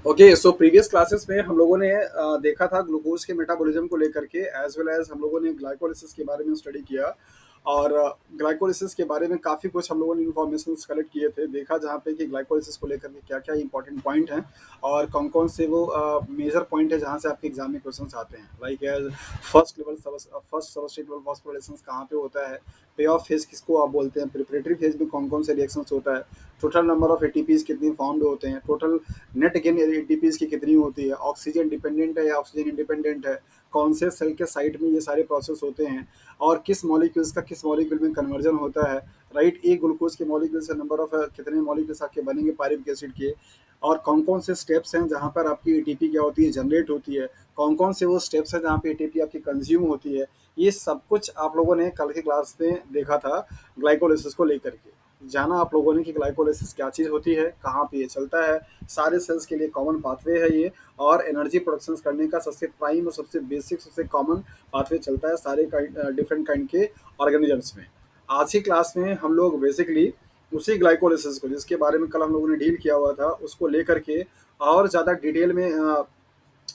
Okay, so previous classes में हम लोगों ने देखा था ग्लूकोज के मेटाबॉलिज्म को लेकर के, एज वेल एज हम लोगों ने ग्लाइकोलिसिस के बारे में स्टडी किया। और ग्लाइकोलिसिस के बारे में काफ़ी कुछ हम लोगों ने इन्फॉर्मेशन कलेक्ट किए थे, देखा जहाँ पे कि ग्लाइकोलिसिस को लेकर के क्या क्या इंपॉर्टेंट पॉइंट हैं और कौन कौन से वो मेजर पॉइंट है जहाँ से आपके एग्जाम में क्वेश्चन आते हैं। Like as first substrate level phosphorylation कहाँ पे होता है, पे ऑफ फेज किसको आप बोलते हैं, प्रिपरेटरी फेज में कौन कौन से रिएक्शंस होता है, टोटल नंबर ऑफ एटीपीज कितनी फॉर्म्ड होते हैं, टोटल नेट गेन एटीपीज की कितनी होती है, ऑक्सीजन डिपेंडेंट है या ऑक्सीजन इंडिपेंडेंट है, कौन से सेल के साइट में ये सारे प्रोसेस होते हैं, और किस मॉलिक्यूल्स का किस मॉलिक्यूल में कन्वर्जन होता है। राइट, एक ग्लूकोज के मॉलिक्यूल से नंबर ऑफ कितने मॉलिक्यूल्स आपके बनेंगे पायरुविक एसिड के, और कौन कौन से स्टेप्स हैं जहाँ पर आपकी एटीपी क्या होती है, जनरेट होती है, कौन कौन से वो स्टेप्स हैं जहाँ पे एटीपी आपकी कंज्यूम होती है। ये सब कुछ आप लोगों ने कल की क्लास में देखा था ग्लाइकोलिसिस को लेकर के। जाना आप लोगों ने कि ग्लाइकोलिसिस क्या चीज़ होती है, कहाँ पे ये चलता है, सारे सेल्स के लिए कॉमन पाथवे है ये, और एनर्जी प्रोडक्शन करने का सबसे प्राइम और सबसे बेसिक सबसे कॉमन पाथवे चलता है सारे डिफरेंट काइंड के ऑर्गेनिजम्स में। आज की क्लास में हम लोग बेसिकली उसी ग्लाइकोलिसिस को, जिसके बारे में कल हम लोगों ने डील किया हुआ था, उसको लेकर के और ज़्यादा डिटेल में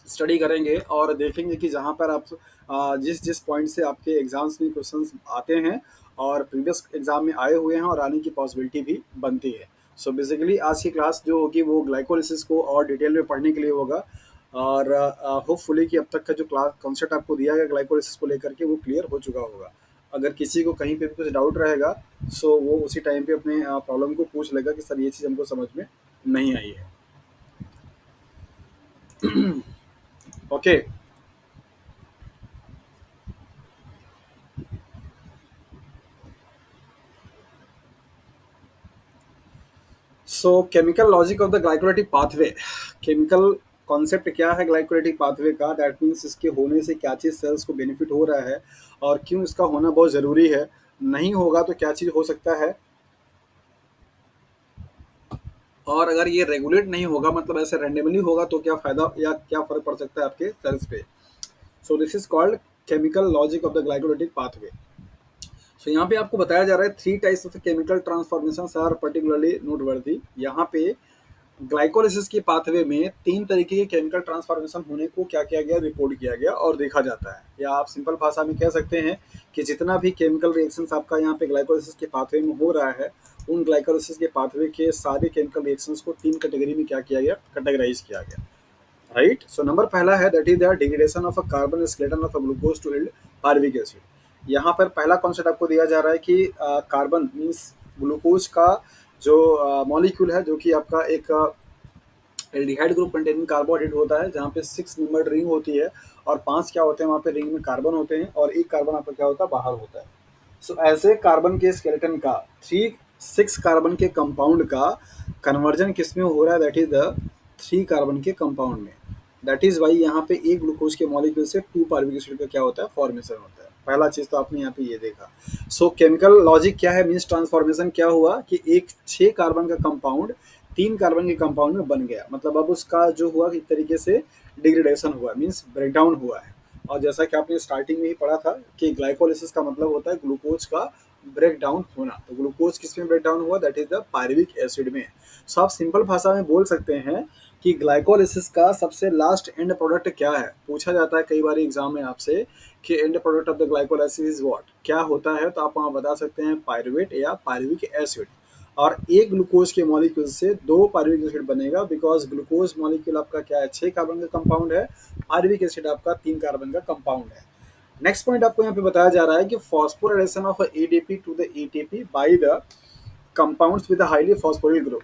स्टडी करेंगे और देखेंगे कि जहाँ पर आप जिस जिस पॉइंट से आपके एग्जाम्स में क्वेश्चंस आते हैं और प्रीवियस एग्जाम में आए हुए हैं और आने की पॉसिबिलिटी भी बनती है। सो बेसिकली आज की क्लास जो होगी वो ग्लाइकोलिसिस को और डिटेल में पढ़ने के लिए होगा। और होपफुली कि अब तक का जो क्लास कॉन्सेप्ट आपको दिया गया ग्लाइकोलिसिस को लेकर के वो क्लियर हो चुका होगा। अगर किसी को कहीं पे भी कुछ डाउट रहेगा सो वो उसी टाइम पे अपने प्रॉब्लम को पूछ लेगा कि सर ये चीज़ हमको समझ में नहीं आई है। Okay, so chemical logic of the glycolytic pathway. Chemical concept क्या है ग्लाइकोलाइटिक पाथवे का, दैट मीन्स इसके होने से क्या चीज़ सेल्स को बेनिफिट हो रहा है और क्यों इसका होना बहुत ज़रूरी है, नहीं होगा तो क्या चीज़ हो सकता है, और अगर ये रेगुलेट नहीं होगा मतलब ऐसे रैंडमली होगा तो क्या फ़ायदा या क्या फ़र्क पड़ सकता है आपके सेल्स पे। So this is called chemical logic of the glycolytic pathway. So यहाँ पे आपको बताया जा रहा है three types of chemical transformation are particularly noteworthy. यहाँ पे ग्लाइकोलिसिस के पाथवे में तीन तरीके के केमिकल ट्रांसफॉर्मेशन होने को क्या किया गया, रिपोर्ट किया गया और देखा जाता है, या आप सिंपल भाषा में कह सकते हैं कि जितना भी केमिकल रिएक्शंस आपका यहाँ पे ग्लाइकोलिसिस के पाथवे में हो रहा है, उन ग्लाइकोलिसिस के पाथवे के सारे केमिकल रिएक्शंस को तीन कैटेगरी में क्या किया गया, कैटेगराइज किया गया। राइट, सो नंबर पहला है that is the degradation of a carbon skeleton of a glucose to yield pyruvic acid. यहाँ पर पहला कॉन्सेप्ट आपको दिया जा रहा है कि कार्बन मीन्स ग्लूकोज का जो मॉलिक्यूल है, जो कि आपका एक एल्डिहाइड ग्रुप कंटेनिंग कार्बोहाइड्रेट होता है, जहाँ पे 6 नंबर रिंग होती है और 5 क्या होते हैं वहाँ पे रिंग में कार्बन होते हैं और एक कार्बन आपका क्या होता है, बाहर होता है। सो ऐसे कार्बन के स्केलेटन का 6 कार्बन के कंपाउंड का कन्वर्जन किस में हो रहा है, दैट इज द 3 कार्बन के कंपाउंड में। दैट इज वाई यहाँ पे एक ग्लूकोज के मॉलिक्यूल से 2 पायरुविक एसिड का क्या होता है, फॉर्मेशन होता है। पहला चीज तो आपने यहाँ पे ये देखा। सो केमिकल लॉजिक क्या है, मीन्स ट्रांसफॉर्मेशन क्या हुआ कि एक 6 कार्बन का कंपाउंड 3 कार्बन के कंपाउंड में बन गया, मतलब अब उसका जो हुआ एक तरीके से डिग्रेडेशन हुआ, मीन्स ब्रेकडाउन हुआ है। और जैसा कि आपने स्टार्टिंग में ही पढ़ा था कि ग्लाइकोलिसिस का मतलब होता है ग्लूकोज का ब्रेक डाउन होना, तो ग्लूकोज किस में ब्रेक डाउन हुआ, that is the pyruvic acid में। सो आप सिंपल भाषा में बोल सकते हैं कि ग्लाइकोलिसिस का सबसे लास्ट एंड प्रोडक्ट क्या है। पूछा जाता है कई बार एग्जाम में आपसे कि and product of the glycolysis is what, क्या होता है, तो आप वहाँ बता सकते हैं पायरुवेट या पायरुविक एसिड। और एक ग्लूकोज के मॉलिक्यूल से 2 पायरुविक एसिड बनेगा, बिकॉज ग्लूकोज मॉलिक्यूल आपका क्या है, 6 कार्बन का कंपाउंड है, पायरुविक एसिड आपका 3 कार्बन का कंपाउंड है। नेक्स्ट पॉइंट आपको यहाँ पे बताया जा रहा है कि phosphorylation of ADP to the ATP by the compounds with highly phosphoryl group.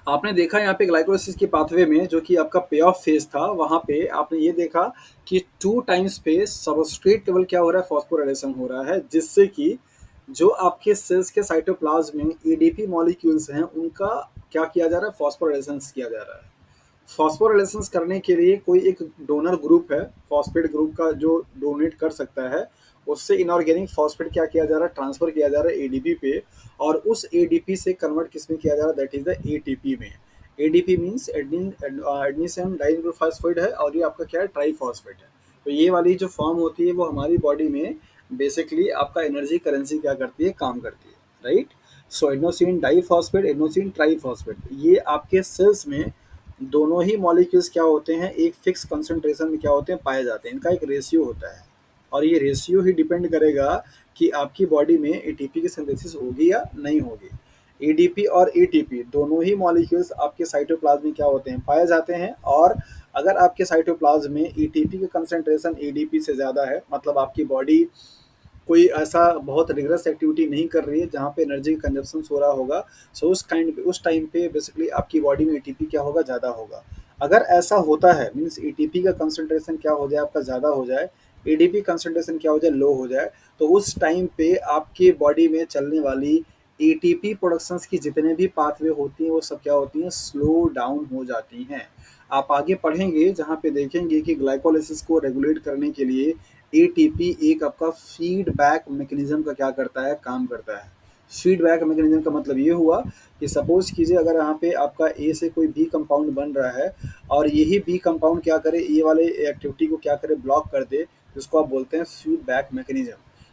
आपने देखा यहाँ पे ग्लाइकोलिसिस के पाथवे में जो कि आपका पे ऑफ फेज था, वहां पे आपने ये देखा कि 2 टाइम्स पे सबस्ट्रेट लेवल क्या हो रहा है, फॉस्फोराइलेशन हो रहा है, जिससे कि जो आपके सेल्स के साइटोप्लाज्म में एडीपी मॉलिक्यूल्स हैं उनका क्या किया जा रहा है, फॉस्फोराइलेशन किया जा रहा है। फॉस्फोराइलेशन करने के लिए कोई एक डोनर ग्रुप है, फॉस्फेट ग्रुप का, जो डोनेट कर सकता है, उससे इनऑर्गेनिक फॉस्फेट क्या किया जा रहा है, ट्रांसफर किया जा रहा है एडीपी पे, और उस एडीपी से कन्वर्ट किस में किया जा रहा है, दैट इज द एटीपी में। एडीपी मीन्स एडनीसियम डाइसल्फाइड है और ये आपका क्या है, ट्राइफॉस्फेट है। तो ये वाली जो फॉर्म होती है वो हमारी बॉडी में बेसिकली आपका एनर्जी करेंसी क्या करती है, काम करती है। राइट, सो एडनोसिन डाइफॉस्फेट, एडनोसिन ट्राइफॉस्फेट, ये आपके सेल्स में दोनों ही मॉलिक्यूल्स क्या होते हैं, एक फिक्स कंसंट्रेशन में क्या होते हैं, पाए जाते हैं। इनका एक रेशियो होता है और ये रेशियो ही डिपेंड करेगा कि आपकी बॉडी में एटीपी की सिंथेसिस होगी या नहीं होगी। एडीपी और एटीपी दोनों ही मॉलिक्यूल्स आपके साइटोप्लाज्म में क्या होते हैं, पाए जाते हैं। और अगर आपके साइटोप्लाज्म में एटीपी का कंसंट्रेशन एडीपी से ज़्यादा है, मतलब आपकी बॉडी कोई ऐसा बहुत रिगरस एक्टिविटी नहीं कर रही है जहाँ पे एनर्जी कंजप्शन हो रहा होगा, सो उस टाइम पे बेसिकली आपकी बॉडी में एटीपी क्या होगा, ज़्यादा होगा। अगर ऐसा होता है मीन्स एटीपी का कंसंट्रेशन क्या हो जाए, आपका ज़्यादा हो जाए, एडीपी कंसंट्रेशन क्या हो जाए, लो हो जाए, तो उस टाइम पे आपकी बॉडी में चलने वाली एटीपी प्रोडक्शंस की जितने भी पाथवे होती हैं वो सब क्या होती हैं, स्लो डाउन हो जाती हैं। आप आगे पढ़ेंगे जहाँ पे देखेंगे कि ग्लाइकोलाइसिस को रेगुलेट करने के लिए एटीपी एक आपका फीडबैक मैकेनिज्म का क्या करता है, काम करता है। फीडबैक मैकेनिज्म का मतलब ये हुआ कि सपोज कीजिए अगर यहाँ पे आपका ए से कोई बी कंपाउंड बन रहा है और यही बी कंपाउंड क्या करे, ये वाले एक्टिविटी को क्या करे, ब्लॉक कर दे, जिसको आप बोलते हैं फीडबैक मैकेनिज्म।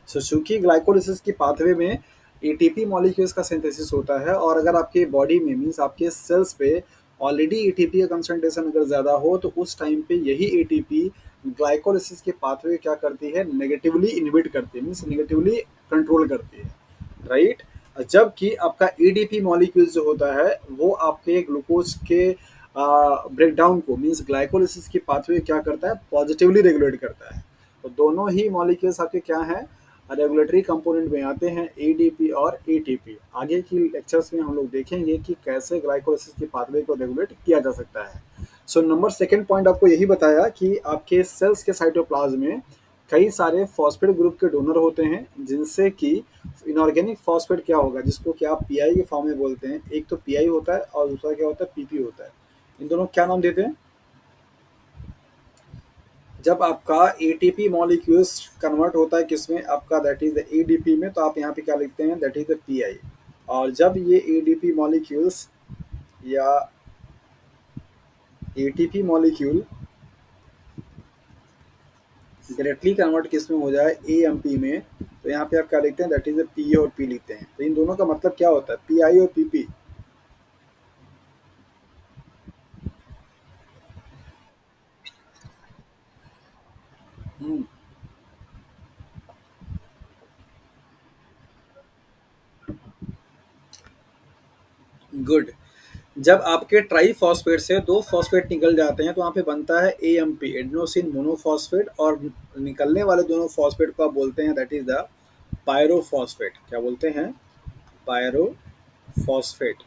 सो चूंकि ग्लाइकोलिसिस की पाथवे में एटीपी मॉलिक्यूल्स का सिंथेसिस होता है और अगर आपके बॉडी में मीन्स आपके सेल्स पे ऑलरेडी एटीपी का कंसंट्रेशन अगर ज़्यादा हो तो उस टाइम पे यही एटीपी ग्लाइकोलिसिस के पाथवे क्या करती है, नेगेटिवली इनहिबिट करती है, मीन्स नेगेटिवली कंट्रोल करती है, राइट। जबकि आपका एडीपी मॉलिक्यूल जो होता है वो आपके ग्लूकोज के ब्रेकडाउन को मीन्स ग्लाइकोलिसिस की पाथवे क्या करता है, पॉजिटिवली रेगुलेट करता है। तो दोनों ही मॉलिक्यूल्स आपके क्या हैं, रेगुलेटरी कंपोनेंट में आते हैं, एडीपी और एटीपी। आगे की लेक्चर्स में हम लोग देखेंगे कि कैसे ग्लाइकोलाइसिस की पाथवे को रेगुलेट किया जा सकता है। सो नंबर सेकंड पॉइंट आपको यही बताया कि आपके सेल्स के साइटोप्लाज्म में कई सारे फॉस्फेट ग्रुप के डोनर होते हैं, जिनसे कि इनऑर्गेनिक फॉस्फेट क्या होगा, जिसको क्या आप पीआई के फॉर्म में बोलते हैं। एक तो पीआई होता है और दूसरा क्या होता है, पीपी होता है। इन दोनों क्या नाम देते हैं, जब आपका एटीपी मॉलिक्यूल्स कन्वर्ट होता है किसमें, आपका दैट इज द एडीपी में, तो आप यहाँ पे क्या लिखते हैं, दैट इज द पीआई। और जब ये एडीपी मॉलिक्यूल्स या एटीपी मॉलिक्यूल डायरेक्टली कन्वर्ट किसमें हो जाए, एएमपी में, तो यहाँ पे आप क्या लिखते हैं, दैट इज द पी और पी लिखते हैं। तो इन दोनों का मतलब क्या होता है, पीआई और पीपी। गुड। जब आपके ट्राई फॉस्फेट से दो फॉस्फेट निकल जाते हैं तो वहाँ पे बनता है एएमपी, एडेनोसिन मोनोफॉस्फेट, और निकलने वाले दोनों फॉस्फेट को आप बोलते हैं दैट इज द पायरोफॉस्फेट। क्या बोलते हैं, पायरोफॉस्फेट।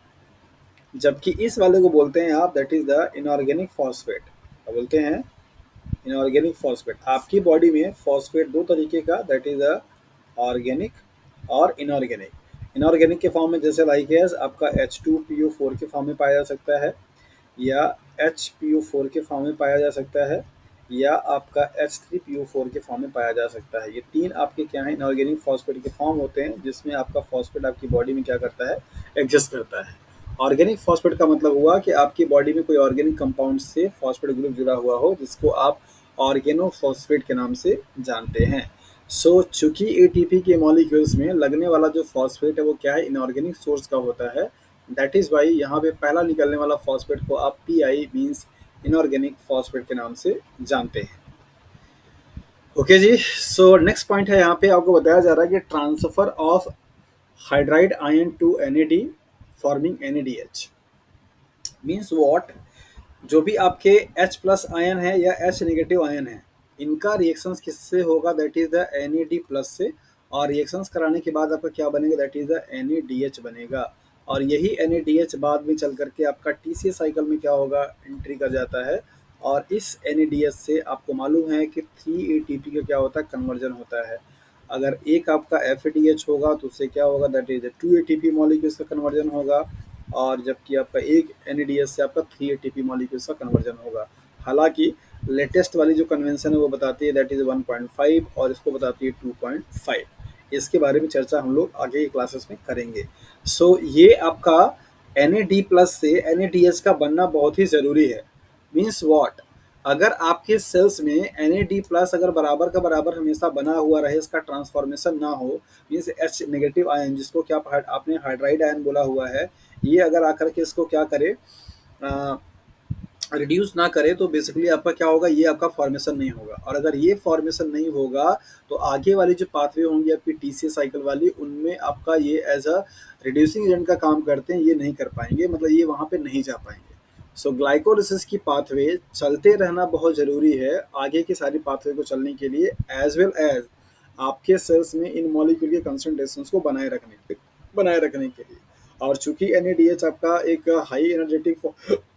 जबकि इस वाले को बोलते हैं आप that is the inorganic phosphate. क्या बोलते हैं, इनऑर्गेनिक फॉस्फेट। आपकी बॉडी में फॉस्फेट दो तरीके का, दैट इज द ऑर्गेनिक और इनऑर्गेनिक। इनऑर्गेनिक के फॉर्म में जैसे लाइक एज आपका H2PO4 के फॉर्म में पाया जा सकता है, या HPO4 के फॉर्म में पाया जा सकता है, या आपका H3PO4 के फॉर्म में पाया जा सकता है। ये तीन आपके क्या हैं, इनऑर्गेनिक फॉस्फेट के फॉर्म होते हैं, जिसमें आपका फॉस्फेट आपकी बॉडी में क्या करता है, एग्जिस्ट करता है। ऑर्गेनिक फॉस्फेट का मतलब हुआ कि आपकी बॉडी में कोई ऑर्गेनिक कंपाउंड से फॉस्फेट ग्रुप जुड़ा हुआ हो, जिसको आप ऑर्गेनोफॉस्फेट के नाम से जानते हैं। सो चूंकि एटीपी के मॉलिक्यूल्स में लगने वाला जो फॉस्फेट है वो क्या है, इनऑर्गेनिक सोर्स का होता है। दैट इज वाई यहाँ पे पहला निकलने वाला फॉस्फेट को आप पीआई मीन्स इनऑर्गेनिक फॉस्फेट के नाम से जानते हैं। ओके जी। सो नेक्स्ट पॉइंट है, यहाँ पे आपको बताया जा रहा है कि transfer of hydride ion to NAD forming NADH means what. जो भी आपके H प्लस आयन है या H नेगेटिव आयन है, इनका रिएक्शंस किससे होगा, that is the Na plus से। और रिएक्शंस कराने के बाद आपका क्या बनेगा, दैट इज द NaDH बनेगा। और यही NaDH बाद में चल करके आपका TCA साइकिल में क्या होगा, एंट्री कर जाता है। और इस NaDH से आपको मालूम है कि 3 ATP का क्या होता है, कन्वर्जन होता है। अगर एक आपका FADH होगा तो उससे क्या होगा, दैट इज 2 ATP मॉलिक्यूल्स का कन्वर्जन होगा। और जबकि आपका एक NADH से आपका 3 ATP मॉलिक्यूल्स का कन्वर्जन होगा। हालांकि लेटेस्ट वाली जो कन्वेंशन है वो बताती है दैट इज 1.5 और इसको बताती है 2.5। इसके बारे में चर्चा हम लोग आगे की क्लासेस में करेंगे। सो ये आपका NAD प्लस से NADH का बनना बहुत ही ज़रूरी है। मीन्स वॉट, अगर आपके सेल्स में NAD प्लस अगर बराबर का बराबर हमेशा बना हुआ रहे, इसका ट्रांसफॉर्मेशन ना हो, मीन्स H नेगेटिव आयन जिसको क्या आपने हाइड्राइड आयन बोला हुआ है, ये अगर आकर के इसको क्या करे, रिड्यूस ना करे तो बेसिकली आपका क्या होगा, ये आपका फॉर्मेशन नहीं होगा। और अगर ये फॉर्मेशन नहीं होगा तो आगे वाली जो पाथवे होंगी आपकी टीसीए साइकिल वाली, उनमें आपका ये एज अ रिड्यूसिंग एजेंट का काम करते हैं, ये नहीं कर पाएंगे, मतलब ये वहाँ पे नहीं जा पाएंगे। सो ग्लाइकोलिसिस की पाथवे चलते रहना बहुत ज़रूरी है आगे की सारी पाथवे को चलने के लिए, एज वेल एज आपके सेल्स में इन मॉलिक्यूल के कंसंट्रेशन को बनाए रखने के लिए। और चूंकि एन आपका एक हाई एनर्जेटिक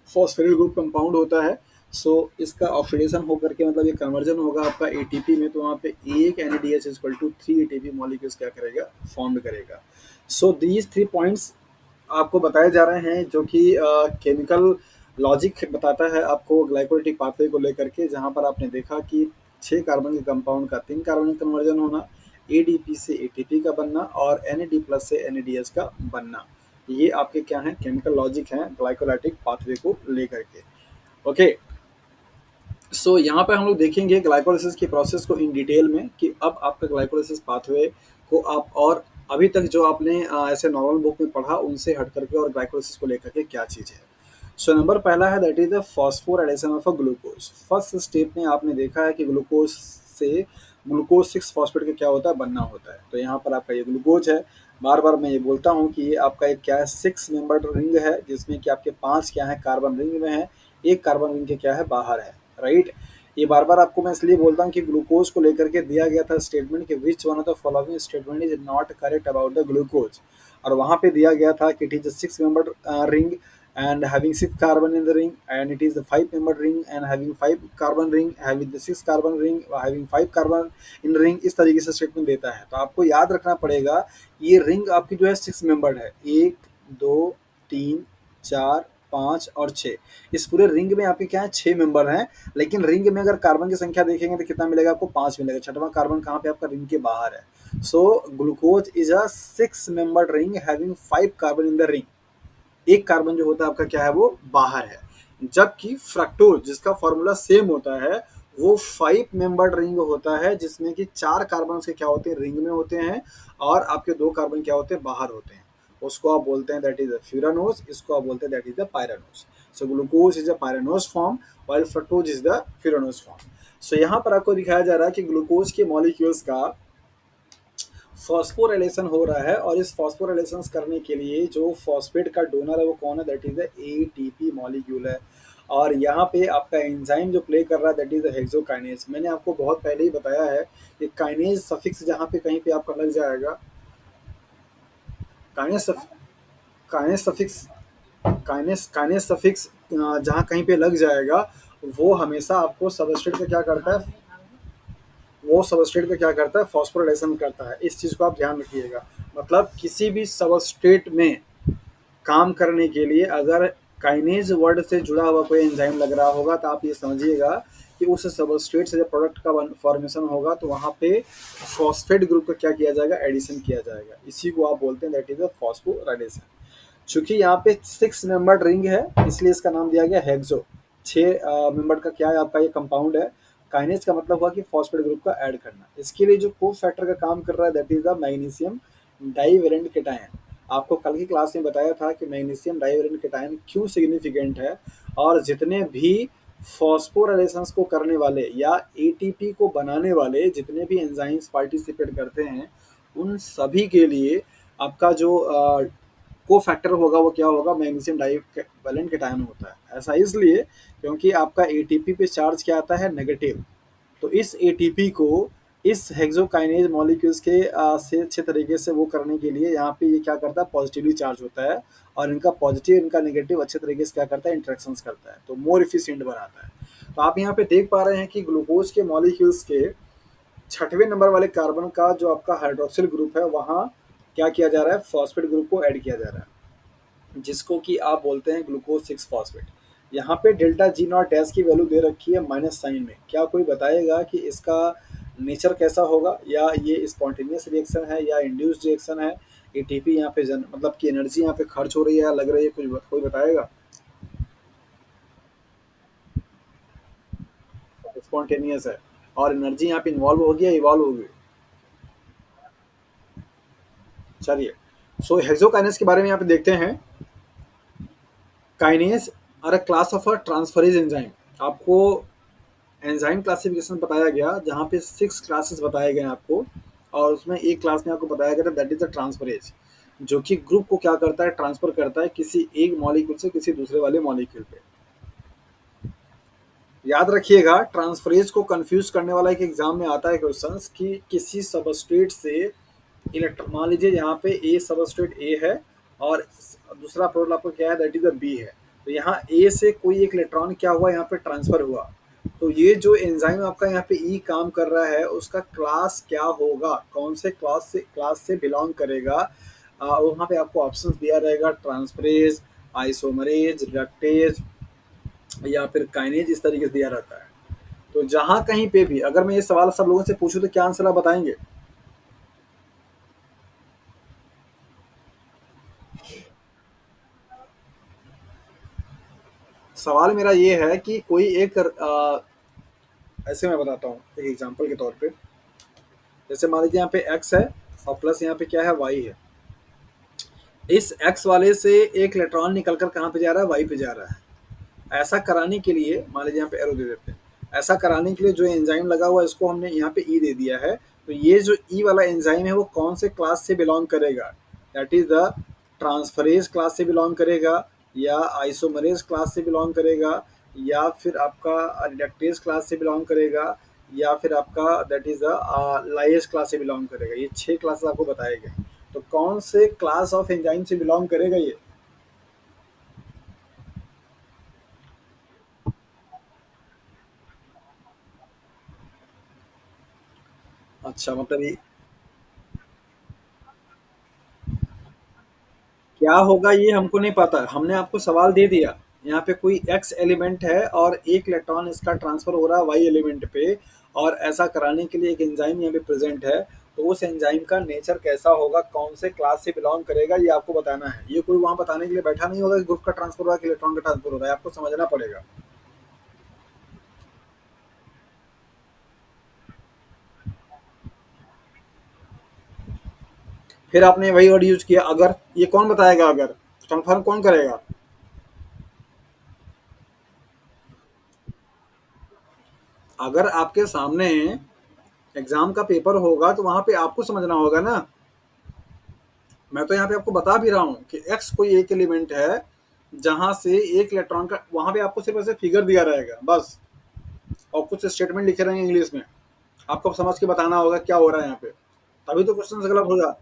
फॉस्फेरिल ग्रुप कंपाउंड होता है, सो इसका ऑक्सीडेशन होकर के मतलब ये कन्वर्जन होगा आपका एटीपी में, तो वहाँ पे एक NADH equal to 3 ATP molecules क्या करेगा, फॉर्म करेगा। सो दीज 3 पॉइंट्स आपको बताए जा रहे हैं जो कि केमिकल लॉजिक बताता है आपको ग्लाइकोलिटिक पाथवे को लेकर के, जहाँ पर आपने देखा कि 6 कार्बन के कंपाउंड का 3 कार्बन में कन्वर्जन होना, ADP से ATP का बनना और NAD प्लस से NADH का बनना, ये आपके क्या हैं, केमिकल लॉजिक हैं ग्लाइकोलाइटिक पाथवे को लेकर के। ओके, सो यहाँ पे हम लोग देखेंगे ग्लाइकोलाइसिस की प्रोसेस को इन डिटेल में, कि अब आपका ग्लाइकोलाइसिस पाथवे को आप और अभी तक जो आपने ऐसे नॉर्मल बुक में पढ़ा उनसे हट करके और ग्लाइकोलाइसिस को लेकर के क्या चीज़ है। सो नंबर पहला है that is the phosphorylation of a glucose. First step में आपने देखा है कि ग्लूकोज से ग्लूकोज 6 फॉस्फेट का क्या होता है, बनना होता है। तो यहाँ पर आपका ये ग्लूकोज है। बार बार मैं ये बोलता हूँ कि ये आपका एक क्या है, 6 मेंबर्ड रिंग है, जिसमें कि आपके 5 क्या है, कार्बन रिंग में है, एक कार्बन रिंग के क्या है, बाहर है, राइट। ये बार बार आपको मैं इसलिए बोलता हूँ कि ग्लूकोज को लेकर के दिया गया था स्टेटमेंट कि which one of the following statement is not correct about the glucose. और वहाँ पे दिया गया था कि it is 6 membered ring and having 6 carbon in the ring, and it is a 5 membered ring and having 5 carbon ring, having the 6 carbon ring, having 5 carbon in ring, इस तरीके से स्टेटमेंट देता है। तो आपको याद रखना पड़ेगा ये रिंग आपकी जो है 6 मेंबर्ड है, 1 2 3 4 5 और 6, इस पूरे रिंग में आपके क्या है, 6 मेंबर हैं। लेकिन रिंग में अगर कार्बन की संख्या देखेंगे तो कितना मिलेगा आपको, 5 मिलेगा। छठवां कार्बन कहाँ पे आपका, रिंग के बाहर है। सो glucose is a 6 membered ring having 5 carbon in the ring, एक कार्बन जो होता है आपका क्या है, वो बाहर है। जबकि फ्रक्टोज जिसका फॉर्मूला सेम होता है, वो 5 मेंबर्ड रिंग होता है, जिसमें कि 4 कार्बन के क्या होते हैं, रिंग में होते हैं, और आपके 2 कार्बन क्या होते हैं, बाहर होते हैं। उसको आप बोलते हैं दैट इज द फ्यूरानोज, इसको आप बोलते हैं that is the pyranose. So glucose is a pyranose form while fructose is the furanose form. So यहाँ पर आपको दिखाया जा रहा है कि ग्लूकोज के मॉलिक्यूल्स का फॉस्फोराइलेशन हो रहा है, और इस फॉस्फोराइलेशन करने के लिए जो फॉस्फेट का डोनर है वो कौन है, that is the ATP molecule है। और यहाँ पे आपका एंजाइम जो प्ले कर रहा है दैट इज द हेक्सोकाइनेज। मैंने आपको बहुत पहले ही बताया है कि काइनेज सफिक्स जहाँ पे कहीं पे आपका लग जाएगा, kinase kinase suffix kinase suffix जहाँ कहीं पे लग जाएगा, वो हमेशा आपको सबस्ट्रेट का क्या करता है, वो सबस्ट्रेट का क्या करता है, फॉस्फोराइलेशन करता है। इस चीज़ को आप ध्यान रखिएगा। मतलब किसी भी सबस्ट्रेट में काम करने के लिए अगर काइनेज वर्ड से जुड़ा हुआ कोई एंजाइम लग रहा होगा, तो आप ये समझिएगा कि उस सबस्ट्रेट से जब प्रोडक्ट का फॉर्मेशन होगा तो वहाँ पे फॉस्फेट ग्रुप का क्या किया जाएगा, एडिशन किया जाएगा। इसी को आप बोलते हैं दैट इज द फॉस्फोराइलेशन। चूंकि यहाँ पे 6 मेंबर्ड रिंग है, इसलिए इसका नाम दिया गया हेक्सो। 6 मेंबर का क्या है, आपका ये कंपाउंड है। काइनेज का मतलब हुआ कि फॉस्फेट ग्रुप का ऐड करना। इसके लिए जो को फैक्टर का काम कर रहा है that is the magnesium divalent cation. आपको कल की क्लास में बताया था कि मैग्नीशियम डाइवेलेंट केटायन क्यों सिग्निफिकेंट है, और जितने भी फॉस्फोराइलेशंस को करने वाले या एटीपी को बनाने वाले जितने भी एंजाइम्स पार्टिसिपेट करते हैं, उन सभी के लिए आपका जो को फैक्टर होगा वो क्या होगा, मैग्नीशियम डाइवेलेंट केटायन होता है। ऐसा इसलिए क्योंकि आपका एटीपी पे चार्ज क्या आता है, नेगेटिव। तो इस एटीपी को इस हेक्सोकाइनेज मॉलिक्यूल्स के से अच्छे तरीके से वो करने के लिए यहाँ पे ये क्या करता है, पॉजिटिवली चार्ज होता है, और इनका पॉजिटिव इनका नेगेटिव अच्छे तरीके से क्या करता है, इंटरेक्शंस करता है, तो मोर इफिशिएंट बनाता है। तो आप यहाँ पे देख पा रहे हैं कि ग्लूकोज के मॉलिक्यूल्स के 6वें नंबर वाले कार्बन का जो आपका हाइड्रोक्सिल ग्रुप है, वहाँ क्या किया जा रहा है, फॉस्फेट ग्रुप को ऐड किया जा रहा है, जिसको कि आप बोलते हैं ग्लूकोज 6 फॉस्फेट। यहाँ पे डेल्टा जी नॉट डैश की वैल्यू दे रखी है माइनस साइन में। क्या कोई बताएगा कि इसका नेचर कैसा होगा, या ये स्पॉन्टेनियस रिएक्शन है या इंड्यूस्ड रिएक्शन है, एटीपी यहाँ पे मतलब कि एनर्जी यहाँ पे खर्च हो रही है या लग रही है, कोई बताएगा। स्पॉन्टेनियस है, और एनर्जी यहाँ पे इन्वॉल्व होगी या इवॉल्व होगी। चलिए, सो हेक्सोकाइनेज के बारे में यहाँ पे देखते हैं। काइनेज और अ class of a transferase enzyme. आपको एंजाइम क्लासिफिकेशन बताया गया जहाँ पे 6 क्लासेस बताए गए हैं आपको, और उसमें एक क्लास में आपको बताया गया था दैट इज द ट्रांसफरेज, जो कि ग्रुप को क्या करता है, ट्रांसफर करता है किसी एक मॉलिक्यूल से किसी दूसरे वाले मॉलिक्यूल पे। याद रखिएगा, ट्रांसफरेज को कंफ्यूज करने वाला एक एग्जाम में आता है क्वेश्चन कि किसी सबस्ट्रेट से इलेक्ट्रॉन, मान लीजिए यहाँ पे ए सबस्ट्रेट ए है और दूसरा प्रोडक्ट आपको क्या है, दैट इज द बी है। तो यहाँ ए से कोई एक इलेक्ट्रॉन क्या हुआ, यहाँ पे ट्रांसफर हुआ। तो ये जो एंजाइम आपका यहाँ पे ई काम कर रहा है उसका क्लास क्या होगा, कौन से क्लास से बिलोंग करेगा। वहाँ पे आपको ऑप्शंस दिया रहेगा, ट्रांसफरेज, आइसोमरेज, रिडक्टेज या फिर काइनेज, इस तरीके से दिया रहता है। तो जहां कहीं पे भी अगर मैं ये सवाल सब लोगों से पूछूं तो क्या आंसर आप बताएंगे? सवाल मेरा ये है कि कोई एक ऐसे मैं बताता हूँ एक एग्जांपल के तौर पे। जैसे मान लीजिए यहाँ पे x है और प्लस यहाँ पे क्या है, y है। इस x वाले से एक इलेक्ट्रॉन निकलकर कहाँ पे जा रहा है, y पे जा रहा है। ऐसा कराने के लिए मान लीजिए यहाँ पे एरो दे देते हैं। ऐसा कराने के लिए जो एंजाइम लगा हुआ है इसको हमने यहाँ पे ई दे दिया है। तो ये जो ई वाला एंजाइम है वो कौन से क्लास से बिलोंग करेगा, that is the transferase class से बिलोंग करेगा, या आइसोमरेज क्लास से बिलोंग करेगा, या फिर आपका रिडक्टेज क्लास से बिलोंग करेगा, या फिर आपका that is the lyase class से बिलोंग करेगा। ये 6 क्लासेस आपको बताए गए। तो कौन से क्लास ऑफ एंजाइम से बिलोंग करेगा ये? अच्छा, मतलब ये क्या होगा ये हमको नहीं पता, हमने आपको सवाल दे दिया। यहाँ पे कोई एक्स एलिमेंट है और एक इलेक्ट्रॉन इसका ट्रांसफर हो रहा है वाई एलिमेंट पे, और ऐसा कराने के लिए एक एंजाइम यहाँ पे प्रेजेंट है। तो उस एंजाइम का नेचर कैसा होगा, कौन से क्लास से बिलोंग करेगा, ये आपको बताना है। ये कोई वहां बताने के लिए बैठा नहीं होगा कि ग्रुप का ट्रांसफर हो रहा है कि इलेक्ट्रॉन का ट्रांसफर हो रहा है, आपको समझना पड़ेगा। फिर आपने वही वर्ड यूज किया अगर, ये कौन बताएगा अगर, कंफर्म कौन करेगा? अगर आपके सामने एग्जाम का पेपर होगा तो वहां पे आपको समझना होगा ना। मैं तो यहाँ पे आपको बता भी रहा हूँ कि एक्स कोई एक एलिमेंट है जहां से एक इलेक्ट्रॉन का, वहां पे आपको सिर्फ ऐसे फिगर दिया रहेगा बस, और कुछ स्टेटमेंट लिखे रहेंगे इंग्लिश में। आपको समझ के बताना होगा क्या हो रहा है यहाँ पे, तभी तो क्वेश्चन गलत होगा।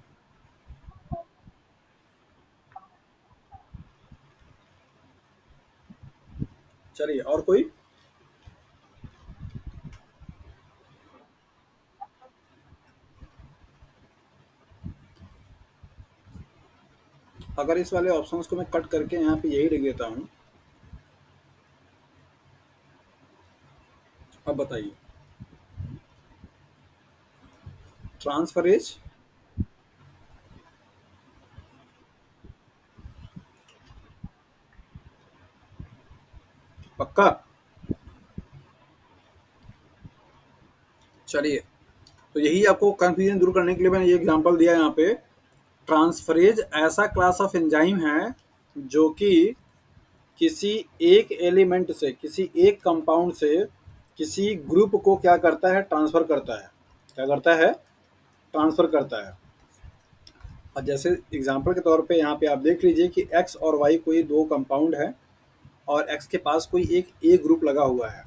चलिए, और कोई? अगर इस वाले ऑप्शंस को मैं कट करके यहाँ पे यही लिख देता हूँ, अब बताइए। ट्रांसफरेज, पक्का? चलिए, तो यही आपको कंफ्यूजन दूर करने के लिए मैंने ये एग्जांपल दिया यहाँ पे। ट्रांसफरेज ऐसा क्लास ऑफ एंजाइम है जो कि किसी एक एलिमेंट से, किसी एक कंपाउंड से किसी ग्रुप को क्या करता है, ट्रांसफर करता है। क्या करता है? ट्रांसफर करता है। और जैसे एग्जांपल के तौर पे यहाँ पे आप देख लीजिए कि एक्स और वाई कोई दो कंपाउंड है, और एक्स के पास कोई एक ए ग्रुप लगा हुआ है,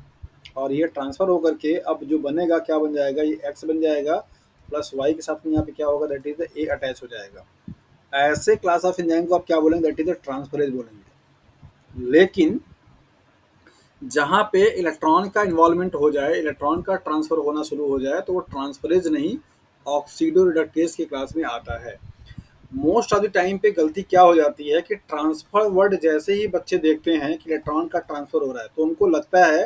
और ये ट्रांसफर होकर के अब जो बनेगा क्या बन जाएगा, ये एक्स बन जाएगा, प्लस वाई के साथ में यहाँ पे क्या होगा, दैट इज ए अटैच हो जाएगा। ऐसे क्लास ऑफ एंजाइम को आप क्या बोलेंगे, दैट इज ट्रांसफरेज बोलेंगे। लेकिन जहाँ पे इलेक्ट्रॉन का इन्वॉल्वमेंट हो जाए, इलेक्ट्रॉन का ट्रांसफर होना शुरू हो जाए, तो वो ट्रांसफरेज नहीं, ऑक्सीडो रिडक्टेज की क्लास में आता है। मोस्ट ऑफ द टाइम पे गलती क्या हो जाती है कि ट्रांसफर वर्ड जैसे ही बच्चे देखते हैं कि इलेक्ट्रॉन का ट्रांसफर हो रहा है तो उनको लगता है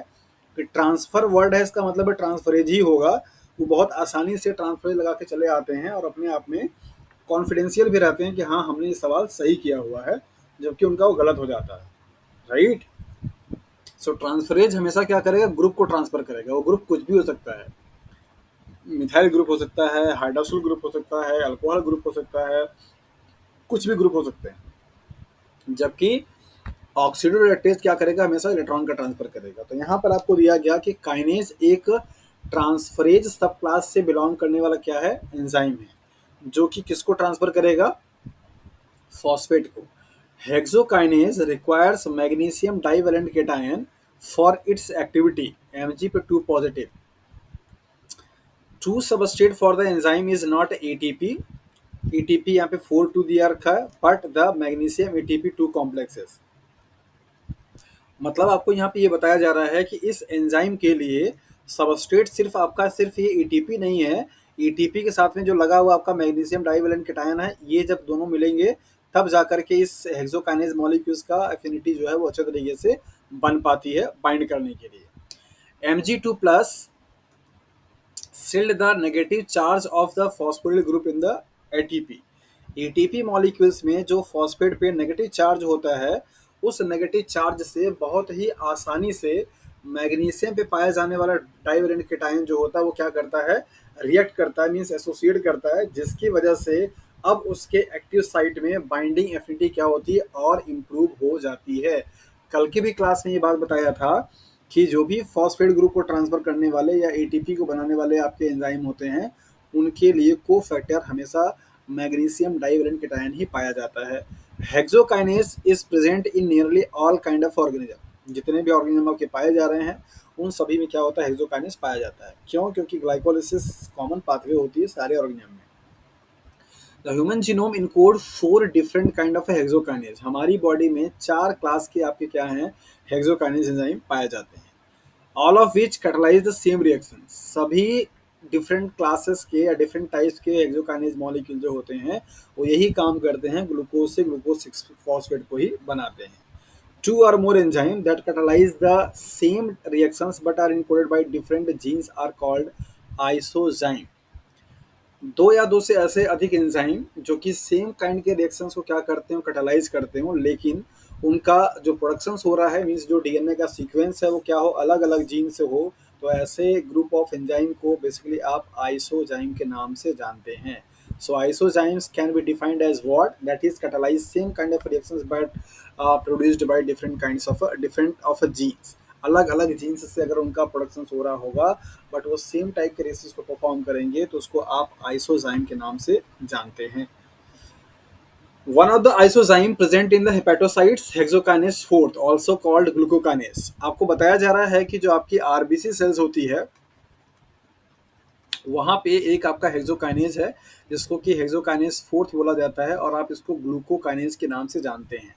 कि ट्रांसफर वर्ड है, इसका मतलब है ट्रांसफरेज ही होगा। वो बहुत आसानी से ट्रांसफरेज लगा के चले आते हैं और अपने आप में कॉन्फिडेंशियल भी रहते हैं कि हाँ हमने ये सवाल सही किया हुआ है, जबकि उनका वो गलत हो जाता है। राइट? सो ट्रांसफरेज हमेशा क्या करेगा, ग्रुप को ट्रांसफर करेगा। वो ग्रुप कुछ भी हो सकता है, मिथाइल ग्रुप हो सकता है, हाइड्रोक्सिल ग्रुप हो सकता है, अल्कोहल ग्रुप हो सकता है, कुछ भी ग्रुप हो सकते हैं। जबकि ऑक्सीडोरेक्टेज क्या करेगा, हमेशा इलेक्ट्रॉन का ट्रांसफर करेगा। तो यहाँ पर आपको दिया गया कि काइनेज एक ट्रांसफरेज सब क्लास से बिलोंग करने वाला क्या है, एंजाइम है, जो कि किसको ट्रांसफर करेगा, फॉस्फेट को। Hexokinase requires magnesium divalent cation for its activity, Mg पे 2 positive. True substrate for the enzyme is not ATP, ATP यहाँ पे 4 2 दिया रखा है, but the magnesium ATP 2 complexes. मतलब आपको यहाँ पे ये बताया जा रहा है कि इस एंजाइम के लिए सबस्ट्रेट सिर्फ आपका सिर्फ ये एटीपी नहीं है, एटीपी के साथ में जो लगा हुआ आपका मैग्नीशियम डाइवेलेंट केटायन है, ये जब दोनों मिलेंगे तब जाकर के इस हेक्सोकाइनेज मॉलिक्यूल्स का एफिनिटी जो है वो अच्छे तरीके से बन पाती है बाइंड करने के लिए। Mg2+ shield the negative charge of the phosphoryl group in the ATP। ATP molecules में जो फॉस्फेट पे नेगेटिव चार्ज होता है, उस नेगेटिव चार्ज से बहुत ही आसानी से मैग्नीशियम पे पाया जाने वाला डाइवेलेंट केटायन जो होता है वो क्या करता है, रिएक्ट करता है, मीन्स एसोसिएट करता है, जिसकी वजह से अब उसके एक्टिव साइट में बाइंडिंग एफिनिटी क्या होती है, और इम्प्रूव हो जाती है। कल की भी क्लास में ये बात बताया था कि जो भी फॉस्फेट ग्रुप को ट्रांसफर करने वाले या एटीपी को बनाने वाले आपके एंजाइम होते हैं, उनके लिए कोफैक्टर हमेशा मैग्नीशियम डाइवेलेंट केटायन ही पाया जाता है। Hexokinase is present in nearly all kind of organism. जितने भी ऑर्गेनिज्म आपके पाए जा रहे हैं उन सभी में क्या होता है, हेक्सोकाइनेज पाया जाता है। क्यों? क्योंकि ग्लाइकोलिसिस कॉमन पाथवे होती है सारे ऑर्गेनिज्म में। The human genome encode 4 different kind of hexokinase. हमारी बॉडी में 4 क्लास के आपके क्या हैं, हेक्सोकाइनेज एंजाइम पाए जाते हैं। All of which catalyse the same reaction. सभी डिफरेंट क्लासेस के या डिफरेंट टाइप्स के हेक्सोकाइनेज मॉलिक्यूल जो होते हैं वो यही काम करते हैं, ग्लूकोज से ग्लूकोज 6 फॉस्फेट को ही बनाते हैं। 2 or more enzyme that catalyze the same reactions but are encoded by different genes are called isozyme। 2 या 2 से ऐसे अधिक एंजाइम जो कि सेम काइंड के रिएक्शंस को क्या करते हो, कैटालाइज करते हो, लेकिन उनका जो प्रोडक्शंस हो रहा है, मीन्स जो डीएनए का सीक्वेंस है वो क्या हो, अलग अलग जीन से हो, तो ऐसे ग्रुप ऑफ एंजाइम को बेसिकली आप आइसोजाइम के नाम से जानते हैं। So isozymes can be defined as what, that is catalyse same kind of reactions but produced by different kinds of different of genes. अलग अलग जीन्स से अगर उनका प्रोडक्शन हो रहा होगा बट वो सेम टाइप के रेसेस को परफॉर्म करेंगे तो उसको आप आइसोजाइम के नाम से जानते हैं। One of the isozyme present in the hepatocytes hexokinase 4 also called glucokinase. आपको बताया जा रहा है कि जो आपकी आरबीसी सेल्स होती है वहाँ पे एक आपका हेक्सोकाइनेज है जिसको कि हेक्सोकाइनेज 4 बोला जाता है, और आप इसको ग्लूकोकाइनेज के नाम से जानते हैं।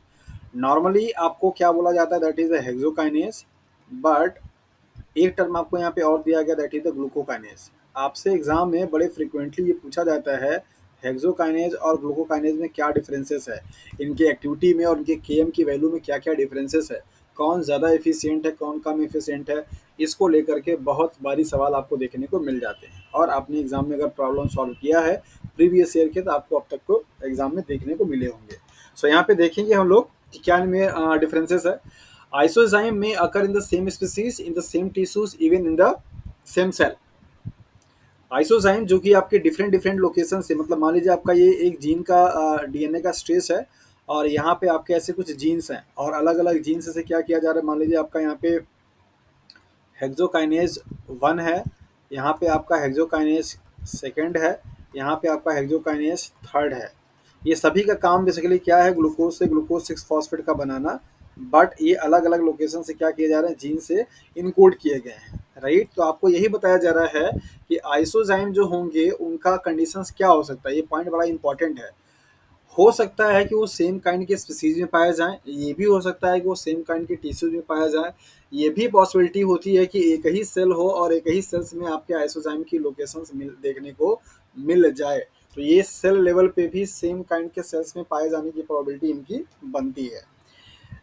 नॉर्मली आपको क्या बोला जाता है, that is a hexokinase, but एक टर्म आपको यहाँ पे और दिया गया, दैट इज द ग्लूकोकाइनेज। आपसे एग्जाम में बड़े फ्रिक्वेंटली ये पूछा जाता है हेक्सोकाइनेज और ग्लूकोकाइनेज में क्या डिफरेंसेस है, इनकी एक्टिविटी में और इनके केएम की वैल्यू में क्या क्या डिफरेंसेस है, कौन ज़्यादा एफिशिएंट है कौन कम एफिशिएंट है, इसको लेकर के बहुत बारी सवाल आपको देखने को मिल जाते हैं। और आपने एग्जाम में अगर प्रॉब्लम सॉल्व किया है प्रीवियस ईयर के तो आपको अब तक को एग्जाम में देखने को मिले होंगे। सो यहाँ पे देखेंगे हम लोग कि क्या इनमें डिफरेंसेस है। Isozyme may occur in the same species, in the same tissues, even in the same cell। आइसोजाइम जो कि आपके डिफरेंट डिफरेंट लोकेशन से, मतलब मान लीजिए आपका ये एक जीन का डीएनए का स्ट्रेस है और यहाँ पे आपके ऐसे कुछ जीन्स हैं और अलग अलग जीन्स से क्या किया जा रहा है, मान लीजिए आपका यहाँ पे हेक्सोकाइनेज 1 है, यहाँ पे आपका हेक्सोकाइनेज 2 है, यहाँ पे आपका हेक्सोकाइनेज 3 है। ये सभी का काम बेसिकली क्या है, ग्लूकोज से ग्लूकोज 6 फॉस्फेट का बनाना, बट ये अलग अलग लोकेशन से क्या किए जा रहे हैं, जीन से इनकोड किए गए हैं, राइट। तो आपको यही बताया जा रहा है कि आइसोजाइम जो होंगे उनका कंडीशंस क्या हो सकता है, ये पॉइंट बड़ा इंपॉर्टेंट है। हो सकता है कि वो सेम काइंड के स्पीसीज में पाया जाए, ये भी हो सकता है कि वो सेम काइंड के टिश्यूज में पाया जाए, ये भी पॉसिबिलिटी होती है कि एक ही सेल हो और एक ही सेल्स में आपके आइसोजाइम की लोकेशंस देखने को मिल जाए। तो ये सेल लेवल पे भी सेम काइंड के सेल्स में पाए जाने की प्रोबेबिलिटी इनकी बनती है।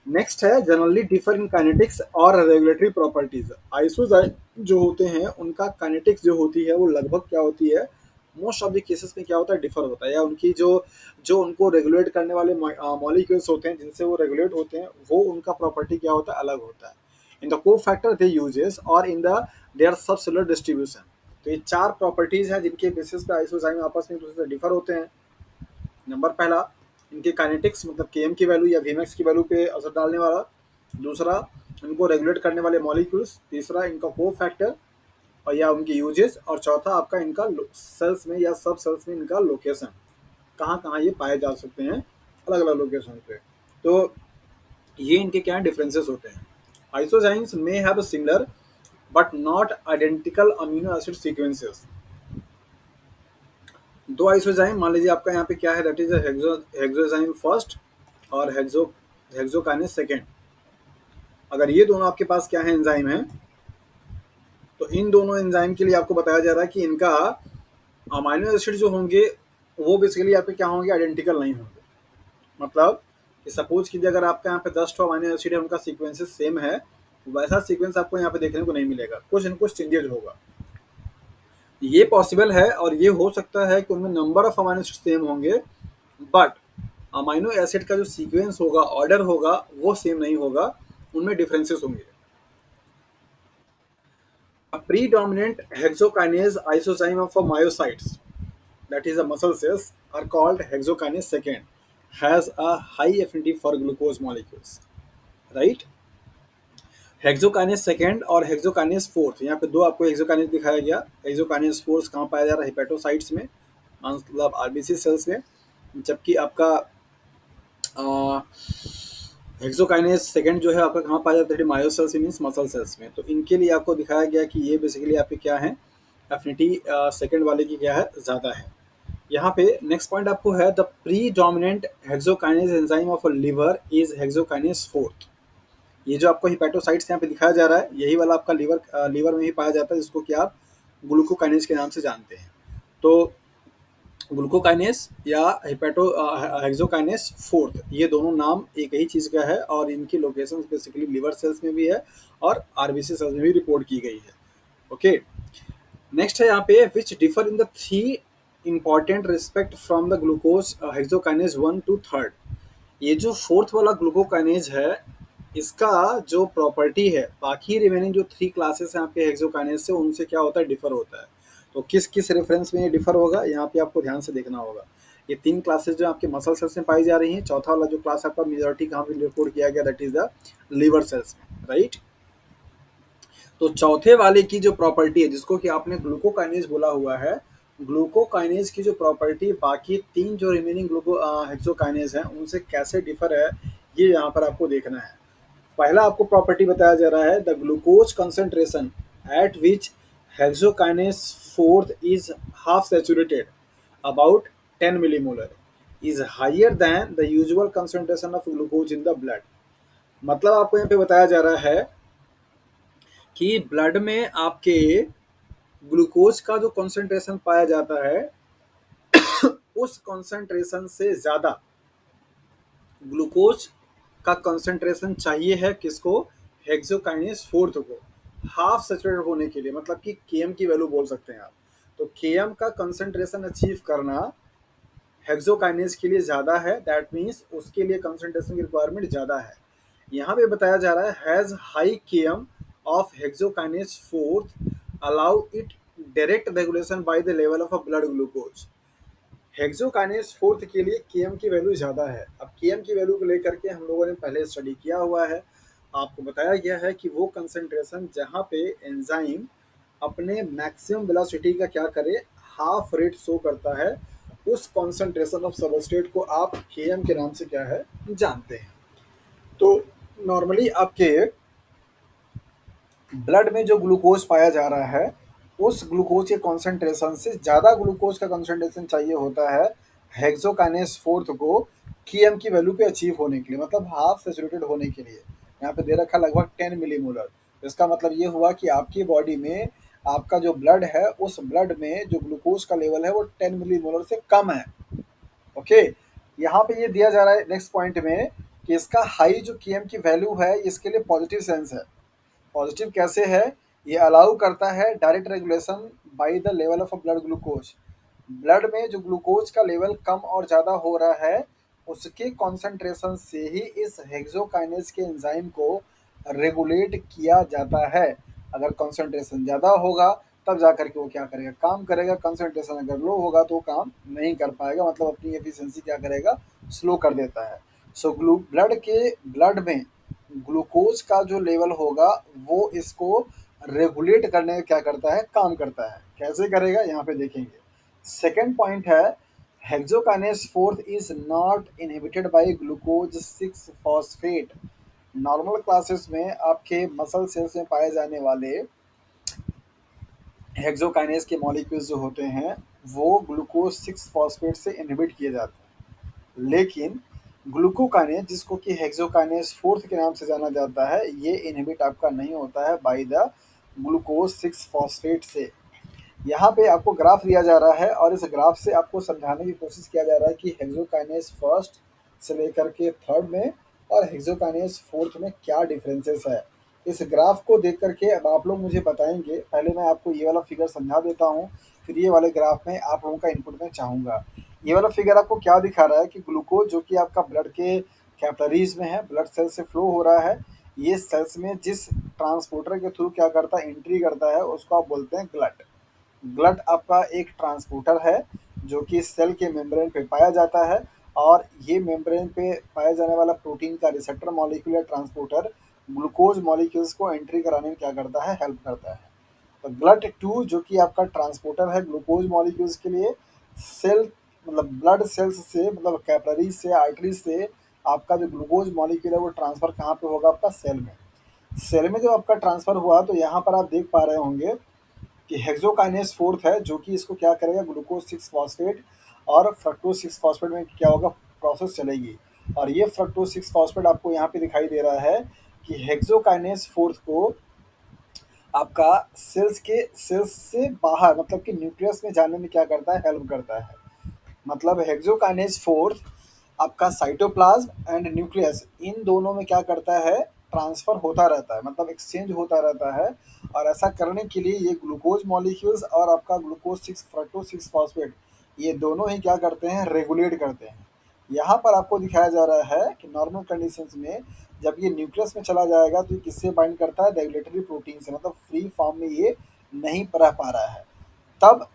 नेक्स्ट है जनरली डिफर इन काइनेटिक्स और रेगुलेटरी प्रॉपर्टीज। आइसोजाइम जो होते हैं उनका काइनेटिक्स जो होती है वो लगभग क्या होती है, मोस्ट ऑफ द केसेस में क्या होता है, डिफर होता है, या उनकी जो जो उनको रेगुलेट करने वाले मॉलिक्यूल्स होते हैं जिनसे वो रेगुलेट होते हैं वो उनका प्रॉपर्टी क्या होता है, अलग होता है। इन द को फैक्टर दे यूजेस और इन द देयर सबसेलुलर डिस्ट्रीब्यूशन। तो ये 4 प्रॉपर्टीज हैं जिनके बेसिस पे आइसोजाइम आपस में एक दूसरे से डिफर होते हैं। नंबर पहला, इनके काइनेटिक्स मतलब केएम की वैल्यू या वीएमएक्स की वैल्यू पे असर डालने वाला, दूसरा इनको रेगुलेट करने वाले मॉलिक्यूल्स, तीसरा इनका को फैक्टर और या उनकी यूजेस, और चौथा आपका इनका सेल्स में या सब सेल्स में इनका लोकेशन, कहाँ कहाँ ये पाए जा सकते हैं अलग अलग लोकेशन पे। तो ये इनके क्या डिफरेंसेस होते हैं। आइसोजाइम्स may have similar but not identical amino acid sequences. दो आइसोजाइम मान लीजिए आपका यहाँ पे क्या है, दैट इज हेक्सोजाइम फर्स्ट और हेक्सोकाइनेज सेकेंड। अगर ये दोनों आपके पास क्या है एंजाइम है, तो इन दोनों एंजाइम के लिए आपको बताया जा रहा है कि इनका अमाइनो एसिड जो होंगे वो बेसिकली आपके क्या होंगे, आइडेंटिकल नहीं होंगे। मतलब सपोज कीजिए अगर आपका यहाँ पे 10 अमाइनो एसिड है, उनका सीक्वेंसेस सेम है, वैसा सीक्वेंस आपको यहाँ पे देखने को नहीं मिलेगा, कुछ न कुछ चेंजेज होगा। ये पॉसिबल है और ये हो सकता है कि उनमें number of amino acid same होंगे, बट अमाइनो एसिड का जो सीक्वेंस होगा, ऑर्डर होगा, वो सेम नहीं होगा, उनमें डिफरेंसेस होंगे। A predominant hexokinase isozyme of a myocytes, that is a muscle cells, are called hexokinase second, has a high affinity for glucose molecules, right? Hexokinase second और हेक्सोकाइनेज फोर्थ, यहाँ पे दो आपको हेक्सोकाइनेज दिखाया गया। हेक्सोकाइनेज फोर्थ कहाँ पाया जा रहा है, हिपेटोसाइट्स में, मतलब आरबीसी सेल्स में, जबकि आपका हेक्सोकाइनेज सेकंड जो है आपका कहाँ पाया जाता है, मायोसेल्स मीन्स मसल सेल्स में। तो इनके लिए आपको दिखाया गया कि ये बेसिकली आपके क्या है, एफिनिटी सेकंड वाले की क्या है, ज़्यादा है। यहाँ पे नेक्स्ट पॉइंट आपको है, the pre dominant hexokinase enzyme of liver is hexokinase fourth. ये जो आपको हिपेटोसाइट्स यहाँ पे दिखाया जा रहा है, यही वाला आपका लीवर में ही पाया जाता है, जिसको कि आप ग्लूकोकाइनेज के नाम से जानते हैं। तो ग्लूकोकाइनेस या हेक्सोकाइनेस फोर्थ, ये दोनों नाम एक ही चीज़ का है और इनकी लोकेशन बेसिकली लिवर सेल्स में भी है और आरबीसी सेल्स में भी रिपोर्ट की गई है। ओके, नेक्स्ट है यहाँ पे, विच differ in the three important respect from the glucose hexokinase 1 to 3। ये जो फोर्थ वाला ग्लूकोकाइनेज है, इसका जो प्रॉपर्टी है बाकी रिमेनिंग जो थ्री क्लासेस हैं आपके हेक्सोकाइनेज से, उनसे क्या होता है, डिफर होता है। तो किस किस रेफरेंस में ये डिफर होगा, यहाँ पे आपको ध्यान से देखना होगा। ये तीन क्लासेस जो आपके मसल सेल्स में पाई जा रही हैं, चौथा वाला जो क्लास आपका मेजॉरिटी कहाँ पे रिपोर्ट किया गया, that is the liver cells में, राइट। तो चौथे वाले की जो प्रॉपर्टी है, जिसको कि आपने ग्लूकोकाइनेज बोला हुआ है, ग्लूकोकाइनेज की जो प्रॉपर्टी बाकी तीन जो रिमेनिंग हेक्सोकाइनेज हैं उनसे कैसे डिफर है, ये यहाँ पर आपको देखना है। पहला आपको प्रॉपर्टी बताया जा रहा है, the glucose concentration at which hexokinase fourth is half saturated about 10 millimolar is higher than the usual concentration of glucose in the blood. मतलब आपको यहाँ पे बताया जा रहा है कि ब्लड में आपके ग्लूकोज का जो कंसंट्रेशन पाया जाता है, उस कंसंट्रेशन से ज़्यादा ग्लूकोज का कंसंट्रेशन चाहिए है किसको, हेक्सोकाइनेज फोर्थ को, हाफ सैचुरेटेड होने के लिए, मतलब कि केएम की वैल्यू बोल सकते हैं आप। तो केएम का कंसंट्रेशन अचीव करना हेक्सोकाइनेज के लिए ज़्यादा है, दैट मीन्स उसके लिए कंसंट्रेशन की रिक्वायरमेंट ज़्यादा है। यहाँ पे बताया जा रहा है, has high KM of hexokinase fourth allow it direct regulation by the level of a blood glucose. Hexokinase fourth के लिए केएम की वैल्यू ज़्यादा है। अब केएम की वैल्यू को लेकर के हम लोगों ने पहले स्टडी किया हुआ है, आपको बताया गया है कि वो कंसंट्रेशन जहाँ पे एंजाइम अपने मैक्सिमम वेलोसिटी का क्या करे, हाफ रेट शो करता है, उस कॉन्सेंट्रेशन ऑफ सबस्ट्रेट को आप केएम के नाम से क्या है, जानते हैं। तो नॉर्मली आपके ब्लड में जो ग्लूकोज पाया जा रहा है, उस ग्लूकोज के कॉन्सेंट्रेशन से ज़्यादा ग्लूकोज का कॉन्सेंट्रेशन चाहिए होता है हेक्सोकाइनेज फोर्थ को केएम की वैल्यू पे अचीव होने के लिए, मतलब हाफ सैचुरेटेड होने के लिए। यहाँ पे दे रखा लगभग 10 मिलीमोलर। इसका मतलब ये हुआ कि आपकी बॉडी में आपका जो ब्लड है, उस ब्लड में जो ग्लूकोज का लेवल है वो 10 मिलीमोलर से कम है। ओके, यहाँ पे ये दिया जा रहा है नेक्स्ट पॉइंट में कि इसका हाई जो केएम की वैल्यू है, इसके लिए पॉजिटिव सेंस है। पॉजिटिव कैसे है, ये अलाउ करता है direct regulation by the level of a blood glucose. Blood में जो ग्लूकोज का लेवल कम और ज़्यादा हो रहा है, उसके कॉन्सेंट्रेशन से ही इस हेक्सोकाइनेज के एंजाइम को रेगुलेट किया जाता है। अगर कॉन्सेंट्रेशन ज़्यादा होगा तब जा करके वो क्या करेगा, काम करेगा। कंसंट्रेशन अगर लो होगा तो काम नहीं कर पाएगा, मतलब अपनी एफिशिएंसी क्या करेगा, स्लो कर देता है। सो ब्लड में ग्लूकोज का जो लेवल होगा वो इसको रेगुलेट करने का क्या करता है, काम करता है। कैसे करेगा यहाँ पे देखेंगे। सेकेंड पॉइंट है, hexokinase fourth is not inhibited by glucose 6 phosphate. Normal classes में आपके मसल सेल्स में पाए जाने वाले हेक्सोकाइनेज के मॉलिक्यूल्स जो होते हैं वो ग्लूकोज 6 फॉस्फेट से इनहिबिट किए जाते हैं। लेकिन ग्लूकोकाइनेज, जिसको कि हेक्सोकाइनेज फोर्थ के नाम से जाना जाता है, ये इनहिबिट आपका नहीं होता है बाय द ग्लूकोज 6 फॉस्फेट से। यहाँ पे आपको ग्राफ दिया जा रहा है और इस ग्राफ से आपको समझाने की कोशिश किया जा रहा है कि हेक्सोकाइनेज फर्स्ट से लेकर के थर्ड में और हेक्सोकाइनेज फोर्थ में क्या डिफरेंसेस है। इस ग्राफ को देख करके अब आप लोग मुझे बताएंगे। पहले मैं आपको ये वाला फिगर समझा देता हूँ, फिर ये वाले ग्राफ में आप लोगों का इनपुट मैं चाहूँगा। ये वाला फिगर आपको क्या दिखा रहा है कि ग्लूकोज जो कि आपका ब्लड के कैपिलरीज में है, ब्लड सेल से फ्लो हो रहा है, ये सेल्स में जिस ट्रांसपोर्टर के थ्रू क्या करता है, एंट्री करता है, उसको आप बोलते हैं ग्लट। ग्लट आपका एक ट्रांसपोर्टर है जो कि सेल के मेम्ब्रेन पे पाया जाता है, और ये मेम्ब्रेन पे पाया जाने वाला प्रोटीन का रिसेप्टर मॉलिक्यूल या ट्रांसपोर्टर ग्लूकोज मॉलिक्यूल्स को एंट्री कराने में क्या करता है, हेल्प करता है। तो ग्लट टू जो कि आपका ट्रांसपोर्टर है ग्लूकोज मॉलिक्यूल्स के लिए, सेल मतलब ब्लड सेल्स से, मतलब कैपिलरी से, आर्टरी से आपका जो ग्लूकोज मॉलिक्यूल है वो ट्रांसफर कहाँ पे होगा, आपका सेल में। सेल में जब आपका ट्रांसफर हुआ तो यहाँ पर आप देख पा रहे होंगे कि हेक्सोकाइनेज फोर्थ है जो कि इसको क्या करेगा, ग्लूकोज 6 फॉस्फेट और फ्रक्टोज 6 फॉस्फेट में क्या होगा, प्रोसेस चलेगी। और ये फ्रक्टोज 6 फॉस्फेट आपको यहाँ पे दिखाई दे रहा है कि हेक्सोकाइनेज फोर्थ को आपका सेल्स से बाहर, मतलब कि न्यूक्लियस में जाने में क्या करता है, हेल्प करता है। मतलब हेक्सोकाइनेज फोर्थ आपका साइटोप्लाज्म एंड न्यूक्लियस इन दोनों में क्या करता है, ट्रांसफर होता रहता है, मतलब एक्सचेंज होता रहता है। और ऐसा करने के लिए ये ग्लूकोज मॉलिक्यूल्स और आपका ग्लूकोज 6 फ्रक्टोज 6 फॉस्फेट ये दोनों ही क्या करते हैं, रेगुलेट करते हैं। यहाँ पर आपको दिखाया जा रहा है कि नॉर्मल कंडीशंस में जब ये न्यूक्लियस में चला जाएगा तो ये किससे बाइंड करता है, रेगुलेटरी प्रोटीन से, मतलब फ्री फॉर्म में ये नहीं रह पा रहा है। तब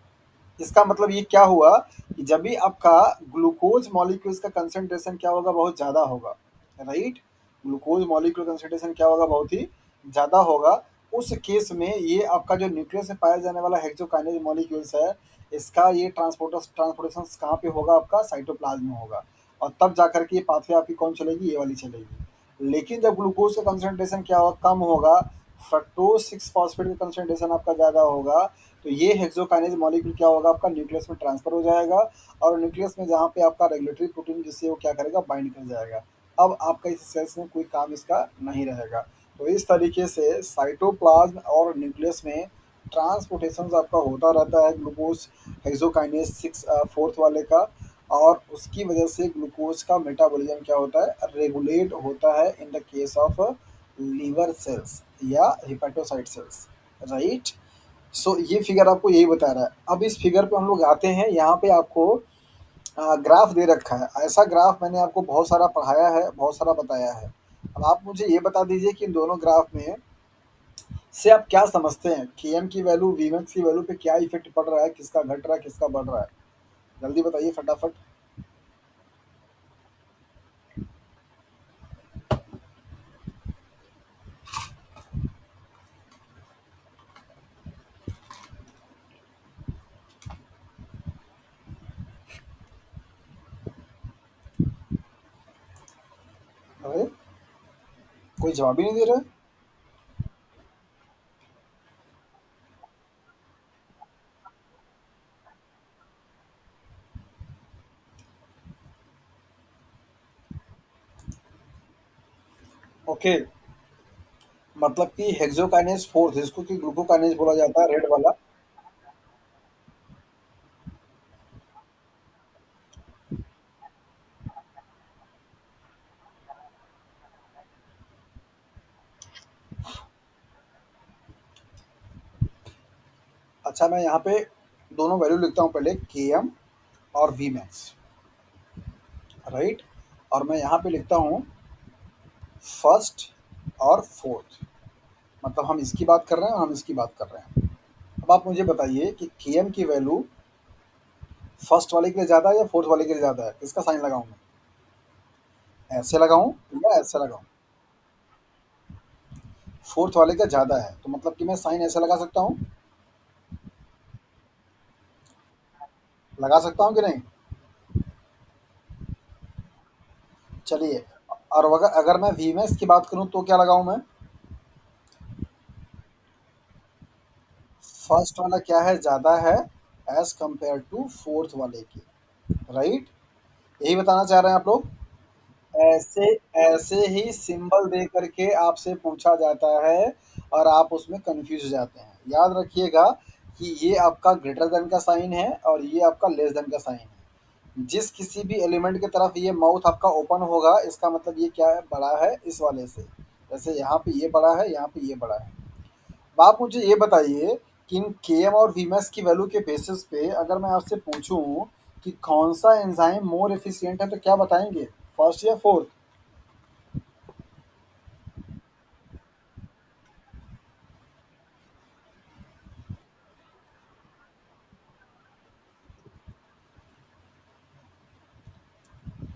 इसका मतलब ये क्या हुआ कि जब भी आपका ग्लूकोज मॉलिक्यूल्स का कंसंट्रेशन क्या होगा, बहुत ज़्यादा होगा, राइट। ग्लूकोज मॉलिक्यूल कंसंट्रेशन क्या होगा, बहुत ही ज़्यादा होगा। उस केस में ये आपका जो न्यूक्लियस में पाया जाने वाला हेक्सोकाइनेज मॉलिक्यूल्स है, इसका ये ट्रांसपोर्टेशन कहाँ पे होगा, आपका साइटोप्लाज्म में होगा। और तब जाकर के ये पाथवे आपकी कौन चलेगी, ये वाली चलेगी। लेकिन जब ग्लूकोज का कंसंट्रेशन क्या होगा, कम होगा, फ्रक्टोज 6 फॉस्फेट का कंसंट्रेशन आपका ज़्यादा होगा, तो ये हेक्सोकाइनेज मॉलिक्यूल क्या होगा, आपका न्यूक्लियस में ट्रांसफर हो जाएगा। और न्यूक्लियस में जहाँ पे आपका रेगुलेटरी प्रोटीन जिससे वो क्या करेगा, बाइंड कर जाएगा। अब आपका इस सेल्स में कोई काम इसका नहीं रहेगा। तो इस तरीके से साइटोप्लाज्म और न्यूक्लियस में ट्रांसपोर्टेशन आपका होता रहता है ग्लूकोज हेक्सोकाइनेज 6 फोर्थ वाले का। और उसकी वजह से ग्लूकोज का मेटाबॉलिज्म क्या होता है, रेगुलेट होता है in the case of liver cells या हिपेटोसाइट सेल्स, राइट। सो ये फिगर आपको यही बता रहा है। अब इस फिगर पे हम लोग आते हैं, यहाँ पे आपको ग्राफ दे रखा है। ऐसा ग्राफ मैंने आपको बहुत सारा पढ़ाया है, बहुत सारा बताया है। अब आप मुझे ये बता दीजिए कि इन दोनों ग्राफ में से आप क्या समझते हैं, के एम की वैल्यू वी मैक्स की वैल्यू पे क्या इफेक्ट पड़ रहा है, किसका घट रहा है, किसका बढ़ रहा है, जल्दी बताइए फटाफट। अरे कोई जवाब ही नहीं दे रहा है। ओके, मतलब कि हेक्सोकाइनेज फोर्थ, जिसको कि ग्लूकोकाइनेज बोला जाता है, रेड वाला। अच्छा, मैं यहाँ पे दोनों वैल्यू लिखता हूँ, पहले के एम और वी मैक्स, राइट। और मैं यहाँ पे लिखता हूँ फर्स्ट और फोर्थ, मतलब हम इसकी बात कर रहे हैं और हम इसकी बात कर रहे हैं। अब अब आप मुझे बताइए कि केएम की वैल्यू फर्स्ट वाले के लिए ज़्यादा है या फोर्थ वाले के लिए ज़्यादा है? किसका साइन लगाऊं मैं? ऐसे लगाऊं या ऐसे लगाऊं? फोर्थ वाले का ज़्यादा है तो मतलब कि मैं साइन ऐसे लगा सकता हूँ? लगा सकता हूँ कि नहीं? चलिए, और अगर अगर मैं वीएमएस की बात करूँ तो क्या लगाऊं मैं? फर्स्ट वाला क्या है, ज़्यादा है एज कंपेयर टू फोर्थ वाले की, राइट? यही बताना चाह रहे हैं आप लोग? ऐसे ऐसे ही सिंबल दे करके आपसे पूछा जाता है और आप उसमें कंफ्यूज हो जाते हैं। याद रखिएगा कि ये आपका ग्रेटर देन का साइन है और ये आपका लेस देन का साइन है। जिस किसी भी एलिमेंट की तरफ ये माउथ आपका ओपन होगा इसका मतलब ये क्या है, बड़ा है इस वाले से। जैसे यहाँ पे ये बड़ा है, यहाँ पे ये बड़ा है। अब आप मुझे ये बताइए कि इन केएम और वीएमएस की वैल्यू के बेसिस पे अगर मैं आपसे पूछूं कि कौन सा एंजाइम मोर एफिशिएंट है तो क्या बताएंगे, फर्स्ट या फोर्थ?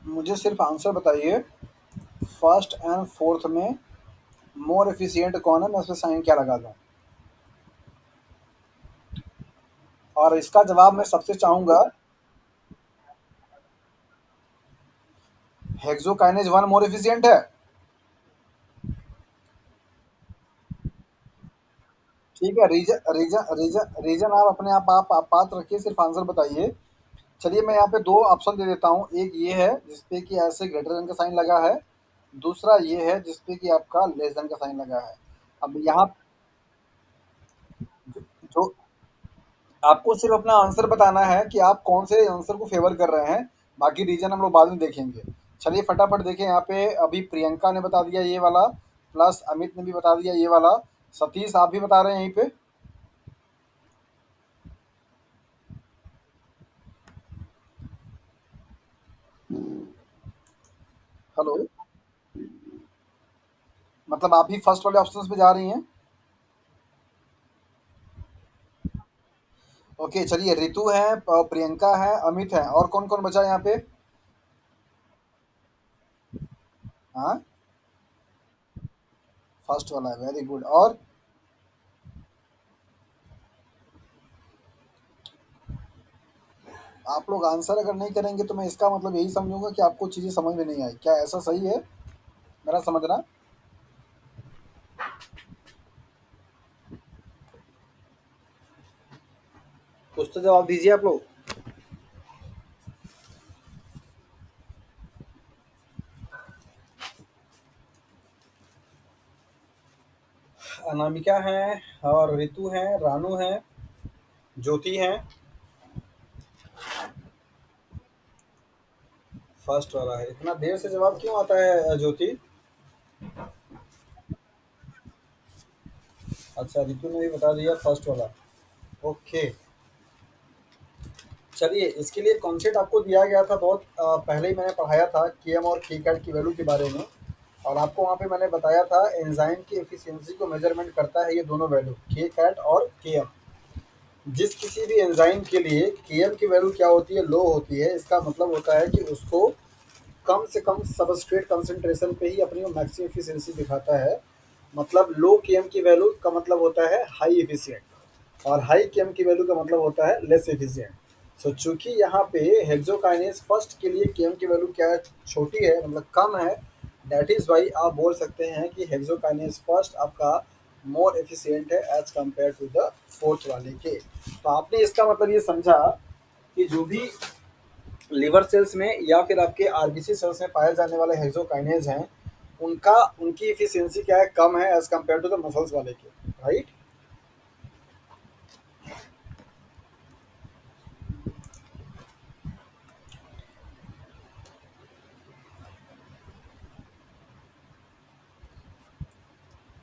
मुझे सिर्फ आंसर बताइए, फर्स्ट एंड फोर्थ में मोर एफिशिएंट कौन है, मैं उसमें साइन क्या लगा दूं? और इसका जवाब मैं सबसे चाहूंगा। हेक्सोकाइनेज 1 मोर एफिशिएंट है। ठीक है, रीजन रीजन रीजन रीजन आप अपने आप बात रखिए, सिर्फ आंसर बताइए। चलिए मैं यहाँ पे दो ऑप्शन दे देता हूँ, एक ये है जिसपे कि ऐसे ग्रेटर देन का साइन लगा है, दूसरा ये है जिसपे कि आपका लेस देन का साइन लगा है। अब यहाँ जो आपको सिर्फ अपना आंसर बताना है कि आप कौन से आंसर को फेवर कर रहे हैं, बाकी रीजन हम लोग बाद में देखेंगे। चलिए फटाफट देखें, यहाँ पे अभी प्रियंका ने बता दिया ये वाला, प्लस अमित ने भी बता दिया ये वाला। सतीश आप भी बता रहे हैं यहीं पे? हेलो, मतलब आप भी फर्स्ट वाले ऑप्शन पे जा रही हैं? ओके चलिए, रितु है, प्रियंका है, अमित है, और कौन कौन बचा है यहाँ पे? हाँ, फर्स्ट वाला है, वेरी गुड। और आप लोग आंसर अगर नहीं करेंगे तो मैं इसका मतलब यही समझूंगा कि आपको चीज़ें समझ में नहीं आई, क्या ऐसा सही है मेरा समझना? कुछ तो जवाब दीजिए आप लोग। अनामिका है, और रितु है, रानू है, ज्योति है। फर्स्ट वाला है, इतना देर से जवाब क्यों आता है ज्योति? अच्छा, रितु ने भी बता दिया फर्स्ट वाला। ओके, चलिए इसके लिए कॉन्सेप्ट आपको दिया गया था बहुत पहले ही मैंने पढ़ाया था केएम और के कैट की वैल्यू के बारे में। और आपको वहाँ पे मैंने बताया था एंजाइम की एफिशिएंसी को मेजरमेंट करता है ये दोनों वैल्यू, के कैट और केएम। जिस किसी भी एंजाइम के लिए केएम की वैल्यू क्या होती है, लो होती है, इसका मतलब होता है कि उसको कम से कम सबस्ट्रेट कंसंट्रेशन पे ही अपनी मैक्सिमम एफिशिएंसी दिखाता है। मतलब लो केएम की वैल्यू का मतलब होता है हाई एफिशिएंट, और हाई केएम की वैल्यू का मतलब होता है लेस एफिशिएंट। सो चूंकि यहाँ पे हेक्सोकाइनेज फर्स्ट के लिए केएम की वैल्यू क्या है, छोटी है, मतलब कम है, दैट इज वाई आप बोल सकते हैं कि हेक्सोकाइनेज फर्स्ट आपका मोर एफिशिएंट है as compare to the fourth वाले के। तो आपने इसका मतलब ये समझा कि जो भी लिवर सेल्स में या फिर आपके आरबीसी सेल्स में पाए जाने वाले हेक्सोकाइनेज हैं, उनका उनकी एफिशिएंसी क्या है, कम है as compare to the muscles वाले के, राइट?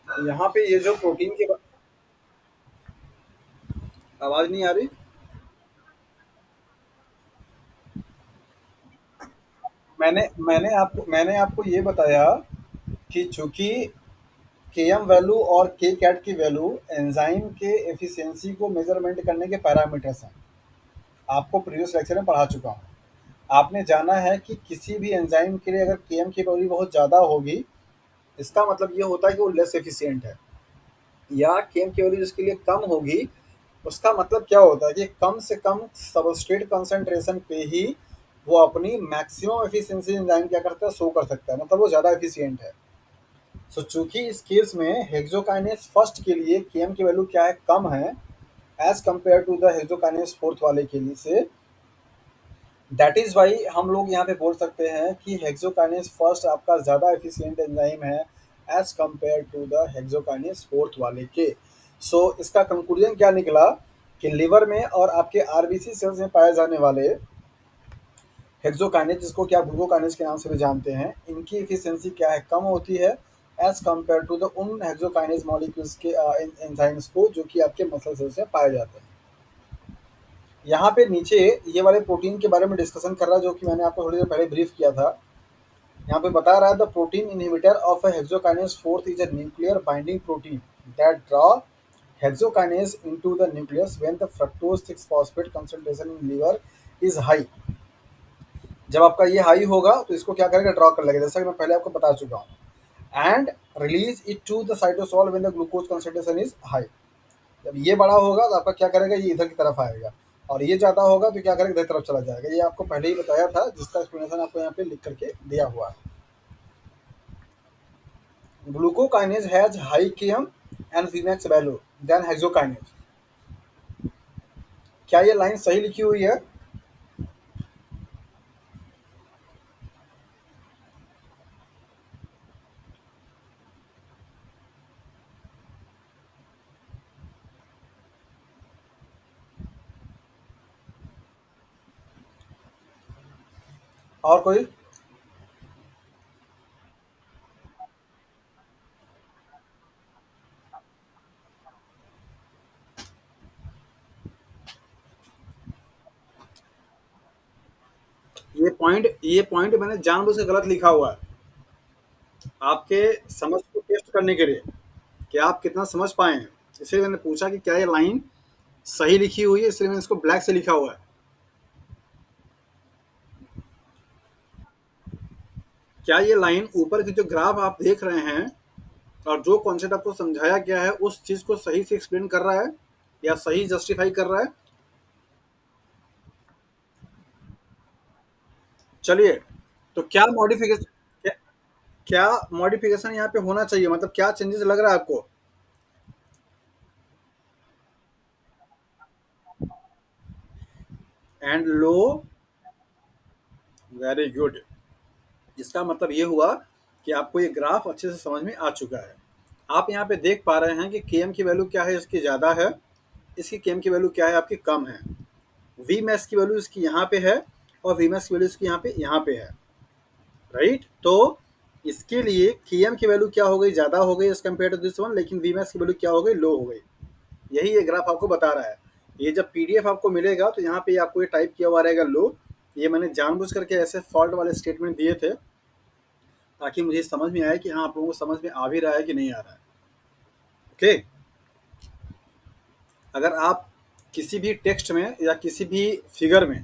यहाँ पे ये जो प्रोटीन की आवाज नहीं आ रही? मैंने मैंने आपको ये बताया कि चूंकि केएम वैल्यू और के कैट की वैल्यू एंजाइम के एफिशिएंसी को मेजरमेंट करने के पैरामीटर्स हैं। आपको प्रीवियस लेक्चर में पढ़ा चुका हूँ। आपने जाना है कि किसी भी एंजाइम के लिए अगर केएम की वैल्यू बहुत ज़्यादा होगी, इसका मतलब ये होता है कि वो लेस एफिशिएंट है, या केएम की वैल्यू जिसके लिए कम होगी, उसका मतलब क्या होता है कि कम से कम सबस्ट्रेट कंसंट्रेशन पे ही वो अपनी मैक्सिमम एफिशिएंसी एंजाइम क्या करता है, शो कर सकता है, मतलब वो ज़्यादा एफिशिएंट है। सो चूंकि इस केस में हेक्सोकाइनेज फर्स्ट के लिए केएम की वैल्यू क्या है, कम है as compare to the hexokinase fourth वाले के लिए से, दैट इज वाई हम लोग यहाँ पे बोल सकते हैं कि हेक्सोकाइनेज फर्स्ट आपका ज़्यादा एफिशिएंट एंजाइम है as compare to the hexokinase fourth वाले के। सो इसका कंक्लूजन क्या निकला कि लिवर में और आपके आरबीसी सेल्स में पाए जाने वाले हेक्सोकाइनेज, जिसको क्या ग्लूकोकाइनेज के नाम से भी जानते हैं, इनकी एफिशिएंसी क्या है, कम होती है एज कंपेयर टू द उन हेक्सोकाइनेज मॉलिक्यूल्स के एंजाइम्स को जो कि आपके मसल सेल्स में पाए जाते हैं। यहाँ पे नीचे ये वाले प्रोटीन के बारे में डिस्कशन कर रहा है, जो कि मैंने आपको थोड़ी देर पहले ब्रीफ किया था। यहाँ पे बता रहा है the protein inhibitor of a hexokinase fourth is a nuclear binding protein that draw hexokinase into the nucleus when the fructose 6 phosphate concentration in liver is high. जब आपका ये हाई होगा तो इसको क्या करेगा, ड्रॉ कर लगेगा, जैसा कि मैं पहले आपको बता चुका हूँ। And release it to the cytosol when the glucose concentration is high. जब ये बड़ा होगा तो आपका क्या करेगा, ये इधर की तरफ आएगा, और ये ज़्यादा होगा तो क्या करेगा, इधर तरफ चला जाएगा। ये आपको पहले ही बताया था, जिसका एक्सप्लेनेशन आपको यहाँ पे लिख करके दिया हुआ है। Glucokinase has high KM and Vmax value than hexokinase. क्या ये लाइन सही लिखी हुई है? और कोई? ये पॉइंट मैंने जानबूझ के गलत लिखा हुआ है, आपके समझ को टेस्ट करने के लिए कि आप कितना समझ पाए हैं। इसलिए मैंने पूछा कि क्या ये लाइन सही लिखी हुई है, इसलिए मैंने इसको ब्लैक से लिखा हुआ है। क्या ये लाइन ऊपर की जो ग्राफ आप देख रहे हैं और जो कॉन्सेप्ट आपको समझाया गया है, उस चीज़ को सही से एक्सप्लेन कर रहा है या सही जस्टिफाई कर रहा है? चलिए, तो क्या मॉडिफिकेशन, क्या, क्या मॉडिफिकेशन यहाँ पे होना चाहिए, मतलब क्या चेंजेस लग रहा है आपको? And low, very good. इसका मतलब ये हुआ कि आपको ये ग्राफ अच्छे से समझ में आ चुका है। आप यहाँ पे देख पा रहे हैं कि केएम की वैल्यू क्या है, इसकी ज़्यादा है, इसकी केएम की वैल्यू क्या है, आपकी कम है। वी मैक्स की वैल्यू इसकी यहाँ पे है और वी मैक्स की वैल्यू इसकी यहाँ पे है, राइट। तो इसके लिए केएम की वैल्यू क्या हो गई, ज़्यादा हो गई as compare to this one, लेकिन वी मैक्स की वैल्यू क्या हो गई, लो हो गई। यही ये ग्राफ आपको बता रहा है। ये जब पीडीएफ आपको मिलेगा तो यहाँ पे आपको ये टाइप किया हुआ रहेगा लो। ये मैंने जानबूझ करके ऐसे फॉल्ट वाले स्टेटमेंट दिए थे ताकि मुझे समझ में आए कि हाँ आप लोगों को समझ में आ भी रहा है कि नहीं आ रहा है। ओके, अगर आप किसी भी टेक्स्ट में या किसी भी फिगर में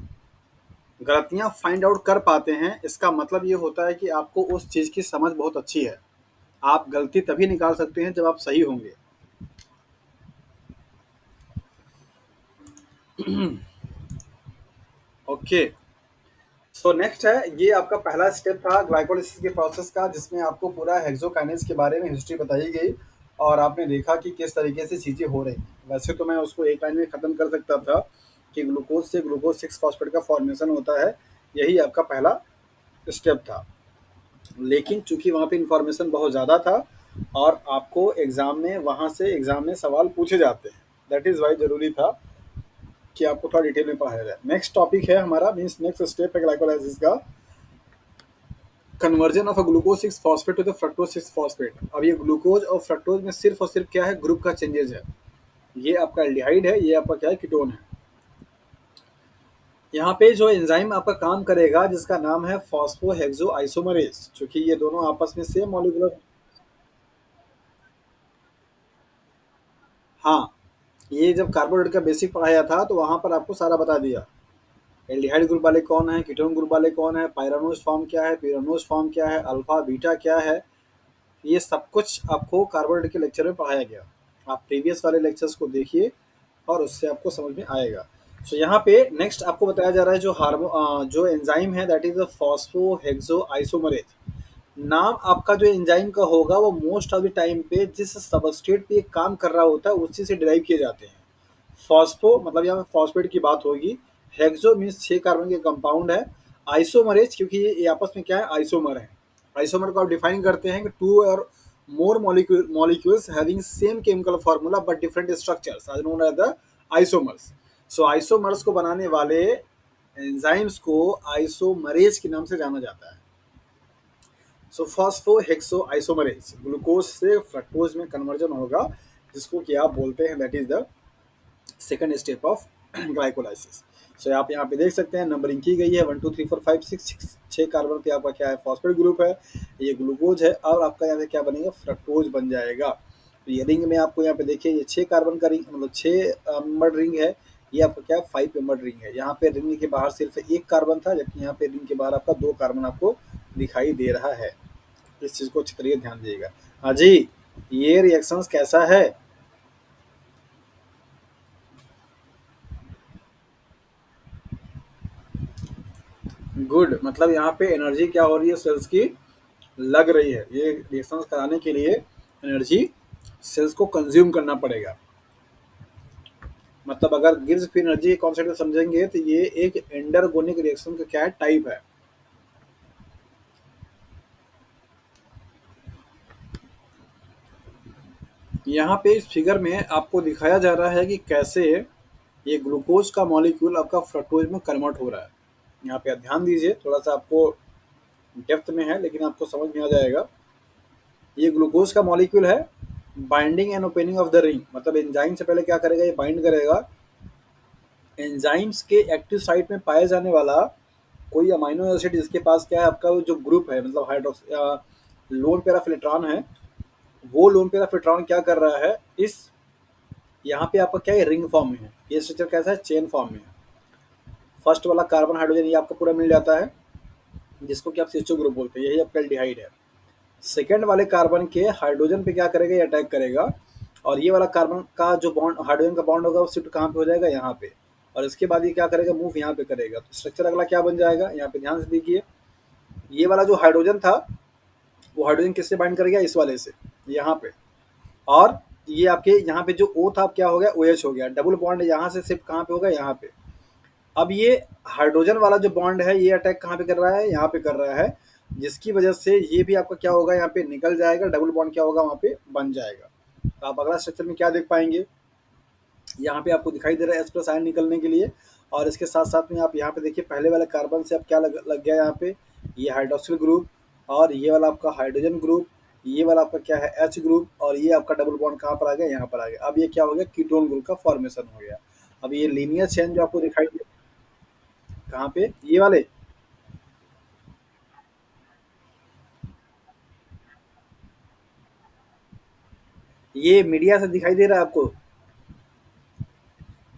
गलतियाँ फाइंड आउट कर पाते हैं, इसका मतलब ये होता है कि आपको उस चीज़ की समझ बहुत अच्छी है। आप गलती तभी निकाल सकते हैं जब आप सही होंगे। ओके, सो नेक्स्ट है, ये आपका पहला स्टेप था ग्लाइकोलिसिस के प्रोसेस का, जिसमें आपको पूरा हेक्सोकाइनेज के बारे में हिस्ट्री बताई गई और आपने देखा कि किस तरीके से चीज़ें हो रही हैं। वैसे तो मैं उसको एक लाइन में ख़त्म कर सकता था कि ग्लूकोज से ग्लूकोज 6 फॉस्फेट का फॉर्मेशन होता है, यही आपका पहला स्टेप था। लेकिन चूंकि वहाँ पे इंफॉर्मेशन बहुत ज़्यादा था और आपको एग्ज़ाम में वहाँ से एग्ज़ाम में सवाल पूछे जाते हैं, दैट इज़ वाई ज़रूरी था कि आपको थोड़ा डिटेल में पढ़ाया जाए। नेक्स्ट टॉपिक है हमारा, मीन्स नेक्स्ट स्टेप है ग्लाइकोलाइसिस का, conversion of a glucose 6 phosphate to the fructose 6 phosphate. अब ये ग्लूकोज और फ्रक्टोज में सिर्फ और सिर्फ क्या है, ग्रुप का चेंजेस है। ये आपका एल्डिहाइड है, ये आपका क्या है, कीटोन है। यहाँ पे जो एंजाइम आपका काम करेगा जिसका नाम है फॉस्फोहेक्सो आइसोमरेज, क्योंकि ये दोनों आपस में सेम मॉलिक्यूलर, हाँ, ये जब कार्बोहाइड्रेट का बेसिक पढ़ाया था तो वहाँ पर आपको सारा बता दिया। एल्डिहाइड ग्रुप वाले कौन है, कीटोन ग्रुप वाले कौन है, पाइरानोज फॉर्म क्या है, पिरानोज फॉर्म क्या है, अल्फा बीटा क्या है, ये सब कुछ आपको कार्बोहाइड्रेट के लेक्चर में पढ़ाया गया। आप प्रीवियस वाले लेक्चर्स को देखिए और उससे आपको समझ में आएगा। सो यहाँ पे नेक्स्ट आपको बताया जा रहा है जो जो एंजाइम है दैट इज द फॉस्फोहेक्सो आइसोमरेज। नाम आपका जो एंजाइम का होगा वो मोस्ट ऑफ द टाइम पे जिस सबस्ट्रेट पे ये काम कर रहा होता है उसी से डिराइव किए जाते हैं। फॉस्फो मतलब यहाँ पे फॉस्फेट की बात होगी, हेक्सो मीन्स 6 कार्बन के कंपाउंड है, आइसोमरेज क्योंकि ये आपस में क्या है, आइसोमर है। आइसोमर को आप डिफाइन करते हैं कि टू और more molecules having same chemical formula but different structures are known as the isomers. So isomers को बनाने वाले एंजाइम्स को आइसोमरेज के नाम से जाना जाता है। सो फॉस्फोहेक्सो आइसोमरेज ग्लूकोज से फ्रक्टोज में कन्वर्जन होगा, जिसको कि आप बोलते हैं that is the second step of glycolysis. So आप यहाँ पे देख सकते हैं नंबरिंग की गई है 1 2 3 4 5 6 छः कार्बन पे आपका क्या है, फॉस्फेट ग्रुप है, ये ग्लूकोज है और आपका यहाँ पे क्या बनेगा, फ्रक्टोज बन जाएगा। तो ये रिंग में आपको यहाँ पे देखिए ये 6 कार्बन का रिंग मतलब 6 मेंबर्ड रिंग है, ये आपका क्या 5 मेंबर्ड रिंग है। यहाँ पे रिंग के बाहर सिर्फ 1 कार्बन था, जबकि यहाँ पे रिंग के बाहर आपका 2 कार्बन आपको दिखाई दे रहा है। इस चीज को अच्छी तरीके ध्यान दीजिएगा। हाँ जी, ये रिएक्शंस कैसा है? गुड, मतलब यहाँ पे एनर्जी क्या हो रही है, सेल्स की लग रही है। ये रिएक्शंस कराने के लिए एनर्जी सेल्स को कंज्यूम करना पड़ेगा। मतलब अगर गिव्स फ्री एनर्जी कॉन्सेप्ट समझेंगे तो ये एक एंडरगोनिक रिएक्शन का क्या है, टाइप है। यहाँ पे इस फिगर में आपको दिखाया जा रहा है कि कैसे ये ग्लूकोज का मॉलिक्यूल आपका फ्रक्टोज में कन्वर्ट हो रहा है। यहाँ पे आप ध्यान दीजिए, थोड़ा सा आपको डेप्थ में है लेकिन आपको समझ में आ जाएगा। ये ग्लूकोज का मॉलिक्यूल है, binding and opening of the ring, मतलब एंजाइम से पहले क्या करेगा, ये बाइंड करेगा। एंजाइम्स के एक्टिव साइट में पाए जाने वाला कोई अमाइनो एसिड जिसके पास क्या है आपका वो जो ग्रुप है, मतलब हाइड्रोक्स लोन पैराफिलेट्रॉन है, वो लोन पैराफिलेट्रॉन क्या कर रहा है, इस यहाँ पे आपका क्या है, रिंग फॉर्म में है। ये स्ट्रक्चर कैसा है, चेन फॉर्म में है। फर्स्ट वाला कार्बन हाइड्रोजन ये आपको पूरा मिल जाता है, जिसको कि आप सिस्टो ग्रुप बोलते हैं, यही आपका एल्डिहाइड है। सेकेंड वाले कार्बन के हाइड्रोजन पे क्या करेगा, ये अटैक करेगा और ये वाला कार्बन का जो बॉन्ड हाइड्रोजन का बॉन्ड होगा वो शिफ्ट कहाँ पे हो जाएगा, यहाँ पे। और इसके बाद ये क्या करेगा, मूव यहाँ पे करेगा। तो स्ट्रक्चर अगला क्या बन जाएगा, यहाँ पे ध्यान से देखिए। ये वाला जो हाइड्रोजन था वो हाइड्रोजन किससे बाइंड करेगा, इस वाले से, यहाँ पे। और ये आपके यहाँ पे जो O था अब क्या हो गया, OH हो गया। डबल बॉन्ड यहाँ से शिफ्ट कहाँ पे होगा, यहाँ पे। अब ये हाइड्रोजन वाला जो बॉन्ड है ये अटैक कहाँ पे कर रहा है, यहाँ पे कर रहा है, जिसकी वजह से ये भी आपका क्या होगा, यहाँ पे निकल जाएगा, डबल बॉन्ड क्या होगा वहाँ पे बन जाएगा। तो आप अगला स्ट्रक्चर में क्या देख पाएंगे, यहाँ पे आपको दिखाई दे रहा है H+ आयन निकलने के लिए। और इसके साथ साथ में आप यहाँ पे देखिए पहले वाले कार्बन से अब क्या लग गया यहाँ पे, ये हाइड्रोक्सिल ग्रुप और ये वाला आपका हाइड्रोजन ग्रुप, ये वाला आपका क्या है H ग्रुप और ये आपका डबल बॉन्ड कहाँ पर आ गया, यहाँ पर आ गया। अब ये क्या हो गया, कीटोन ग्रुप का फॉर्मेशन हो गया। अब ये लीनियर चेन जो आपको दिखाई दे, कहाँ पे, ये वाले, ये मीडिया से दिखाई दे रहा है आपको,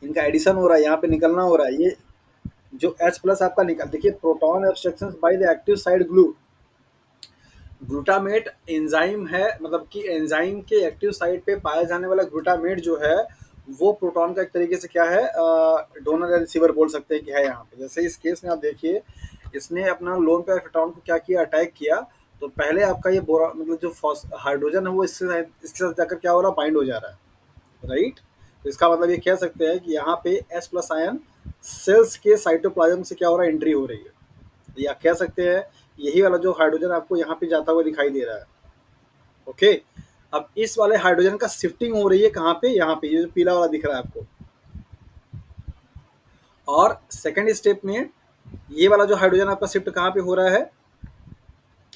इनका एडिशन हो रहा है, यहाँ पे निकलना हो रहा है। ये जो H+ आपका निकल, देखिए proton obstruction by the active side glue, glutamate enzyme है, मतलब कि एंजाइम के एक्टिव साइट पे पाया जाने वाला ग्लूटामेट जो है वो प्रोटॉन का एक तरीके से क्या है, डोनर या रिसीवर बोल सकते हैं कि है यहाँ पे। जैसे इस केस में आप देखिए, इसने अपना लोन पे प्रोटॉन को क्या किया, अटैक किया। तो पहले आपका ये बोरा मतलब जो हाइड्रोजन है वो इसके साथ जाकर क्या हो रहा है, बाइंड हो जा रहा है, राइट। तो इसका मतलब ये कह सकते हैं कि यहाँ पे H+ आयन सेल्स के साइटोप्लाज्म से क्या हो रहा है, एंट्री हो रही है। या कह सकते हैं यही वाला जो हाइड्रोजन आपको यहाँ पे जाता हुआ दिखाई दे रहा है, ओके। अब इस वाले हाइड्रोजन का शिफ्टिंग हो रही है कहाँ पे, यहाँ पे, ये जो पीला वाला दिख रहा है आपको। और सेकंड स्टेप में ये वाला जो हाइड्रोजन आपका शिफ्ट कहाँ पे हो रहा है,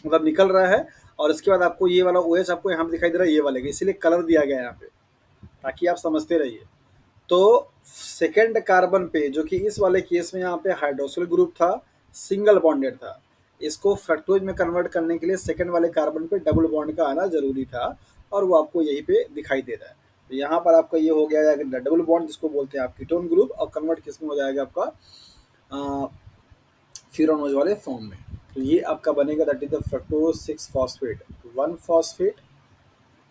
मतलब निकल रहा है। और इसके बाद आपको ये वाला OH आपको यहाँ पे दिखाई दे रहा है, ये वाले, इसीलिए कलर दिया गया है यहाँ पे ताकि आप समझते रहिए। तो सेकेंड कार्बन पे जो कि इस वाले केस में यहाँ पे हाइड्रोक्सिल ग्रुप था, सिंगल बॉन्डेड था, इसको फ्रक्टोज में कन्वर्ट करने के लिए सेकेंड वाले कार्बन पे डबल बॉन्ड का आना जरूरी था और वो आपको यहीं पे दिखाई दे रहा है। तो यहाँ पर आपका ये हो गया डबल बॉन्ड जिसको बोलते हैं आप कीटोन ग्रुप, और कन्वर्ट किसमें हो जाएगा आपका फ्यूरानोज वाले फॉर्म में। तो ये आपका बनेगा that is the fructose 6 phosphate, 1 phosphate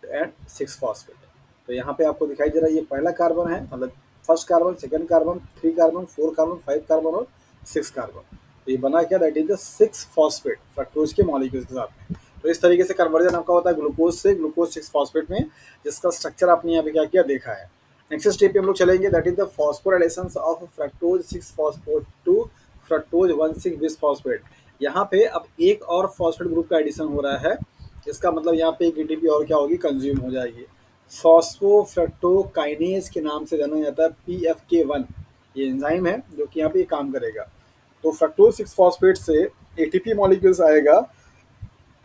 and 6 phosphate. तो यहाँ पे आपको दिखाई दे रहा है ये पहला कार्बन है, मतलब first carbon, second carbon, 3 carbon, 4 carbon, 5 carbon और 6 कार्बन। तो ये बना क्या, that is the 6 phosphate fructose के मॉलिक्यूल्स के साथ में। तो इस तरीके से कन्वर्जन आपका होता है ग्लूकोज से ग्लूकोज 6 फॉस्फेट में, जिसका स्ट्रक्चर आपने यहाँ पे क्या किया देखा है। नेक्स्ट स्टेप पे हम लोग चलेंगे, that is the phosphorylation of fructose 6 phosphate to fructose 1,6 bis phosphate. यहाँ पे अब एक और फॉस्फेट ग्रुप का एडिशन हो रहा है, इसका मतलब यहाँ पे एक एटीपी और क्या होगी, कंज्यूम हो जाएगी। फॉस्फोफ्रक्टोकाइनेज के नाम से जाना जाता है, PFK1 ये एंजाइम है जो कि यहाँ पे काम करेगा। तो फ्रक्टोज 6 फॉस्फेट से एटीपी मॉलिक्यूल्स आएगा,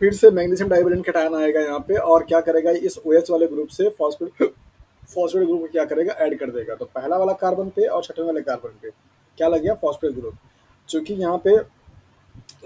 फिर से मैग्नीशियम डाइवेलेंट कैटायन आएगा यहाँ पे, और क्या करेगा इस OH वाले ग्रुप से फॉस्फेट फॉस्फेट ग्रुप को क्या करेगा, ऐड कर देगा। तो पहला वाला कार्बन पे और छठवें वाले कार्बन पे क्या लग गया, फॉस्फेट ग्रुप। चूंकि यहाँ पे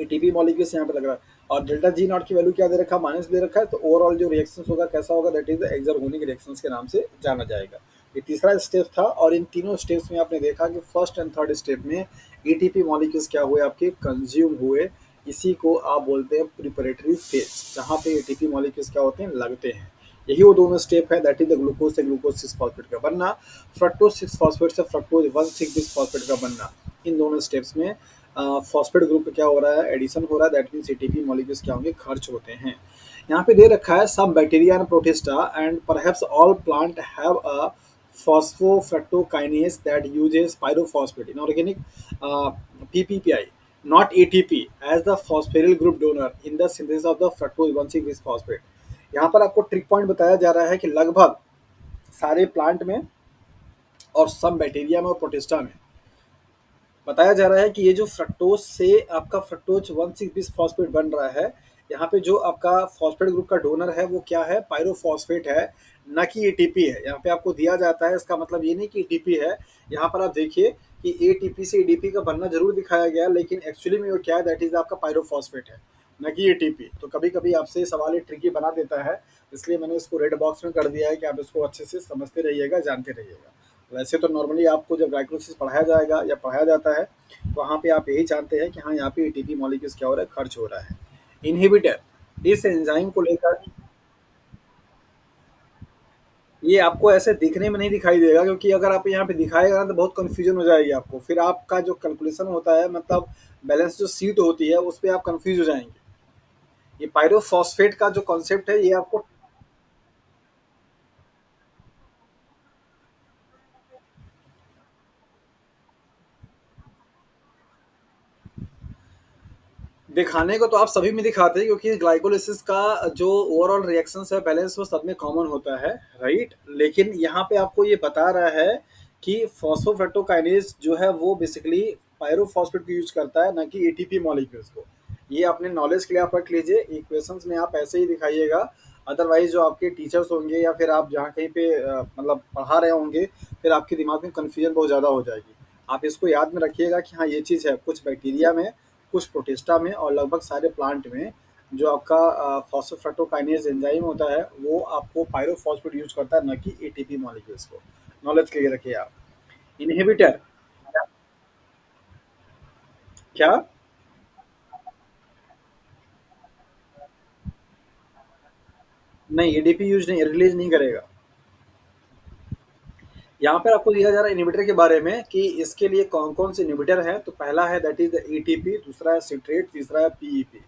एटीपी मॉलिक्यूल्स यहाँ पे लग रहा है, और डेल्टा जी नॉट की वैल्यू क्या दे रखा है, माइनस दे रखा है। तो ओवरऑल जो रिएक्शन होगा कैसा होगा, दैट इज द एक्सर्गोनिक रिएक्शंस के नाम से जाना जाएगा। ये तीसरा स्टेप था, और इन तीनों स्टेप्स में आपने देखा कि फर्स्ट एंड थर्ड स्टेप में एटीपी मॉलिक्यूल्स क्या हुए, आपके कंज्यूम हुए। इसी को आप बोलते हैं प्रिपरेटरी फेज, जहाँ पे एटीपी मॉलिक्यूल्स क्या होते हैं, लगते हैं। यही वो दोनों स्टेप है, दैट इज द ग्लूकोज से ग्लूकोज 6 फॉस्फेट का बनना, फ्रक्टोज 6 फॉस्फेट से फ्रक्टोज 1,6 फॉस्फेट का बनना। इन दोनों स्टेप्स में फॉस्फेट ग्रुप क्या हो रहा है, एडिशन हो रहा है, दैट मीन्स एटीपी मॉलिक्यूल्स क्या होंगे, खर्च होते हैं। यहाँ पे दे रखा है some bacteria and protista and perhaps all plant have a phosphofructokinase that uses pyrophosphate inorganic PPPI, not ATP, as the phosphoryl group donor in the synthesis of the fructose 1,6 phosphate। यहाँ पर आपको ट्रिक पॉइंट बताया जा रहा है कि लगभग सारे प्लांट में और सम बैक्टीरिया में और प्रोटिस्टा में बताया जा रहा है कि ये जो फ्रक्टोज से आपका फ्रक्टोज 1,6 फॉस्फेट बन रहा है, यहाँ पे जो आपका फॉस्फेट ग्रुप का डोनर है वो क्या है, पायरोफॉस्फेट है, न कि एटीपी है। यहाँ पे आपको दिया जाता है, इसका मतलब ये नहीं कि एटीपी है। यहाँ पर आप देखिए कि एटीपी से एडीपी का बनना जरूर दिखाया गया, लेकिन एक्चुअली में वो क्या है, दैट इज आपका पायरोफॉस्फेट है, न कि एटीपी। तो कभी कभी आपसे ये सवाल ट्रिकी बना देता है, इसलिए मैंने इसको रेड बॉक्स में कर दिया है कि आप इसको अच्छे से समझते रहिएगा, जानते रहिएगा। वैसे तो नॉर्मली आपको जब ग्लाइकोलिसिस पढ़ाया जाएगा या पढ़ाया जाता है, तो वहाँ पे आप यही जानते हैं कि हाँ यहाँ पे एटीपी मॉलिक्यूल्स क्या हो रहा है, खर्च हो रहा है। इनहिबिटर, इस एंजाइम को लेकर ये आपको ऐसे दिखने में नहीं दिखाई देगा, क्योंकि अगर आप यहाँ पे दिखाएगा ना तो बहुत कंफ्यूजन हो जाएगी आपको, फिर आपका जो कैलकुलेशन होता है, मतलब बैलेंस जो सीट होती है उस पर आप कंफ्यूज हो जाएंगे। ये पायरोफॉस्फेट का जो कॉन्सेप्ट है ये आपको दिखाने को तो आप सभी में दिखाते हैं, क्योंकि ग्लाइकोलिसिस का जो ओवरऑल रिएक्शंस है, बैलेंस वो सब में कॉमन होता है, राइट। लेकिन यहाँ पे आपको ये बता रहा है कि फॉस्फोफ्रक्टोकाइनेज जो है वो बेसिकली पायरोफॉस्फेट को यूज करता है, ना कि एटीपी मॉलिक्यूल्स को। ये अपने नॉलेज के लिए आप रख लीजिए, इक्वेशंस में आप ऐसे ही दिखाइएगा। अदरवाइज जो आपके टीचर्स होंगे या फिर आप जहाँ कहीं पे मतलब पढ़ा रहे होंगे, फिर आपके दिमाग में कन्फ्यूजन बहुत ज़्यादा हो जाएगी। आप इसको याद में रखिएगा कि हाँ ये चीज़ है, कुछ बैक्टीरिया में, कुछ प्रोटिस्टा में, और लगभग सारे प्लांट में जो आपका फॉस्फोफ्रक्टोकाइनेज एंजाइम होता है वो आपको पायरोफॉस्फेट यूज करता है, न कि एटीपी मॉलिक्यूल्स को। नॉलेज क्लियर रखिए आप। इनहिबिटर, क्या, नहीं एडीपी यूज नहीं, रिलीज नहीं करेगा। यहाँ पर आपको दिया जा रहा है इनहिबिटर के बारे में कि इसके लिए कौन कौन से इनहिबिटर है। तो पहला है दैट इज एटीपी, दूसरा है सिट्रेट, तीसरा है पीईपी।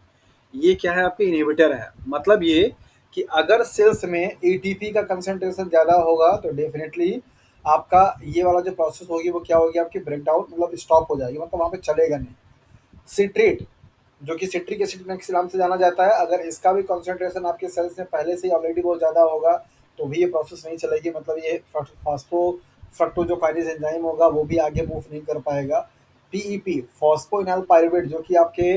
ये क्या है, आपके इनहिबिटर है। मतलब ये कि अगर सेल्स में एटीपी का कंसंट्रेशन ज़्यादा होगा तो डेफिनेटली आपका ये वाला जो प्रोसेस होगी वो क्या होगी, आपकी ब्रेकडाउन मतलब स्टॉप हो जाएगी, मतलब वहाँ पे चलेगा नहीं। सिट्रेट, जो कि सिट्रिक एसिड के नाम से जाना जाता है, अगर इसका भी कंसंट्रेशन आपके सेल्स में पहले से ही ऑलरेडी बहुत ज़्यादा होगा तो भी ये प्रोसेस नहीं चलेगी, मतलब ये फास्फो फ्रक्टो जो काइनेज एंजाइम होगा वो भी आगे मूव नहीं कर पाएगा। पीईपी, फॉस्फोइनॉल पायरुवेट, जो कि आपके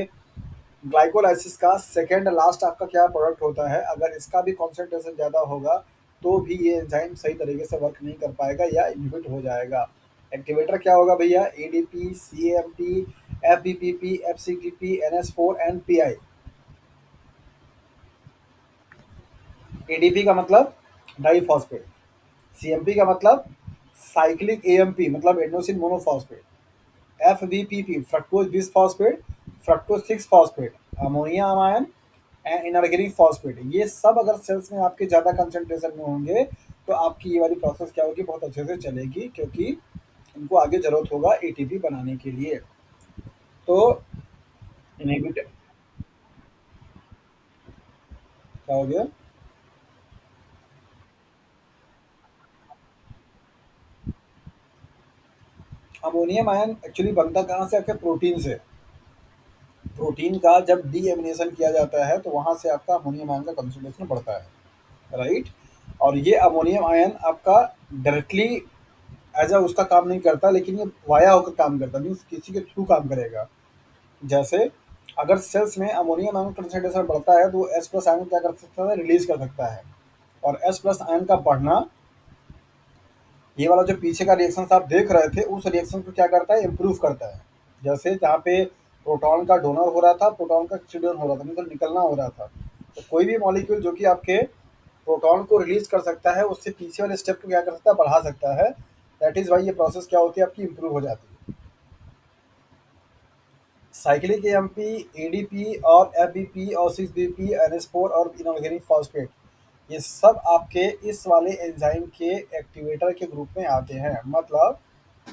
ग्लाइकोलाइसिस का सेकेंड लास्ट आपका क्या प्रोडक्ट होता है, अगर इसका भी कॉन्सेंट्रेशन ज़्यादा होगा तो भी ये एंजाइम सही तरीके से वर्क नहीं कर पाएगा या इनहिबिट हो जाएगा। एक्टिवेटर क्या होगा भैया, ADP, CMP, FBPP, FCTP, NS four and PI. ADP का मतलब डाई फॉस्फेट, सीएमपी का मतलब साइक्लिक एएमपी मतलब adenosine monophosphate, FBPP fructose bis phosphate, fructose 6 phosphate, ammonia amine and inorganic phosphate, ये सब अगर सेल्स में आपके ज़्यादा कंसंट्रेशन में होंगे तो आपकी ये वाली प्रोसेस क्या होगी, बहुत अच्छे से चलेगी, क्योंकि उनको आगे ज़रूरत होगा एटीपी बनाने के लिए। तो इनहिबिटर क्या हो गया? अमोनियम आयन एक्चुअली बनता कहाँ से? आपके प्रोटीन से। प्रोटीन का जब डीएमिनेशन किया जाता है तो वहाँ से आपका अमोनियम आयन का कंसंट्रेशन बढ़ता है, राइट। और ये अमोनियम आयन आपका डायरेक्टली एज अ उसका काम नहीं करता, लेकिन ये वाया होकर काम करता है, मीन्स किसी के थ्रू काम करेगा। जैसे अगर सेल्स में अमोनियम आयन कंसंट्रेशन बढ़ता है तो एस प्लस आयन क्या कर सकता है? रिलीज कर सकता है। और एस प्लस आयन का बढ़ना, ये वाला जो पीछे का रिएक्शन आप देख रहे थे, उस रिएक्शन को क्या करता है? इम्प्रूव करता है। जैसे जहाँ पे प्रोटॉन का डोनर हो रहा था, प्रोटॉन का एक्सीडन हो रहा था, मतलब निकलना हो रहा था, तो कोई भी मॉलिक्यूल जो कि आपके प्रोटॉन को रिलीज कर सकता है, उससे पीछे वाले स्टेप को क्या कर सकता है? बढ़ा सकता है। दैट इज वाई ये प्रोसेस क्या होती है? आपकी इंप्रूव हो जाती है। साइक्लिक एएमपी, एडीपी और एफबीपी और 6बीपी, एनएच4 और इनऑर्गेनिक फॉस्फेट, ये सब आपके इस वाले एंजाइम के एक्टिवेटर के ग्रुप में आते हैं। मतलब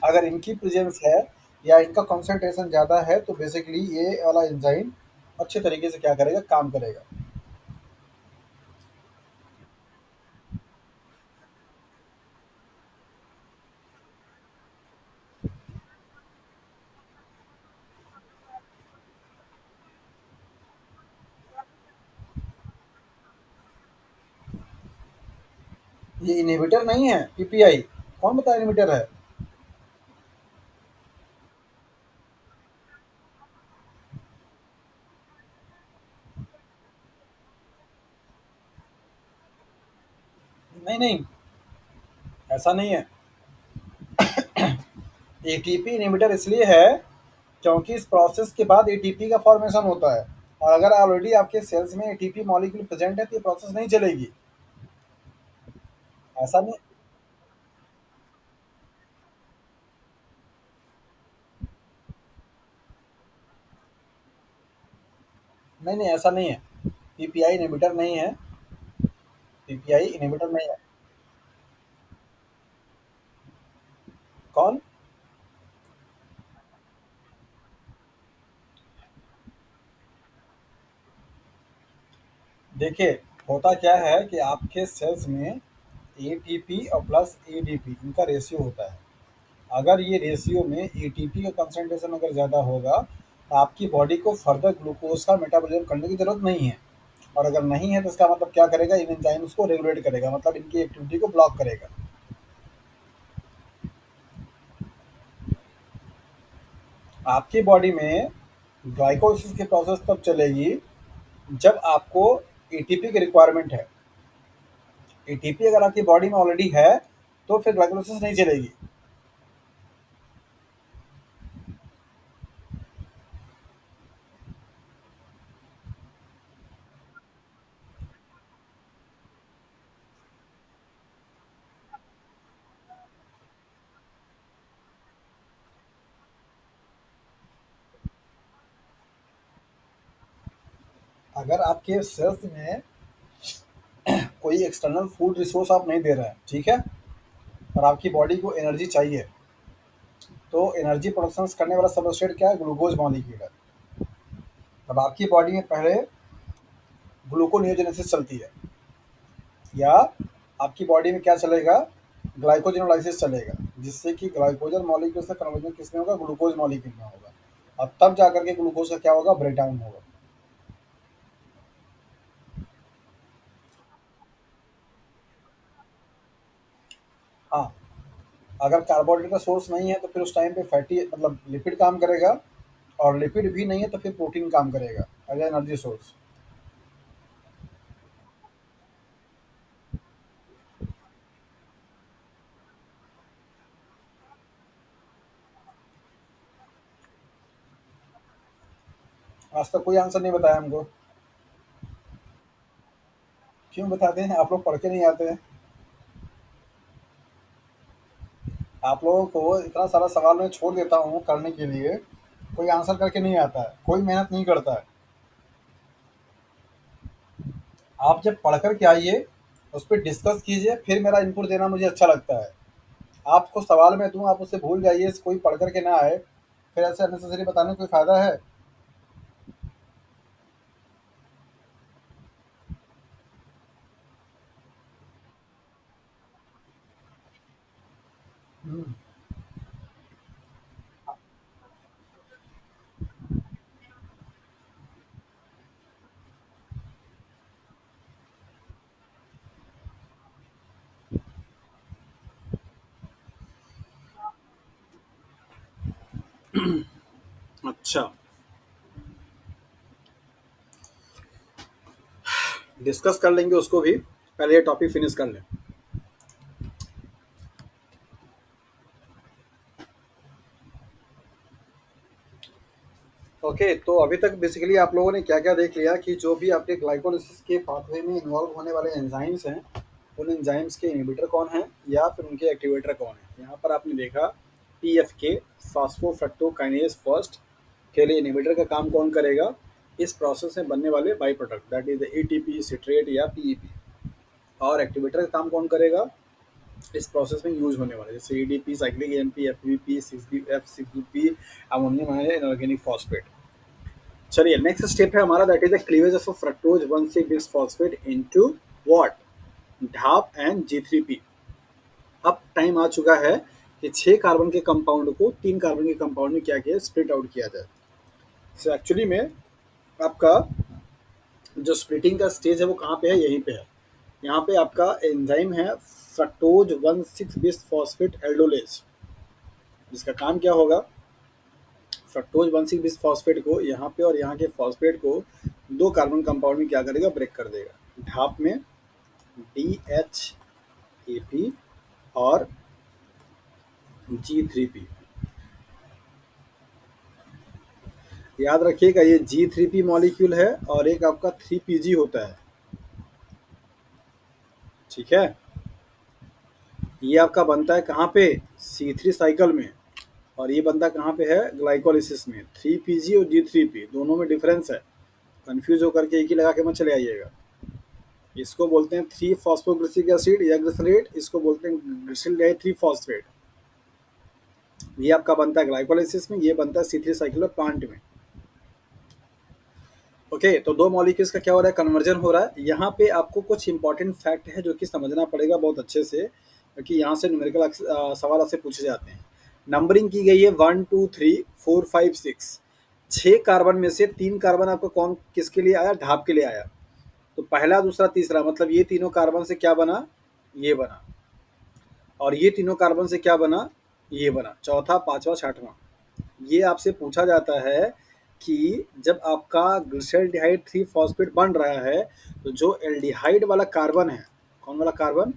अगर इनकी प्रेजेंस है या इनका कंसंट्रेशन ज़्यादा है तो बेसिकली ये वाला एंजाइम अच्छे तरीके से क्या करेगा? काम करेगा। ये इनहिबिटर नहीं है पीपीआई। कौन बताया इनहिबिटर है? नहीं नहीं, ऐसा नहीं है। एटीपी इनहिबिटर इसलिए है क्योंकि इस प्रोसेस के बाद एटीपी का फॉर्मेशन होता है। और अगर ऑलरेडी आपके सेल्स में एटीपी मॉलिक्यूल प्रेजेंट है तो ये प्रोसेस नहीं चलेगी। ऐसा नहीं। नहीं नहीं, ऐसा नहीं है। पीपीआई इनहिबिटर नहीं है। पीपीआई इनहिबिटर नहीं है। कौन? देखिए, होता क्या है कि आपके सेल्स में एटीपी और प्लस एडीपी इनका रेशियो होता है। अगर ये रेशियो में एटीपी का कंसंट्रेशन अगर ज़्यादा होगा तो आपकी बॉडी को फर्दर ग्लूकोज का मेटाबॉलिज्म करने की ज़रूरत नहीं है। और अगर नहीं है तो इसका मतलब क्या करेगा? इन एंजाइम्स को रेगुलेट करेगा, मतलब इनकी एक्टिविटी को ब्लॉक करेगा। आपकी बॉडी में ग्लाइकोलिसिस की प्रोसेस तब चलेगी जब आपको एटीपी की रिक्वायरमेंट है। एटीपी अगर आपकी बॉडी में ऑलरेडी है तो फिर ग्लाइकोलिसिस नहीं चलेगी। अगर आपके सेल्स में कोई एक्सटर्नल फूड रिसोर्स आप नहीं दे रहे हैं, ठीक है, और आपकी बॉडी को एनर्जी चाहिए, तो एनर्जी प्रोडक्शन करने वाला सबस्ट्रेट क्या है? ग्लूकोज मॉलिक्यूल है। अब आपकी बॉडी में पहले ग्लूकोनियोजेनेसिस चलती है, या आपकी बॉडी में क्या चलेगा? ग्लाइकोजेनोलाइसिस चलेगा, जिससे कि ग्लाइकोजन मॉलिक्यूल से कन्वर्जन किसमें होगा? ग्लूकोज मॉलिक्यूल में होगा। और तब जाकर के ग्लूकोज का क्या होगा? ब्रेक डाउन होगा। हाँ, अगर कार्बोहाइड्रेट का सोर्स नहीं है तो फिर उस टाइम पे फैटी मतलब लिपिड काम करेगा। और लिपिड भी नहीं है तो फिर प्रोटीन काम करेगा एज एनर्जी सोर्स। आज तक कोई आंसर नहीं बताया हमको। क्यों बताते हैं? आप लोग पढ़ के नहीं आते हैं। आप लोगों को इतना सारा सवाल मैं छोड़ देता हूँ करने के लिए, कोई आंसर करके नहीं आता है, कोई मेहनत नहीं करता है। आप जब पढ़ कर के आइए, उस पर डिस्कस कीजिए, फिर मेरा इनपुट देना मुझे अच्छा लगता है। आपको सवाल मैं दूँ, आप उससे भूल जाइए, कोई पढ़ कर के ना आए, फिर ऐसे अननेसेसरी बताने में कोई फ़ायदा है? हुँ। अच्छा, डिस्कस कर लेंगे उसको भी, पहले ये टॉपिक फिनिश कर लें। ओके, तो अभी तक बेसिकली आप लोगों ने क्या-क्या देख लिया कि जो भी आपके ग्लाइकोलिसिस के पाथवे में इन्वॉल्व होने वाले एंजाइम्स हैं, उन एंजाइम्स के इनहिबिटर कौन हैं या फिर उनके एक्टिवेटर कौन हैं। यहाँ पर आपने देखा पीएफके, फॉस्फोफ्रक्टोकाइनेज फर्स्ट के लिए इनहिबिटर का काम कौन करेगा? इस प्रोसेस में बनने वाले by product that is ATP, citrate या पीईपी। और एक्टिवेटर का काम कौन करेगा? इस प्रोसेस में यूज होने वाले जैसे एडीपी, साइक्लिक एएमपी, एफवीपी, 6 एफ6बी, अमोनियम आयन इनऑर्गेनिक फॉस्फेट। चलिए नेक्स्ट स्टेप है हमारा, that is the cleavage of fructose 1,6 phosphate into what? DHAP and G3P। अब टाइम आ चुका है कि 6 कार्बन के कंपाउंड को 3 कार्बन के कंपाउंड में क्या किया, स्प्लिट आउट किया जाए। सो एक्चुअली में आपका जो स्प्लिटिंग का स्टेज है वो कहाँ पे है? यहीं पे है। यहाँ पे आपका एंजाइम है फ्रक्टोज 1,6 फॉस्फेट एल्डोलेज, जिसका काम क्या होगा? फ्रक्टोज 1,6 फॉस्फेट को यहाँ पे और यहाँ के फॉस्फेट को 2 कार्बन कंपाउंड में क्या करेगा? ब्रेक कर देगा। ढाप में DHAP और G3P। याद रखिएगा ये G3P मॉलिक्यूल है और एक आपका 3PG होता है, ठीक है। ये आपका बनता है कहाँ पे? C3 साइकिल में। और ये बनता कहाँ पे है? ग्लाइकोलिसिस में। 3PG और G3P दोनों में डिफरेंस है, कंफ्यूज होकर के एक ही लगा के मत चले आइएगा। इसको बोलते हैं 3 फॉस्फोग्लिसरिक एसिड या ग्लिसरेट, इसको बोलते हैं ग्लिसरॉल 3 फॉस्फेट। ये आपका बनता है ग्लाइकोलाइसिस में, ये बनता है C3 साइक्लिक प्लांट में। ओके, तो दो मॉलिक्यूल्स का क्या हो रहा है? कन्वर्जन हो रहा है। यहाँ पे आपको कुछ इंपॉर्टेंट फैक्ट है जो कि समझना पड़ेगा बहुत अच्छे से, क्योंकि यहाँ से न्यूमेरिकल सवाल आपसे पूछे जाते हैं। नंबरिंग की गई है 1 2 3 4 5 6। 6 कार्बन में से 3 कार्बन आपको कौन किसके लिए आया? ढाप के लिए आया। तो पहला, दूसरा, तीसरा, मतलब ये तीनों कार्बन से क्या बना? ये बना। और ये तीनों कार्बन से क्या बना? ये बना। चौथा, पांचवा, छठवां। ये आपसे पूछा जाता है कि जब आपका ग्लिसरॉल्डिहाइड 3 फॉस्फेट बन रहा है, तो जो एल्डिहाइड वाला कार्बन है, कौन वाला कार्बन?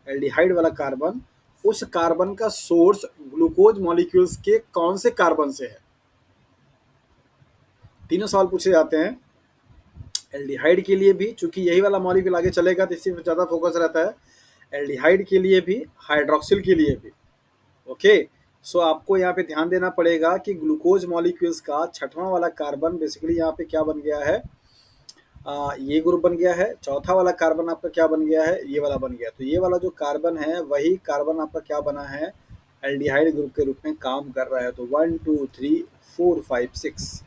एल्डिहाइड वाला कार्बन, उस कार्बन का सोर्स ग्लूकोज मॉलिक्यूल्स के कौन से कार्बन से है? तीनों सवाल पूछे जाते हैं। एल्डिहाइड के लिए भी, चूंकि यही वाला मॉलिक्यूल आगे चलेगा तो इसी पर ज़्यादा फोकस रहता है। एल्डिहाइड के लिए भी, हाइड्रोक्सिल के लिए भी। ओके, सो आपको यहाँ पे ध्यान देना पड़ेगा कि ग्लूकोज मॉलिक्यूल्स का छठवां वाला कार्बन बेसिकली यहाँ पे क्या बन गया है? ये ग्रुप बन गया है। चौथा वाला कार्बन आपका क्या बन गया है? ये वाला बन गया। तो ये वाला जो कार्बन है वही कार्बन आपका क्या बना है? एल्डिहाइड ग्रुप के रूप में काम कर रहा है। तो 1 2 3 4 5 6।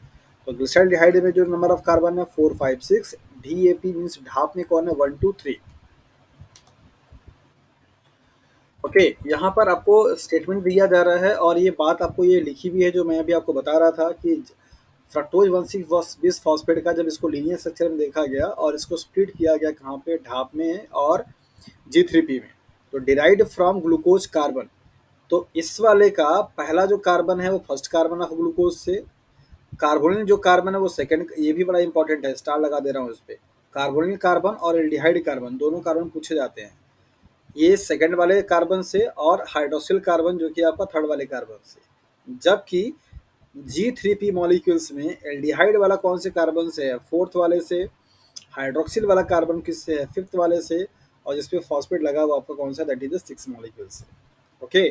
तो ग्लिसरॉल्डिहाइड में जो नंबर ऑफ कार्बन है 4 5 6। DAP मीन्स ढाप में कौन है? 1 2 3। ओके, यहाँ पर आपको स्टेटमेंट दिया जा रहा है और ये बात आपको ये लिखी भी है जो मैं अभी आपको बता रहा था कि फ्रक्टोज 1,6 फॉस्फेट का जब इसको लीनियर स्ट्रक्चर में देखा गया और इसको स्प्लिट किया गया कहाँ पे? ढाप में और G3P में। तो डिराइव्ड फ्रॉम ग्लूकोज कार्बन। तो इस वाले का पहला जो कार्बन है वो फर्स्ट कार्बन ऑफ ग्लूकोज से, कार्बोनिल जो कार्बन है वो सेकंड। ये भी बड़ा इंपॉर्टेंट है, स्टार लगा दे रहा हूँ इस पे। कार्बोनिल कार्बन और एल्डिहाइड कार्बन दोनों कार्बन पूछे जाते हैं। ये सेकंड वाले कार्बन से, और हाइड्रोक्सिल कार्बन जो कि आपका थर्ड वाले कार्बन से। जबकि G3P मॉलिक्यूल्स में एल्डिहाइड वाला कौन से कार्बन से है? फोर्थ वाले से। हाइड्रोक्सिल वाला कार्बन किससे है? फिफ्थ वाले से। और जिसपे फॉस्फेट लगा हुआ आपका कौन सा? दैट इज द 6 मॉलिक्यूल से। ओके,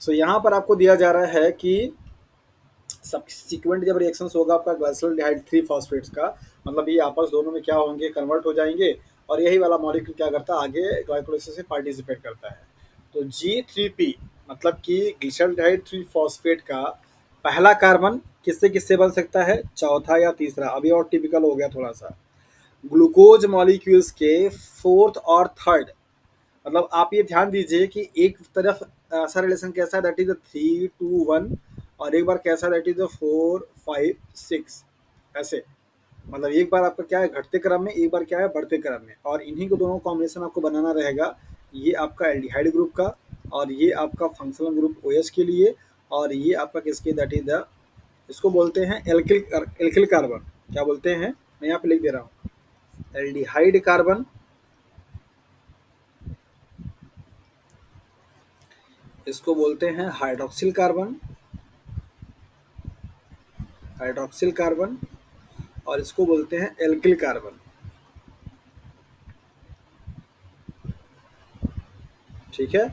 सो यहाँ पर आपको दिया जा रहा है कि सबसिक्वेंट जब रिएक्शंस होगा आपका ग्लाइसोल्डिहाइड 3 फॉस्फेट्स का, मतलब ये आपस दोनों में क्या होंगे, कन्वर्ट हो जाएंगे, और यही वाला मॉलिक्यूल क्या करता है, आगे ग्लाइकोलाइसिस में पार्टिसिपेट करता है। तो G3P मतलब कि ग्लिसरॉल्डिहाइड 3 फॉस्फेट का पहला कार्बन किससे किससे बन सकता है, चौथा या तीसरा, अभी और टिपिकल हो गया थोड़ा सा, ग्लूकोज मॉलिक्यूल्स के फोर्थ और थर्ड। मतलब आप ये ध्यान दीजिए कि एक तरफ ऐसा रिलेशन कैसा है, दैट इज 3 2 1, और एक बार कैसा, दैट इज 4 5 6, ऐसे। मतलब एक बार आपका क्या है घटते क्रम में, एक बार क्या है बढ़ते क्रम में, और इन्हीं को दोनों कॉम्बिनेशन आपको बनाना रहेगा। ये आपका एल्डिहाइड ग्रुप का, और ये आपका फंक्शनल ग्रुप OH के लिए, और ये आपका किसके, दैट इज द, इसको बोलते हैं एल्किल, एल्किल कार्बन। क्या बोलते हैं, मैं यहाँ पे लिख दे रहा हूँ, एल्डिहाइड कार्बन, इसको बोलते हैं हाइड्रोक्सिल कार्बन, हाइड्रोक्सिल कार्बन, और इसको बोलते हैं एल्किल कार्बन। ठीक है,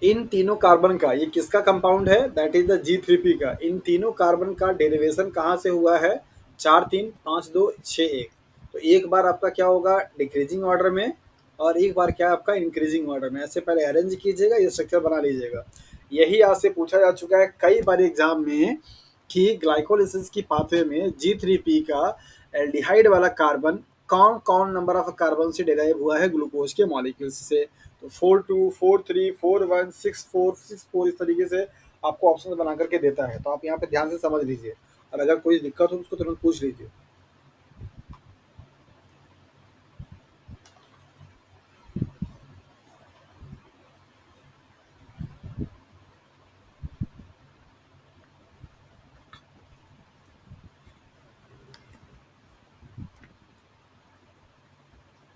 इन तीनों कार्बन का, ये किसका कंपाउंड है, दैट इज द G3P का। इन तीनों कार्बन का डेरिवेशन कहाँ से हुआ है, 4 3 5 2 6 1। तो एक बार आपका क्या होगा डिक्रीजिंग ऑर्डर में, और एक बार क्या आपका इंक्रीजिंग ऑर्डर में, ऐसे पहले अरेंज कीजिएगा, ये स्ट्रक्चर बना लीजिएगा। यही आज से पूछा जा चुका है कई बार एग्जाम में कि ग्लाइकोलिसिस की पाथवे में G3P का एल्डिहाइड वाला कार्बन कौन कौन नंबर ऑफ कार्बन से डिराइव हुआ है ग्लूकोज के मॉलिक्यूल्स से। तो 4 2 4 3 4 1 6 4 6 4, इस तरीके से आपको ऑप्शन बना करके देता है, तो आप यहाँ पे ध्यान से समझ लीजिए, और अगर कोई दिक्कत हो तो उसको तुरंत पूछ लीजिए।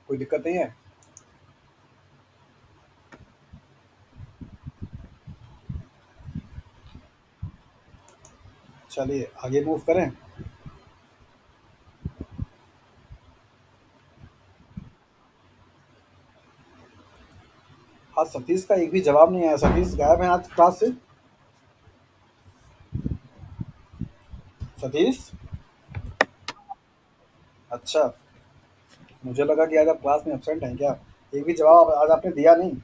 कोई दिक्कत नहीं है। चलिए आगे मूव करें। आज सतीश का एक भी जवाब नहीं आया, सतीश गायब है आज क्लास से। सतीश, अच्छा, मुझे लगा कि आज आप क्लास में एबसेंट हैं क्या, एक भी जवाब आज आपने दिया नहीं।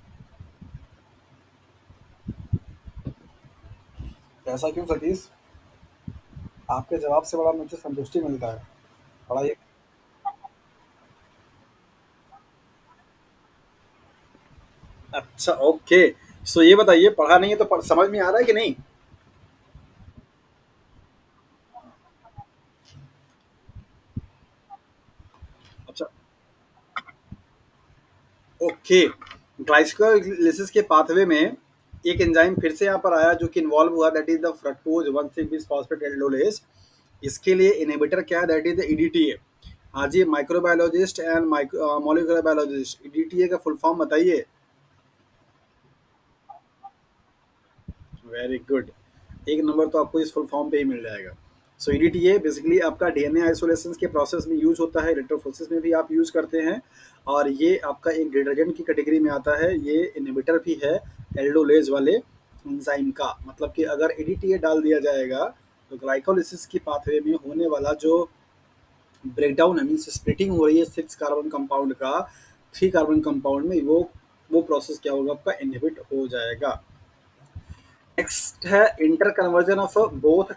ऐसा क्यों सतीश, आपके जवाब से बड़ा मुझे संतुष्टि मिलता है, बड़ा ये। अच्छा ओके। सो ये बताइए, पढ़ा नहीं है तो समझ में आ रहा है कि नहीं। अच्छा ओके, ग्लाइकोलाइसिस के पाथवे में एक एंजाइम फिर से यहाँ पर आया जो कि इन्वॉल्व हुआ, that is the fructose one three bisphosphate aldolase. इसके लिए इनहिबिटर क्या है, दैट इज द EDTA। हाँ जी, microbiologist and molecular biologist, EDTA का फुल फॉर्म बताइए। वेरी गुड, एक नंबर तो आपको इस फुल फॉर्म पे ही मिल जाएगा। सो EDTA बेसिकली आपका DNA आइसोलेशन के प्रोसेस में यूज होता है, इलेक्ट्रोफोरेसिस में भी आप यूज करते हैं, और ये आपका एक डिटर्जेंट की कैटेगरी में आता है। ये इनहिबिटर भी है एल्डोलेज वाले एंजाइम का। मतलब कि अगर EDTA डाल दिया जाएगा तो ग्लाइकोलिसिस की पाथवे में होने वाला जो ब्रेकडाउन है, मीन्स स्प्लिटिंग हो रही है 6 कार्बन कंपाउंड का 3 कार्बन कंपाउंड में, वो प्रोसेस क्या होगा आपका, इनहिबिट हो जाएगा। नेक्स्ट है inter conversion of both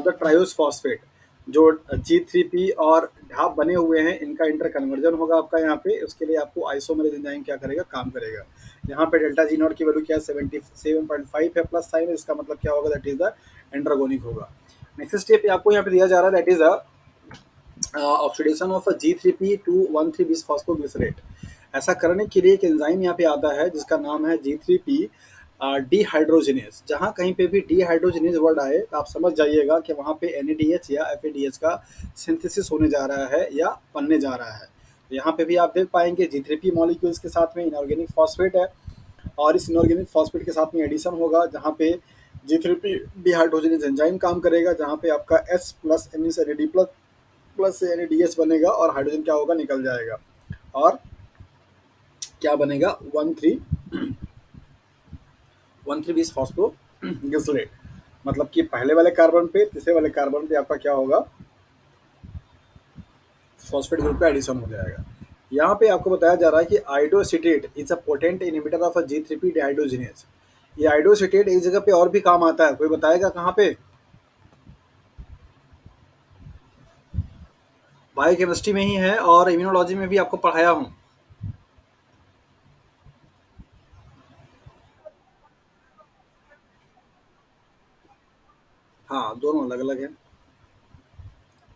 the triose phosphate. जो G3P और ढाप बने हुए हैं, इनका इंटर कन्वर्जन होगा आपका यहाँ पे। उसके लिए आपको आइसोमेरेज एंजाइम क्या करेगा, काम करेगा। यहाँ पे डेल्टा G नॉट की वैल्यू क्या है, 77.5 है, प्लस साइन, इसका मतलब क्या होगा, दैट इज द एंड्रोगोनिक होगा। नेक्स्ट स्टेप आपको यहाँ पे दिया जा रहा है, that is oxidation of G3P to 1,3 bis phosphoglycerate. ऐसा करने के लिए एक एंजाइम यहाँ पे आता है जिसका नाम है G3P डिहाइड्रोजिनेज। जहाँ कहीं पे भी डिहाइड्रोजिनेज वर्ड आए तो आप समझ जाइएगा कि वहाँ पे NADH या FADH का सिंथेसिस होने जा रहा है या बनने जा रहा है। तो यहाँ पे भी आप देख पाएंगे G3P मॉलिक्यूल्स के साथ में इनऑर्गेनिक फॉस्फेट है, और इस इनऑर्गेनिक फॉस्फेट के साथ में एडिशन होगा, जहाँ पे G3P डिहाइड्रोजिनेज एंजाइम काम करेगा, जहाँ पे आपका H plus NAD plus plus से NADH बनेगा, और हाइड्रोजन क्या होगा, निकल जाएगा, और क्या बनेगा, 1,3 1,3-बीस फॉस्फोग्लिसरेट, मतलब कि पहले वाले कार्बन पे तीसरे वाले कार्बन पे आपका क्या होगा, फॉस्फेट ग्रुप का एडिशन हो जाएगा। यहाँ पे आपको बताया जा रहा है कि iodoacetate is a potent inhibitor of a G3P dehydrogenase. ये आइडोसिटेट एक जगह पे और भी काम आता है, कोई बताएगा कहाँ पे? बायोकेमिस्ट्री में ही है और इम्यूनोलॉजी में भी आपको पढ़ाया हूँ। हाँ, दोनों अलग अलग है।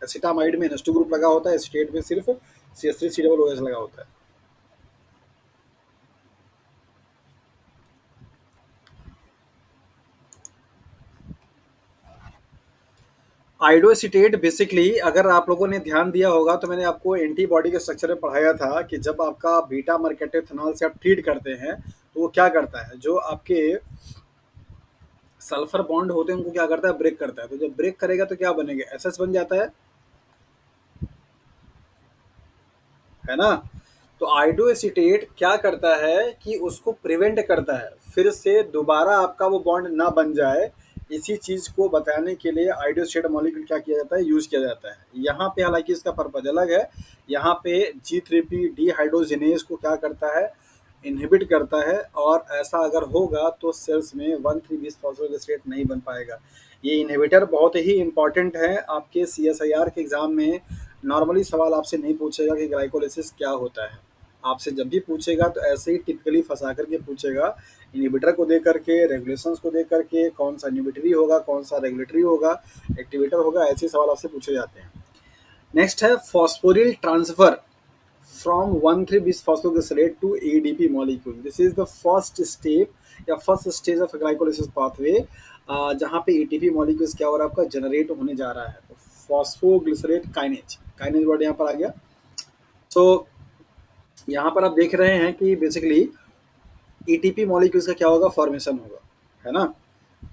एसिटामाइड में NH2 ग्रुप लगा होता है, एसिटेट में सिर्फ CH3COOH लगा होता है। आइडोसिटेट बेसिकली, अगर आप लोगों ने ध्यान दिया होगा तो मैंने आपको एंटीबॉडी के स्ट्रक्चर में पढ़ाया था कि जब आपका बीटा मर्केटेथनॉल से आप ट्रीट करते हैं तो वो क्या करता है, जो आपके सल्फर बॉन्ड होते हैं उनको क्या करता है, ब्रेक करता है। तो जब ब्रेक करेगा तो क्या बनेगा, एसएस बन जाता है ना। तो आइडोएसिटेट क्या करता है कि उसको प्रिवेंट करता है, फिर से दोबारा आपका वो बॉन्ड ना बन जाए। इसी चीज को बताने के लिए आइडोएसिटेट मॉलिक्यूल क्या किया जाता है, यूज किया जाता है। यहाँ पे हालांकि इसका पर्पज अलग है। यहाँ पे G3P डिहाइड्रोजिनेज को क्या करता है, इनहिबिट करता है। और ऐसा अगर होगा तो सेल्स में 1,3-बीस फॉस्फोग्लिसरेट नहीं बन पाएगा। ये इनहिबिटर बहुत ही इंपॉर्टेंट है आपके CSIR के एग्जाम में। नॉर्मली सवाल आपसे नहीं पूछेगा कि ग्लाइकोलिसिस क्या होता है, आपसे जब भी पूछेगा तो ऐसे ही टिपिकली फंसा करके पूछेगा। इनहिबिटर को दे करके, रेगुलेशंस को दे करके, कौन सा इनहिबिटरी होगा, कौन सा रेगुलेटरी होगा, एक्टिवेटर होगा, ऐसे सवाल आपसे पूछे जाते हैं। नेक्स्ट है फॉस्फोरिल ट्रांसफर फ्रॉम 1,3-बीस phosphoglycerate to ADP molecule. This is the first step या first stage of glycolysis pathway, जहाँ पे ATP मॉलिक्यूल्स क्या हो रहा है, आपका जनरेट होने जा रहा है। तो फॉस्फोग्लिसरेट काइनेज, काइनेज वर्ड यहाँ पर आ गया। सो यहाँ पर आप देख रहे हैं कि बेसिकली ATP मॉलिक्यूल्स का क्या होगा, फॉर्मेशन होगा, है ना।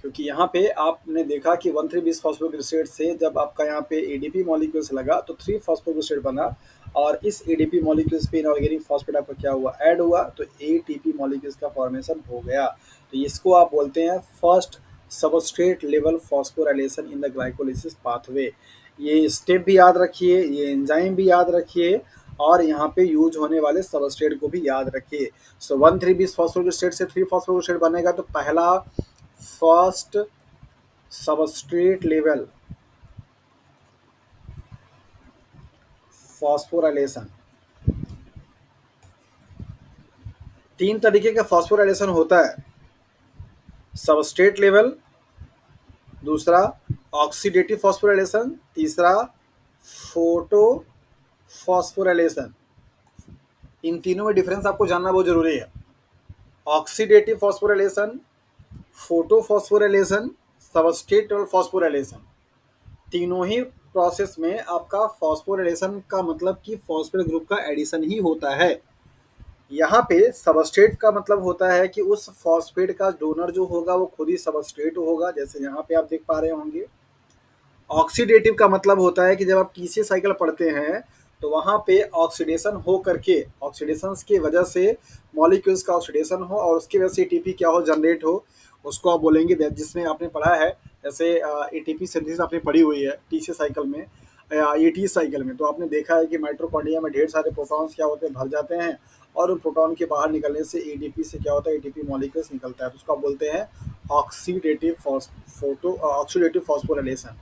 क्योंकि यहाँ पे आपने देखा कि 1,3-बीस फॉस्फोग्लिसरेट से जब आपका यहाँ पे ADP मॉलिक्यूल्स लगा तो 3 फॉस्फोग्लिसरेट बना। और इस ADP मॉलिक्यूल्स पे इनऑर्गेनिक फॉस्फेट आपका क्या हुआ, ऐड हुआ, तो ATP मॉलिक्यूल्स का फॉर्मेशन हो गया। तो इसको आप बोलते हैं first substrate level phosphorylation in the glycolysis pathway. ये स्टेप भी याद रखिए, ये एंजाइम भी याद रखिए, और यहाँ पे यूज होने वाले सबस्ट्रेट को भी याद रखिए। सो 1,3-बीस फॉस्फोग्लिसरेट से 3 फॉस्फोग्लिसरेट बनेगा, तो पहला फर्स्ट सबस्ट्रेट लेवल फॉस्फोराइलेशन। 3 तरीके का फॉस्फोराइलेशन होता है, सबस्ट्रेट लेवल, दूसरा ऑक्सीडेटिव फॉस्फोराइलेशन, तीसरा फोटो फॉस्फोराइलेशन। इन तीनों में डिफरेंस आपको जानना बहुत जरूरी है। Oxidative phosphorylation, photo phosphorylation, substrate level phosphorylation, तीनों ही प्रोसेस में आपका फॉस्फोराइलेशन का मतलब कि फॉस्फेट ग्रुप का एडिशन ही होता है। यहाँ पे सबस्ट्रेट का मतलब होता है कि उस फॉस्फेट का डोनर जो होगा वो खुद ही सबस्ट्रेट होगा, जैसे यहाँ पे आप देख पा रहे होंगे। ऑक्सीडेटिव का मतलब होता है कि जब आप TCA साइकिल पढ़ते हैं तो वहाँ पे ऑक्सीडेशन हो करके, ऑक्सीडेशन की वजह से मॉलिक्यूल्स का ऑक्सीडेशन हो और उसकी वजह से ATP क्या हो, जनरेट हो, उसको आप बोलेंगे। जिसमें आपने पढ़ा है, जैसे ATP सिंथेसिस आपने पढ़ी हुई है TCA साइकिल में या ATE साइकिल में, तो आपने देखा है कि माइटोकॉन्ड्रिया में ढेर सारे प्रोटॉन्स क्या होते हैं, भर जाते हैं, और उन प्रोटॉन के बाहर निकलने से ADP से क्या होता है, ATP मॉलिक्यूल्स निकलता है, तो उसको आप बोलते हैं ऑक्सीडेटिव फॉस्फोराइलेशन।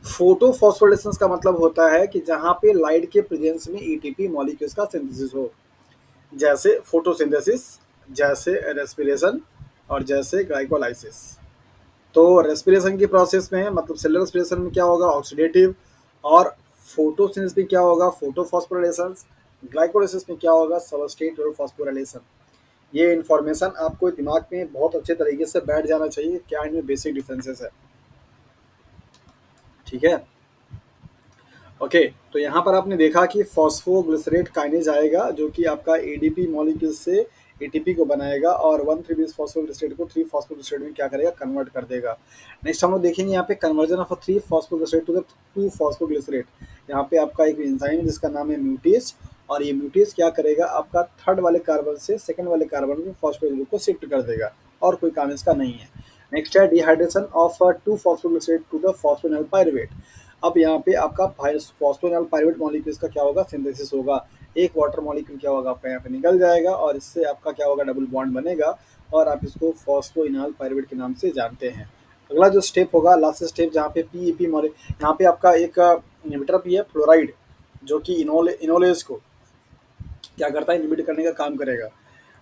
फोटो फॉस्फोराइलेशन का मतलब होता है कि जहाँ पे लाइट के प्रेजेंस में ATP मॉलिक्यूल्स का सिंथेसिस हो, जैसे फोटोसिंथेसिस, जैसे रेस्पिरेशन, और जैसे ग्लाइकोलाइसिस। तो रेस्पिरेशन की प्रोसेस में मतलब सेलुलर रेस्पिरेशन में क्या होगा, ऑक्सीडेटिव, और फोटोसिंथेसिस में क्या होगा, फोटो फॉस्फोराइलेशन, ग्लाइकोलाइसिस में क्या होगा, सबस्ट्रेट और फॉस्फोराइलेशन। ये इन्फॉर्मेशन आपको दिमाग में बहुत अच्छे तरीके से बैठ जाना चाहिए, क्या इनमें बेसिक डिफरेंसेस है, ठीक है। ओके, तो यहाँ पर आपने देखा कि फॉस्फोग्लिसरेट काइनेज आएगा जो कि आपका ADP मॉलिक्यूल से ATP को बनाएगा और 1,3-बीस फॉस्फोग्लिसरेट को 3 फॉस्फोग्लिसरेट में क्या करेगा, कन्वर्ट कर देगा। नेक्स्ट हम लोग देखेंगे यहाँ पे conversion of 3 phosphoglycerate to the 2 phosphoglycerate. यहाँ पे आपका एक एंजाइम जिसका नाम है म्यूटेज, और ये म्यूटेज क्या करेगा, आपका थर्ड वाले कार्बन से सेकंड वाले कार्बन में फॉस्फेट ग्रुप को शिफ्ट कर देगा। और कोई काम इसका नहीं है। नेक्स्ट है dehydration of 2 phosphoglycerate to the phosphoenol pyruvate. अब यहाँ पे आपका फॉस्फोनिल पायरुवेट मॉलिक्यूल्स का क्या होगा, सिंथेसिस होगा। एक वाटर मॉलिक्यूल क्या होगा, आपका यहाँ पे निकल जाएगा और इससे आपका क्या होगा, डबल बॉन्ड बनेगा और आप इसको फॉस्फोइनॉल पायरुवेट के नाम से जानते हैं। अगला जो स्टेप होगा, लास्ट स्टेप, जहाँ पे पीईपी मॉलिक, यहाँ पे आपका एक इनहिबिटर भी है फ्लोराइड, जो कि इनोलेज को क्या करता है, इनहिबिट करने का काम करेगा।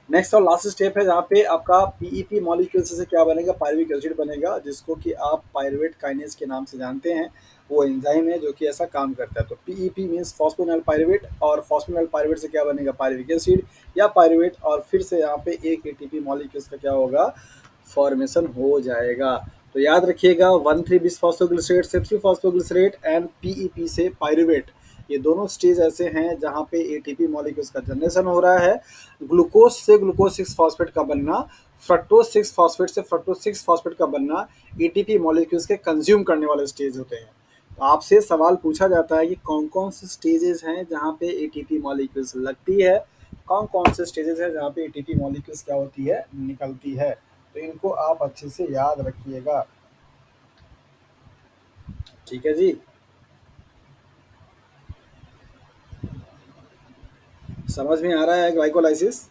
नेक्स्ट और लास्ट स्टेप है जहाँ पे आपका पीईपी मॉलिक्यूल से क्या बनेगा, पायरुविक एसिड बनेगा, जिसको कि आप पायरुवेट काइनेज के नाम से जानते हैं। वो एंजाइम है जो कि ऐसा काम करता है। तो पीईपी मीन्स फॉस्फोनिल पायरुवेट, और फॉस्फोनिल पायरुवेट से क्या बनेगा, पायरुविक एसिड या पायरुवेट, और फिर से यहाँ पे एक एटीपी मॉलिक्यूल्स का क्या होगा, फॉर्मेशन हो जाएगा। तो याद रखिएगा 1,3 बिसफॉस्फोग्लिसरेट से 3 फॉस्फोग्लिसरेट एंड पीईपी से पायरुवेट, ये दोनों स्टेज ऐसे हैं जहाँ पे एटीपी मॉलिक्यूल्स का जनरेशन हो रहा है। ग्लूकोज से ग्लूकोज 6 फॉस्फेट का बनना, फ्रक्टोज 6 फॉस्फेट से फ्रक्टोज 6 फॉस्फेट का बनना, एटीपी मॉलिक्यूल्स के कंज्यूम करने वाले स्टेज होते हैं। तो आपसे सवाल पूछा जाता है कि कौन कौन से स्टेजेस हैं जहाँ पे एटीपी मॉलिक्यूल्स लगती है, कौन कौन से स्टेजेस हैं जहाँ पे एटीपी मॉलिक्यूल्स क्या होती है, निकलती है। तो इनको आप अच्छे से याद रखिएगा। ठीक है जी, समझ में आ रहा है ग्लाइकोलाइसिस?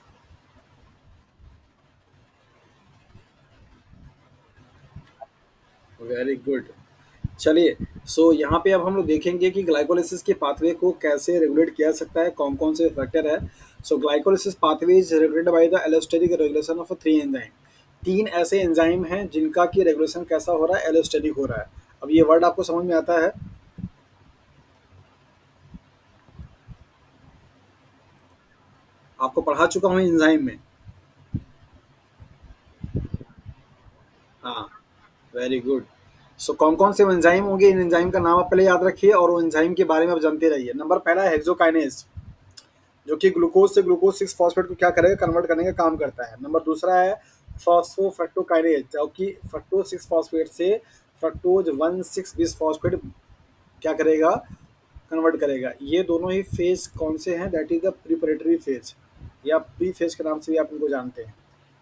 Very good. चलिए, सो यहाँ पे अब हम लोग देखेंगे कि ग्लाइकोलाइसिस के पाथवे को कैसे रेगुलेट किया जा सकता है, कौन कौन से फैक्टर है। So glycolysis pathway is regulated by the allosteric regulation of 3 enzyme. 3 ऐसे एंजाइम हैं जिनका की रेगुलेशन कैसा हो रहा है, एलोस्टेटिक हो रहा है। अब ये वर्ड आपको समझ में आता है? आपको पढ़ा चुका हूँ एंजाइम में। हाँ, वेरी गुड। सो कौन कौन से एंजाइम होंगे, इन एंजाइम का नाम आप पहले याद रखिए और वो एंजाइम के बारे में आप जानते रहिए। नंबर पहला है हेक्सोकाइनेज, जो कि ग्लूकोज से ग्लूकोज 6 फॉस्फेट को क्या करेगा, कन्वर्ट करने का काम करता है। नंबर दूसरा है फॉस्फोफ्रक्टोकाइनेज, जो कि फ्रक्टोज 6 फॉस्फेट से फ्रक्टोज 1,6 बिस फॉस्फेट क्या करेगा, कन्वर्ट करेगा। ये दोनों ही फेज कौन से हैं, that is the preparatory phase, या प्री फेज के नाम से भी आप इनको जानते हैं।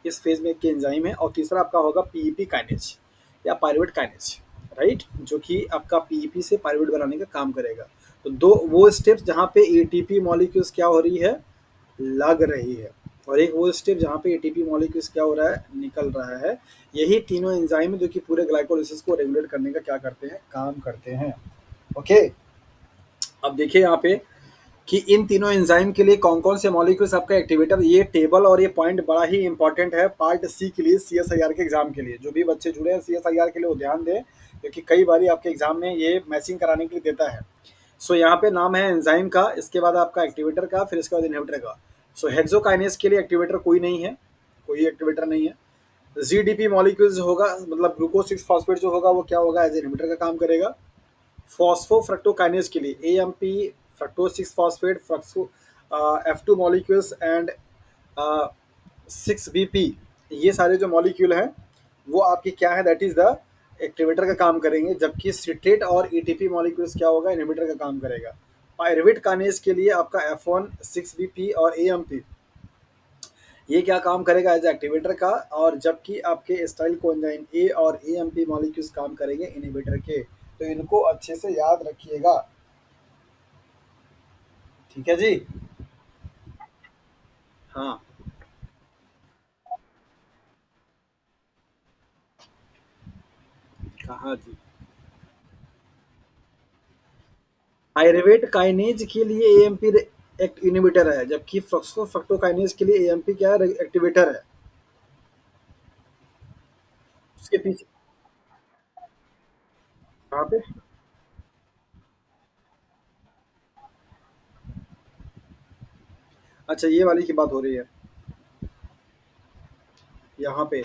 इस फेज में एक एंजाइम है। और तीसरा आपका होगा पीईपी काइनेज या पायरुवेट काइनेज, राइट, जो कि आपका पीईपी से पायरुवेट बनाने का काम करेगा। तो दो वो स्टेप्स जहाँ पे एटीपी मॉलिक्यूल्स क्या हो रही है, लग रही है, और एक वो स्टेप जहाँ पे एटीपी मॉलिक्यूल्स क्या हो रहा है, निकल रहा है। यही तीनों एंजाइम जो कि पूरे ग्लाइकोलाइसिस को रेगुलेट करने का क्या करते हैं, काम करते हैं। ओके, अब देखिए यहाँ पे कि इन तीनों एंजाइम के लिए कौन कौन से मॉलिक्यूल्स आपका एक्टिवेटर, ये टेबल और ये पॉइंट बड़ा ही इंपॉर्टेंट है पार्ट सी के लिए, सीएसआईआर के एग्जाम के लिए। जो भी बच्चे जुड़े हैं सीएसआईआर के लिए वो ध्यान दें, क्योंकि कई बार आपके एग्जाम में ये मैचिंग कराने के लिए देता है। सो यहाँ पे नाम है एंजाइम का, इसके बाद आपका एक्टिवेटर का, फिर इसके बाद इनहिबिटर का। सो हेक्सोकाइनेज के लिए एक्टिवेटर कोई नहीं है, कोई एक्टिवेटर नहीं है। जीडीपी मॉलिक्यूल्स होगा, मतलब ग्लूकोज 6 फॉस्फेट जो होगा वो क्या होगा, एज इनहिबिटर का काम करेगा। फॉस्फोफ्रक्टोकाइनेज के लिए AMP, fructose 6 phosphate, fructose F2 molecules and 6BP, ये सारे जो मॉलिक्यूल हैं वो आपकी क्या है, दैट इज द एक्टिवेटर का काम करेंगे। जबकि सिट्रेट और एटीपी मॉलिक्यूल्स क्या होगा, इनहिबिटर का काम करेगा। पायरुवेट काइनेज के लिए आपका F1, 6BP और एएमपी, ये क्या काम करेगा, एज एक्टिवेटर का। और जबकि आपके स्टाइल कोएंजाइम ए और एएमपी मॉलिक्यूल्स काम करेंगे इनहिबिटर के। तो इनको अच्छे से याद रखिएगा। ठीक है जी। हाँ, कहा जी। पायरुवेट काइनेज के लिए एएमपी एक इनहिबिटर है, जबकि फ्रक्टोकाइनेज के लिए एएमपी क्या है, एक्टिवेटर है। उसके पीछे कहाँ पे, अच्छा ये वाली की बात हो रही है यहाँ पे।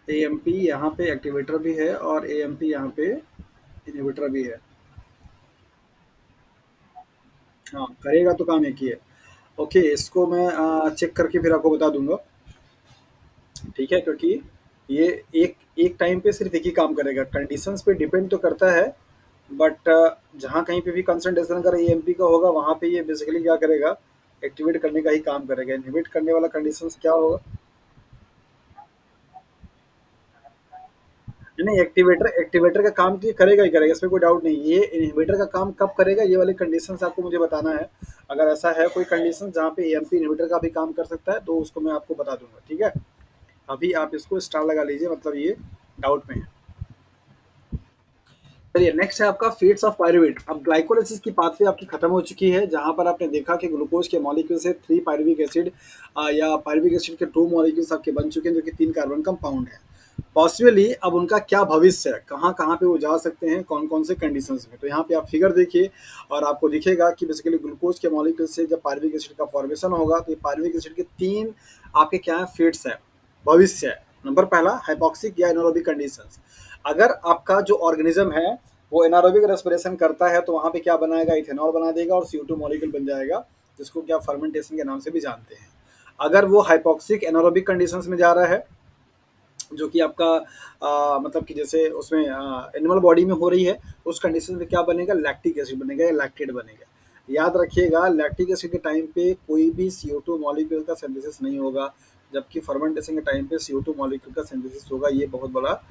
एएमपी यहाँ पे एक्टिवेटर भी है और एएमपी यहाँ पे इनहिबिटर भी है। हाँ, करेगा तो काम एक ही है। ओके, इसको मैं चेक करके फिर आपको बता दूंगा। ठीक है, क्योंकि ये एक एक टाइम पे सिर्फ एक ही काम करेगा, कंडीशंस पे डिपेंड तो करता है। बट जहाँ कहीं पे भी कंसंट्रेशन अगर एएमपी का होगा वहाँ पे ये बेसिकली क्या करेगा, एक्टिवेट करने का ही काम करेगा। इनहिबिट करने वाला कंडीशन क्या होगा? नहीं, एक्टिवेटर एक्टिवेटर का काम तो ये करेगा ही करेगा, इसमें कोई डाउट नहीं। ये इनहिबिटर का काम कब करेगा, ये वाली कंडीशंस आपको मुझे बताना है। अगर ऐसा है कोई कंडीशन जहाँ पे एएमपी इनहिबिटर का भी काम कर सकता है, तो उसको मैं आपको बता दूंगा, ठीक है। अभी आप इसको स्टार लगा लीजिए, मतलब ये डाउट में है। चलिए, नेक्स्ट है आपका फेट्स ऑफ पायरुवेट। अब ग्लाइकोलाइसिस की पाथवे आपकी खत्म हो चुकी है, जहां पर आपने देखा कि ग्लूकोज के मॉलिक्यूल से 3 पायरुविक एसिड या पायरुविक एसिड के 2 मॉलिक्यूल्स आपके बन चुके हैं, जो कि 3 कार्बन कंपाउंड है। पॉसिबली अब उनका क्या भविष्य है, कहाँ कहाँ पे वो जा सकते हैं, कौन कौन से कंडीशंस में। तो यहाँ पे आप फिगर देखिए और आपको दिखेगा कि बेसिकली ग्लूकोज के मॉलिक्यूल से जब पायरुविक एसिड का फॉर्मेशन होगा, तो ये पायरुविक एसिड के 3 आपके क्या है फेट्स है, भविष्य है। नंबर पहला, हाइपॉक्सिक या एनारोबिक कंडीशंस। अगर आपका जो ऑर्गेनिज्म है वो एनारोबिक रेस्पिरेशन करता है, तो वहाँ पे क्या बनाएगा, इथेनॉल बना देगा और CO2 मॉलिक्यूल बन जाएगा, जिसको क्या फर्मेंटेशन के नाम से भी जानते हैं। अगर वो हाइपॉक्सिक एनारोबिक कंडीशंस में जा रहा है, जो कि आपका मतलब कि जैसे उसमें एनिमल बॉडी में हो रही है, उस कंडीशन में क्या बनेगा, लैक्टिक एसिड बनेगा या लैक्टेट बनेगा। याद रखिएगा, लैक्टिक एसिड के टाइम पे कोई भी CO2 मॉलिक्यूल का सिंथेसिस नहीं होगा, जबकि फर्मेंटेशन के टाइम पे CO2 मॉलिक्यूल का सिंथेसिस होगा। ये बहुत बड़ा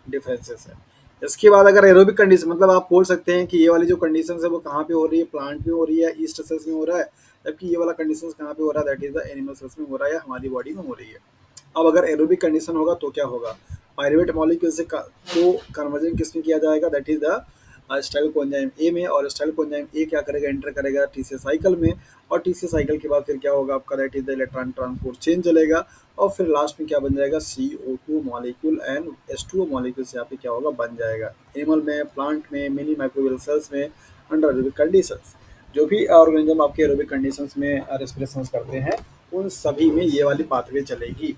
डिफरेंसेस है। इसके बाद अगर एरोबिक कंडीशन, मतलब आप बोल सकते हैं कि ये वाली जो कंडीशन है वो कहाँ पे हो रही है, प्लांट में हो रही है, ईस्ट सेल्स में हो रहा है, जबकि ये वाला कंडीशन कहाँ पे हो रहा है, that is the animal cells में हो रहा है या हमारी बॉडी में हो रही है। अब अगर एरोबिक कंडीशन होगा तो क्या होगा, पायरुवेट मॉलिक्यूल से को कन्वर्जन किसमें किया जाएगा, that is the acetyl coenzyme A में। और स्टाइल कोएंजाइम ए क्या करेगा, एंटर करेगा टीसी साइकिल में, और टीसी साइकिल के बाद फिर क्या होगा आपका, that is the electron transport change चलेगा, और फिर लास्ट में क्या बन जाएगा, CO2 molecule and H2O molecule से यहाँ पे क्या होगा, बन जाएगा। एनिमल में, प्लांट में, मिनी माइक्रोबियल सेल्स में, अंडर एरोबिक कंडीशंस, जो भी ऑर्गेनिज्म आपके एरोबिक कंडीशंस में रेस्पिरेशन करते हैं, उन सभी में ये वाली पाथवे चलेगी।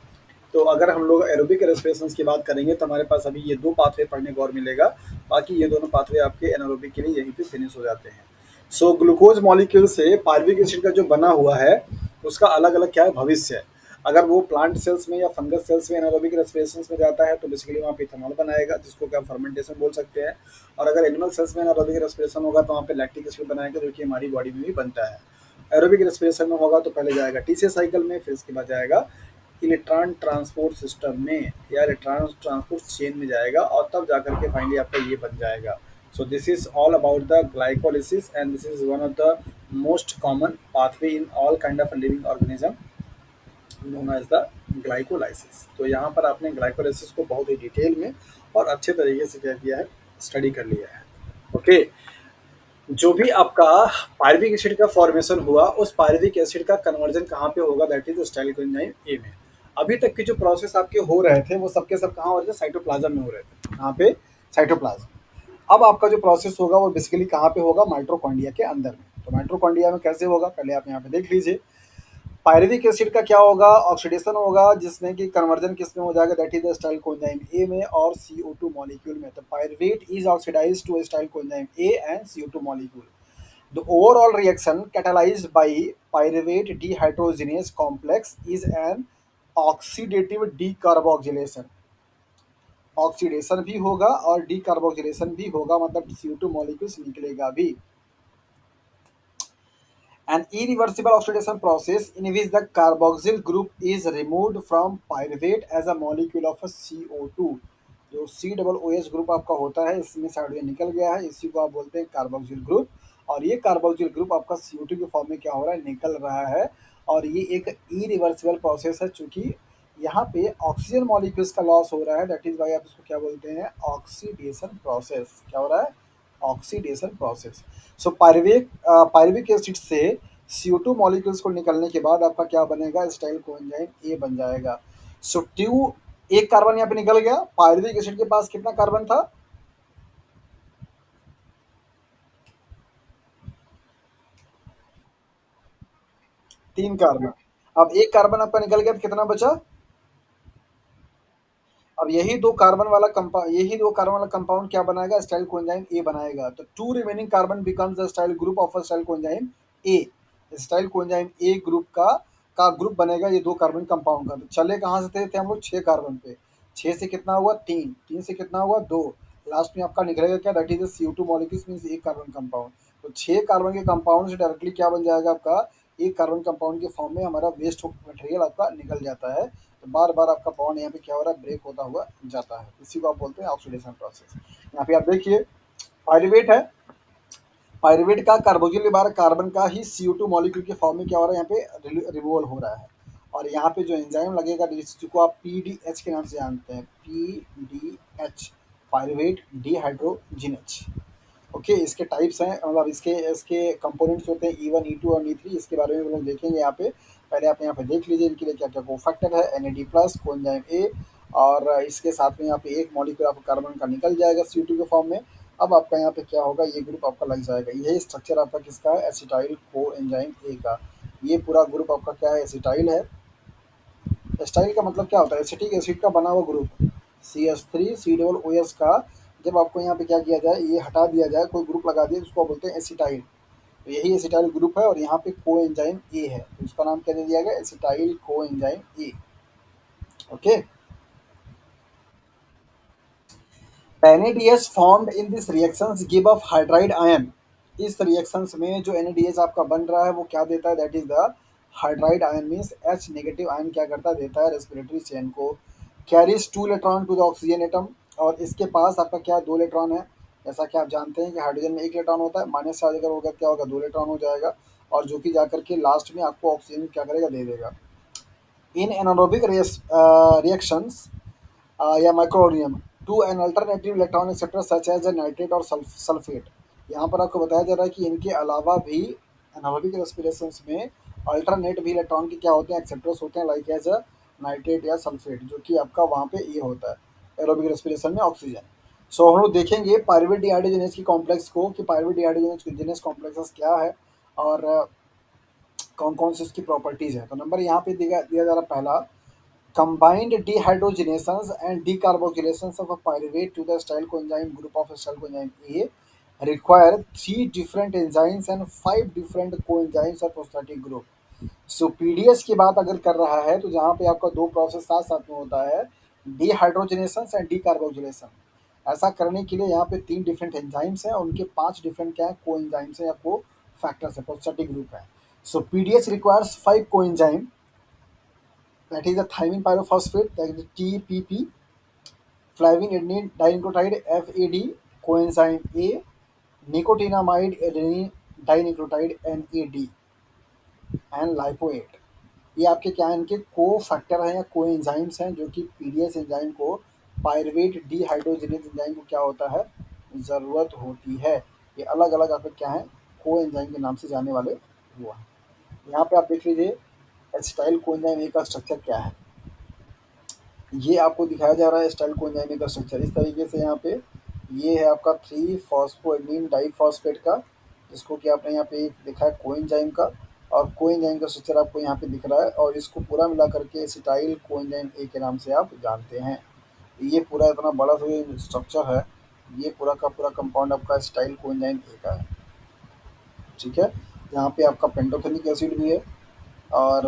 तो अगर हम लोग एरोबिक रेस्पिरेशन की बात करेंगे, तो हमारे पास अभी ये 2 पाथवे पढ़ने को और मिलेगा। बाकी ये दोनों पाथवे आपके एनारोबिक के लिए यहीं पे फिनिश हो जाते हैं। सो ग्लूकोज मॉलिक्यूल से पायरुविक एसिड का जो बना हुआ है, उसका अलग अलग क्या है, भविष्य है। अगर वो प्लांट सेल्स में या फंगस सेल्स में एनारोबिक रेस्पिरेशन में जाता है, तो बेसिकली वहाँ पे इथेनॉल बनाएगा, जिसको क्या फर्मेंटेशन बोल सकते हैं। और अगर एनिमल सेल्स में एनारोबिक रेस्पिरेशन होगा, तो वहाँ पे लैक्टिक एसिड बनाएगा, जो कि हमारी बॉडी में भी बनता है। एरोबिक रेस्पिरेशन में होगा तो पहले जाएगा टीसी साइकिल में, फिर इसके बाद जाएगा इलेक्ट्रॉन ट्रांसपोर्ट सिस्टम में या इलेक्ट्रॉन ट्रांसपोर्ट चेन में जाएगा, और तब जाकर के फाइनली आपका ये बन जाएगा। So this is all about the glycolysis, and this is one of the most common pathway in all kind of a living organism known as the glycolysis। तो यहाँ पर आपने ग्लाइकोलाइसिस को बहुत ही डिटेल में और अच्छे तरीके से क्या किया है, स्टडी कर लिया है। ओके, जो भी आपका पायरुविक एसिड का फॉर्मेशन हुआ, उस पायरुविक एसिड का कन्वर्जन कहाँ पे होगा, दैट इज स्टाइलकोएंजाइम ए में। अभी तक के जो प्रोसेस आपके हो रहे थे, वो सबके सब कहाँ हो रहे थे, साइटोप्लाज्म में हो रहे थे। कहाँ पे, साइटोप्लाज्म। अब आपका जो प्रोसेस होगा वो बेसिकली कहाँ पे होगा, माइटोकॉन्ड्रिया के अंदर में। तो माइटोकॉन्ड्रिया में कैसे होगा, पहले आप यहाँ पे देख लीजिए। पायरुविक एसिड का क्या होगा, ऑक्सीडेशन होगा, जिसमें कि कन्वर्जन किसमें हो जाएगा, that is the acetyl coenzyme A में और CO2 मॉलिक्यूल में। तो pyruvate is oxidized to acetyl coenzyme A and CO2 molecule. The overall reaction catalyzed by pyruvate dehydrogenase complex is an oxidative decarboxylation। Oxidation भी होगा और decarboxylation भी होगा, मतलब CO2 मॉलिक्यूल्स निकलेगा भी। An irreversible oxidation process in which the carboxyl group is removed from pyruvate as a molecule of a CO2। जो COOH group आपका होता है, इसमें साइड में निकल गया है, इसी को आप बोलते हैं कार्बोक्सिल ग्रुप। और ये कार्बोक्सिल ग्रुप आपका CO2 के फॉर्म में क्या हो रहा है, निकल रहा है। और ये एक इरिवर्सिबल प्रोसेस है, चूंकि यहाँ पे ऑक्सीजन मॉलिक्यूल्स का लॉस हो रहा है, दैट इज वाई आप इसको क्या बोलते हैं, ऑक्सीडेशन प्रोसेस। क्या हो रहा है, ऑक्सीडेशन प्रोसेस। सो पायरुविक एसिड से CO2 मॉलिक्यूल्स को निकलने के बाद आपका क्या बनेगा, स्टाइल कोएंजाइम ए बन जाएगा। सो ट्यू, एक कार्बन यहाँ पे निकल गया। पायरुविक एसिड के पास कितना कार्बन था, 3 कार्बन। अब एक कार्बन आपका निकल गया तो कितना बचा, अब यही दो कार्बन वाला कंपाउंड क्या बनाएगा, स्टाइल कोएंजाइम ए बनाएगा। तो 2 remaining carbon becomes the style group of a style coenzyme A. Style coenzyme A group का ग्रुप बनेगा ये 2 कार्बन कंपाउंड का। तो चले कहाँ से थे हम लोग, 6 कार्बन पे। 6 से कितना हुआ, 3, 3 से कितना हुआ, 2। लास्ट में आपका निकलेगा क्या, that is CO2 molecules means 1 carbon compound. तो 6 कार्बन के कंपाउंड से डायरेक्टली क्या बन जाएगा आपका, एक कार्बन कंपाउंड के फॉर्म में हमारा वेस्ट मटेरियल आपका निकल जाता है। तो बार-बार आपका बॉन्ड यहाँ पे क्या हो रहा है, ब्रेक होता हुआ जाता है। इसी को आप बोलते हैं ऑक्सीडेशन प्रोसेस। यहाँ पे आप देखिए पायरुवेट है, पायरुवेट का कार्बोक्सिल बार कार्बन का ही CO2 मॉलिक्यूल के फॉर्म में क्या हो रहा है, यहाँ पे रिवॉल्व हो रहा है। और यहाँ पे जो एंजाइम लगेगा जिसको आप PDH के नाम से जानते हैं, PDH पायरुवेट डिहाइड्रोजिनेज। ओके, इसके टाइप्स हैं, मतलब इसके इसके कंपोनेंट्स होते हैं E1 E2 और E3। इसके बारे में हम लोग देखेंगे यहाँ पे। पहले आप यहाँ पे देख लीजिए इनके लिए क्या क्या कोफैक्टर है, NAD प्लस कोएंजाइम ए, और इसके साथ में यहाँ पे एक मॉलिक्यूल आपका कार्बन का निकल जाएगा CO2 के फॉर्म में। अब आपका यहाँ पे क्या होगा, ये ग्रुप आपका लग जाएगा। यही स्ट्रक्चर आपका किसका है, एसिटाइल कोएंजाइम ए का। ये पूरा ग्रुप आपका क्या है, एसिटाइल है। एस्टाइल का मतलब क्या होता है, एसिटिक एसिड का बना हुआ ग्रुप, CH3 COOS का। जब आपको यहाँ पे क्या किया जाए, ये हटा दिया जाए, कोई ग्रुप लगा दिया, उसको बोलते हैं एसिटाइल। तो यही एसिटाइल ग्रुप है और यहाँ पे कोएंजाइम ए है, तो उसका नाम क्या दे दिया गया, acetyl coenzyme A. Okay, NADH formed in this reactions give of hydride ion. इस रिएक्शंस में जो NADH आपका बन रहा है वो क्या देता है, that is the hydride ion, means H negative ion क्या करता है, देता है रेस्पिरेटरी चेन को। Carries 2 electron to the oxygen atom, और इसके पास आपका क्या 2 इलेक्ट्रॉन है। जैसा कि आप जानते हैं कि हाइड्रोजन में 1 इलेक्ट्रॉन होता है, माइनस चार्ज अगर होगा क्या होगा, 2 इलेक्ट्रॉन हो जाएगा, और जो कि जाकर के लास्ट में आपको ऑक्सीजन क्या करेगा, दे देगा। इन एनारोबिक रिएक्शंस या microorganism to an alternative electron acceptor such as nitrate और सल्फेट। यहाँ पर आपको बताया जा रहा है कि इनके अलावा भी एनारोबिक रेस्पिरेशंस में अल्टरनेट भी इलेक्ट्रॉन के क्या होते हैं, एक्सेप्टर्स होते हैं, लाइक एज अ नाइट्रेट या सल्फेट, जो कि आपका वहाँ पे ये होता है एरोबिक रेस्पिरेशन में ऑक्सीजन। सो हम लोग देखेंगे पायरुवेट डिहाइड्रोजनेज की कॉम्प्लेक्स को, कि पायरुवेट डिहाइड्रोजनेज कॉम्प्लेक्सेस क्या है और कौन कौन सी इसकी प्रॉपर्टीज है। तो नंबर यहाँ पे दिया दिया जा रहा है पहला, combined dehydrogenases and decarboxylations of a pyruvate to the acyl coenzyme group of acyl coenzyme A require 3 different enzymes and 5 different coenzymes or prosthetic group. So PDS की बात अगर कर रहा है तो जहाँ पे आपका 2 प्रोसेस साथ साथ में होता है, डिहाइड्रोजनेशन एंड डीकार्बोक्सिलेशन। ऐसा करने के लिए यहाँ पे 3 डिफरेंट एंजाइम्स हैं और उनके 5 डिफरेंट क्या है, को एंजाइम्स हैं या को फैक्टर्स है, प्रोस्थेटिक ग्रुप है। सो PDS रिक्वायर्स 5 को enzyme, that is the thymine pyrophosphate, that is TPP, flavin adenine dinucleotide FAD, coenzyme A, nicotinamide adenine dinucleotide NAD and lipoate. ये आपके क्या है, इनके को फैक्टर हैं या को एंजाइम्स हैं, जो कि PDS एंजाइम को पायरुवेट डिहाइड्रोजनेज एंजाइम को क्या होता है, ज़रूरत होती है। ये अलग अलग आपके क्या है, को एंजाइम के नाम से जाने वाले हुआ है। यहाँ पे आप देख लीजिए एसिटाइल कोएंजाइम ए का स्ट्रक्चर क्या है, ये आपको दिखाया जा रहा है एसिटाइल कोएंजाइम ए का स्ट्रक्चर इस तरीके से। यहाँ पे ये है आपका 3 फॉस्फोएडीन डाइफॉस्फेट का, जिसको कि आपने यहाँ पे देखा है कोएंजाइम का, और कोएंजाइम का स्ट्रक्चर आपको यहाँ पे दिख रहा है, और इसको पूरा मिला करके एसिटाइल कोएंजाइम ए के नाम से आप जानते हैं। ये पूरा इतना बड़ा सा जो स्ट्रक्चर है, ये पूरा का पूरा कंपाउंड आपका एसिटाइल कोएंजाइम ए का है। ठीक है, यहाँ पे आपका पेंटोथेनिक एसिड भी है और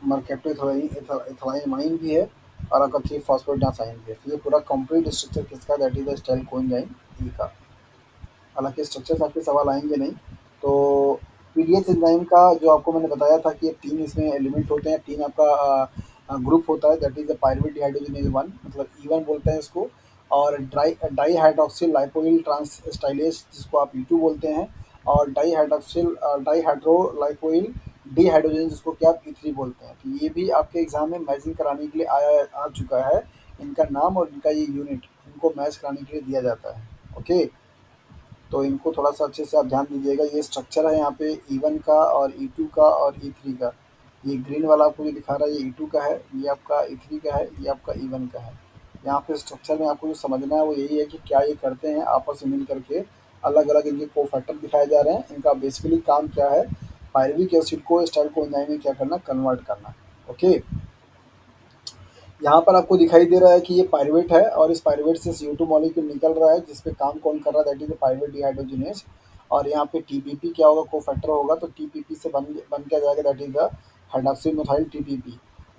मर्केप्टोइथाइलामाइन भी है, और आपका 3 फॉस्फेटासाइन भी है। तो ये पूरा कंप्लीट स्ट्रक्चर किसका, that is the acetyl coenzyme A का। हालांकि स्ट्रक्चर से आपके सवाल आएंगे नहीं। तो PDS एंजाइम का जो आपको मैंने बताया था कि ये 3 इसमें एलिमेंट होते हैं, 3 आपका ग्रुप होता है, that is the pyruvate dehydrogenase 1, मतलब E1 बोलते हैं इसको, और डाईहाइड्रॉक्सिल लाइपोइल ट्रांसस्टाइलेज जिसको आप E2 बोलते हैं, और डाईहाइड्रो लाइपोइल डिहाइड्रोजन जिसको कि आप E3 बोलते हैं। तो ये भी आपके एग्जाम में मैचिंग कराने के लिए आ चुका है। इनका नाम और इनका ये यूनिट इनको मैच कराने के लिए दिया जाता है। ओके, तो इनको थोड़ा सा अच्छे से आप ध्यान दीजिएगा। ये स्ट्रक्चर है यहाँ पे E1 का और E2 का और E3 का। ये ग्रीन वाला आपको जो दिखा रहा है ये E2 का है, ये आपका E3 का है, ये आपका E1 का है। यहाँ पे स्ट्रक्चर में आपको जो समझना है वो यही है कि क्या ये करते हैं, आपस में मिल करके अलग अलग इनके कोफैक्टर दिखाए जा रहे हैं। इनका बेसिकली काम क्या है, पायरुविक एसिड को एसिटाइल कोएंजाइम में क्या करना, कन्वर्ट करना। ओके, यहाँ पर आपको दिखाई दे रहा है कि ये पायरुवेट है और इस पायरुवेट से CO2 मॉलिक्यूल निकल रहा है, जिस पे काम कौन कर रहा है, दैट इज पायरुवेट डिहाइड्रोजिनेज। और यहाँ पे TPP क्या होगा, कोफैक्टर होगा, तो TPP से बन क्या जाएगा, that is the hydroxyl methyl TPP।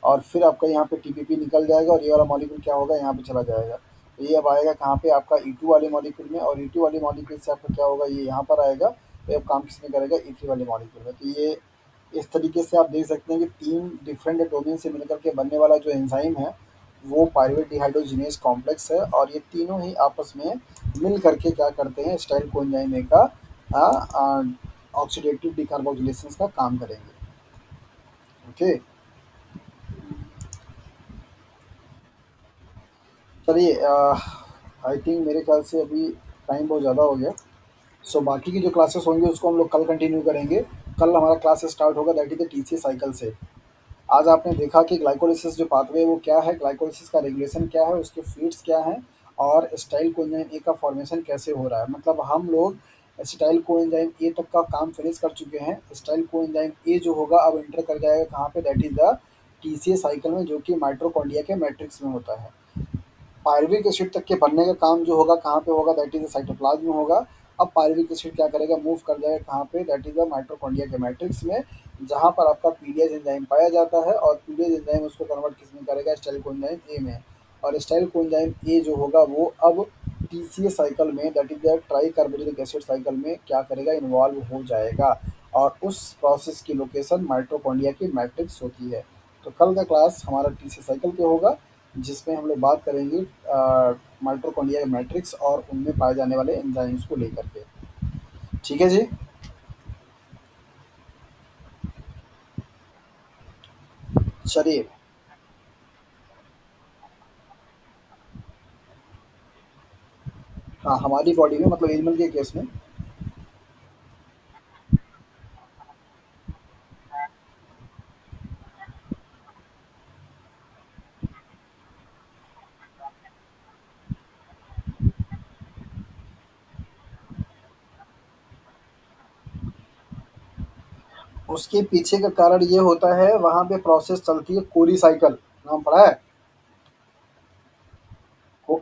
और फिर आपका यहाँ पे TPP निकल जाएगा और ये वाला मॉलिक्यूल क्या होगा, यहाँ पे चला जाएगा। तो ये अब आएगा कहाँ पे, आपका E2 वाले मॉलिक्यूल में, और E2 वाले मॉलिक्यूल से आपका क्या होगा, ये यहाँ पर आएगा। तो अब काम किसमें करेगा, E3 वाले मॉलिक्यूल में। तो ये इस तरीके से आप देख सकते हैं कि 3 डिफरेंट डोमेन से मिलकर के बनने वाला जो एंजाइम है, वो पाइरुवेट डिहाइड्रोजिनेज कॉम्प्लेक्स है और ये तीनों ही आपस में मिल करके क्या करते हैं, एसिटाइल कोएंजाइम ए का ऑक्सीडेटिव डिकार्बोक्सिलेशन का काम करेंगे। ओके, चलिए आई थिंक मेरे ख्याल से अभी टाइम बहुत ज़्यादा हो गया। सो बाकी की जो क्लासेस होंगी उसको हम लोग कल कंटिन्यू करेंगे। कल हमारा क्लास स्टार्ट होगा that is the TCA cycle से। आज आपने देखा कि ग्लाइकोलिसिस जो पाथवे है वो क्या है, ग्लाइकोलिसिस का रेगुलेशन क्या है, उसके फीड्स क्या हैं और एसिटाइल कोएंजाइम ए का फॉर्मेशन कैसे हो रहा है। मतलब हम लोग एसिटाइल कोएंजाइम ए तक का काम फिनिश कर चुके हैं। एसिटाइल कोएंजाइम ए जो होगा अब एंटर कर जाएगा कहाँ पे, that is the TCA cycle में, जो कि माइटोकॉन्ड्रिया के मैट्रिक्स में होता है। पायरुविक एसिड तक के बनने का काम जो होगा कहाँ पे होगा, दैट इज़ द साइटोप्लाज्म में होगा। अब पायरुविक एसिड क्या करेगा, मूव कर जाएगा कहाँ पे, दैट इज़ द माइटोकॉन्ड्रिया के मैट्रिक्स में, जहाँ पर आपका पीडीएज एंजाइम पाया जाता है और पीडीएज एंजाइम उसको कन्वर्ट किस में करेगा, एसिटाइल कोएंजाइम ए में। और एसिटाइल कोएंजाइम ए जो होगा वो अब टीसीए साइकिल में, that is the tri carboxylic acid cycle में क्या करेगा, इन्वॉल्व हो जाएगा। और उस प्रोसेस की लोकेशन माइटोकॉन्ड्रिया की मैट्रिक्स होती है। तो कल का क्लास हमारा टीसीए साइकिल पे होगा, जिसमें हम लोग बात करेंगे माइटोकॉन्ड्रिया मैट्रिक्स और उनमें पाए जाने वाले एंजाइम्स को लेकर के। ठीक है जी। चलिए, हाँ हमारी बॉडी में मतलब एनिमल के केस में उसके पीछे का कारण ये होता है, वहाँ पे प्रोसेस चलती है कोरी साइकिल, नाम पड़ा है? को,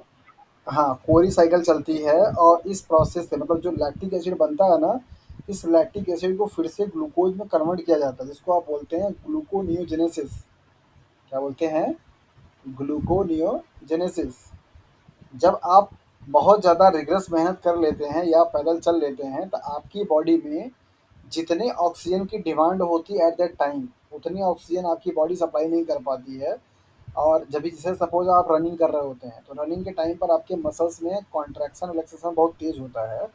हाँ कोरी साइकिल चलती है और इस प्रोसेस से मतलब जो लैक्टिक एसिड बनता है ना, इस लैक्टिक एसिड को फिर से ग्लूकोज में कन्वर्ट किया जाता है, जिसको आप बोलते हैं ग्लूकोनियोजेनेसिस। क्या बोलते हैं? ग्लूकोनियोजेनेसिस। जब आप बहुत ज़्यादा रिगरस मेहनत कर लेते हैं या पैदल चल लेते हैं तो आपकी बॉडी में जितने ऑक्सीजन की डिमांड होती है एट दैट टाइम, उतनी ऑक्सीजन आपकी बॉडी सप्लाई नहीं कर पाती है। और जब भी जैसे सपोज आप रनिंग कर रहे होते हैं तो रनिंग के टाइम पर आपके मसल्स में कॉन्ट्रैक्शन रिलैक्सेशन बहुत तेज़ होता है,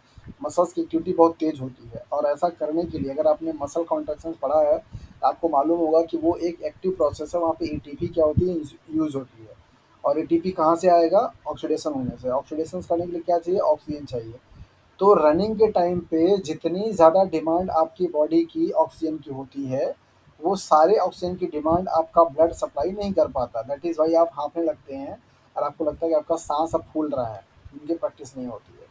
मसल्स की एक्टिविटी बहुत तेज़ होती है। और ऐसा करने के लिए अगर आपने मसल कॉन्ट्रैक्शन पढ़ा है तो आपको मालूम होगा कि वो एक एक्टिव प्रोसेस है, वहाँ पे एटीपी क्या होती है, यूज़ होती है। और एटीपी कहाँ से आएगा, ऑक्सीडेशन होने से। ऑक्सीडेशन करने के लिए क्या चाहिए, ऑक्सीजन चाहिए। तो रनिंग के टाइम पे जितनी ज़्यादा डिमांड आपकी बॉडी की ऑक्सीजन की होती है, वो सारे ऑक्सीजन की डिमांड आपका ब्लड सप्लाई नहीं कर पाता। दैट इज़ वाई आप हाँफने लगते हैं और आपको लगता है कि आपका सांस अब फूल रहा है, इनकी प्रैक्टिस नहीं होती है।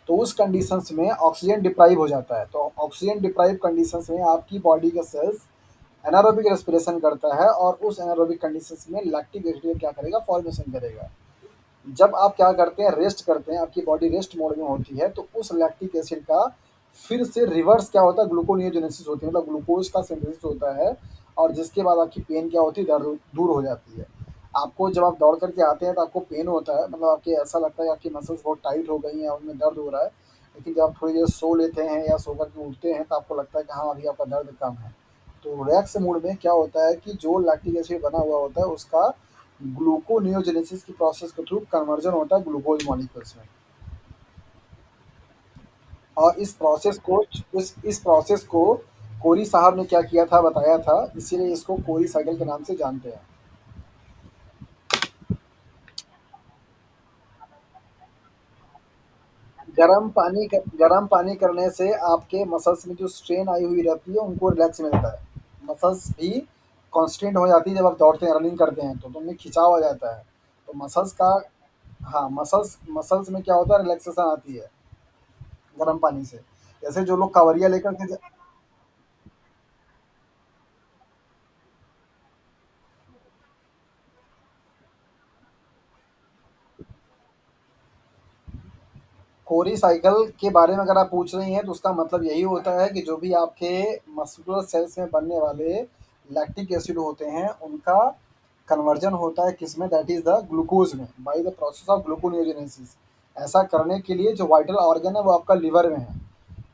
तो उस कंडीशंस में ऑक्सीजन डिप्राइव हो जाता है। तो ऑक्सीजन डिप्राइव कंडीशंस में आपकी बॉडी का सेल्स एनारोबिक रेस्पिरेशन करता है और उस एनारोबिक कंडीशंस में लैक्टिक एसिड क्या करेगा, फॉर्मेशन करेगा। जब आप क्या करते हैं, रेस्ट करते हैं, आपकी बॉडी रेस्ट मोड में होती है, तो उस लैक्टिक एसिड का फिर से रिवर्स क्या होता है, ग्लूकोनियोजेनेसिस होती है, मतलब ग्लूकोज का सिंथेसिस होता है। और जिसके बाद आपकी पेन क्या होती है, दर्द दूर हो जाती है। आपको जब आप दौड़ करके आते हैं तो आपको पेन होता है, मतलब आपके ऐसा लगता है कि आपकी मसल्स बहुत टाइट हो गई हैं और उनमें दर्द हो रहा है। लेकिन जब आप थोड़ी देर सो लेते हैं या सो करके उठते हैं तो आपको लगता है कि हाँ अभी आपका दर्द कम है। तो रिलैक्स मूड में क्या होता है कि जो लैक्टिक एसिड बना हुआ होता है उसका ग्लूकोनियोजेनेसिस की प्रोसेस के थ्रू कन्वर्जन होता है ग्लूकोज मॉलिक्यूल्स में। और इस प्रोसेस को कोरी साहब ने क्या किया था, बताया था, इसीलिए इसको कोरी साइकिल के नाम से जानते हैं। गर्म पानी करने से आपके मसल्स में जो स्ट्रेन आई हुई रहती है उनको रिलैक्स मिलता है। मसल्स भी कॉन्स्टेंट हो जाती है जब आप दौड़ते हैं, रनिंग करते हैं तो उनमें खिंचाव आ जाता है। तो मसल्स का, हाँ मसल्स मसल्स में क्या होता है, रिलैक्सेशन आती है गर्म पानी से। जैसे जो लोग कांवरिया लेकर के कोरी साइकिल के बारे में अगर आप पूछ रही हैं तो उसका मतलब यही होता है कि जो भी आपके मस्कुलर सेल्स में बनने वाले लैक्टिक एसिड होते हैं उनका कन्वर्जन होता है किसमें, दैट इज द ग्लूकोज में, by the process of gluconeogenesis. ऐसा करने के लिए जो वाइटल ऑर्गन है वो आपका लिवर में है।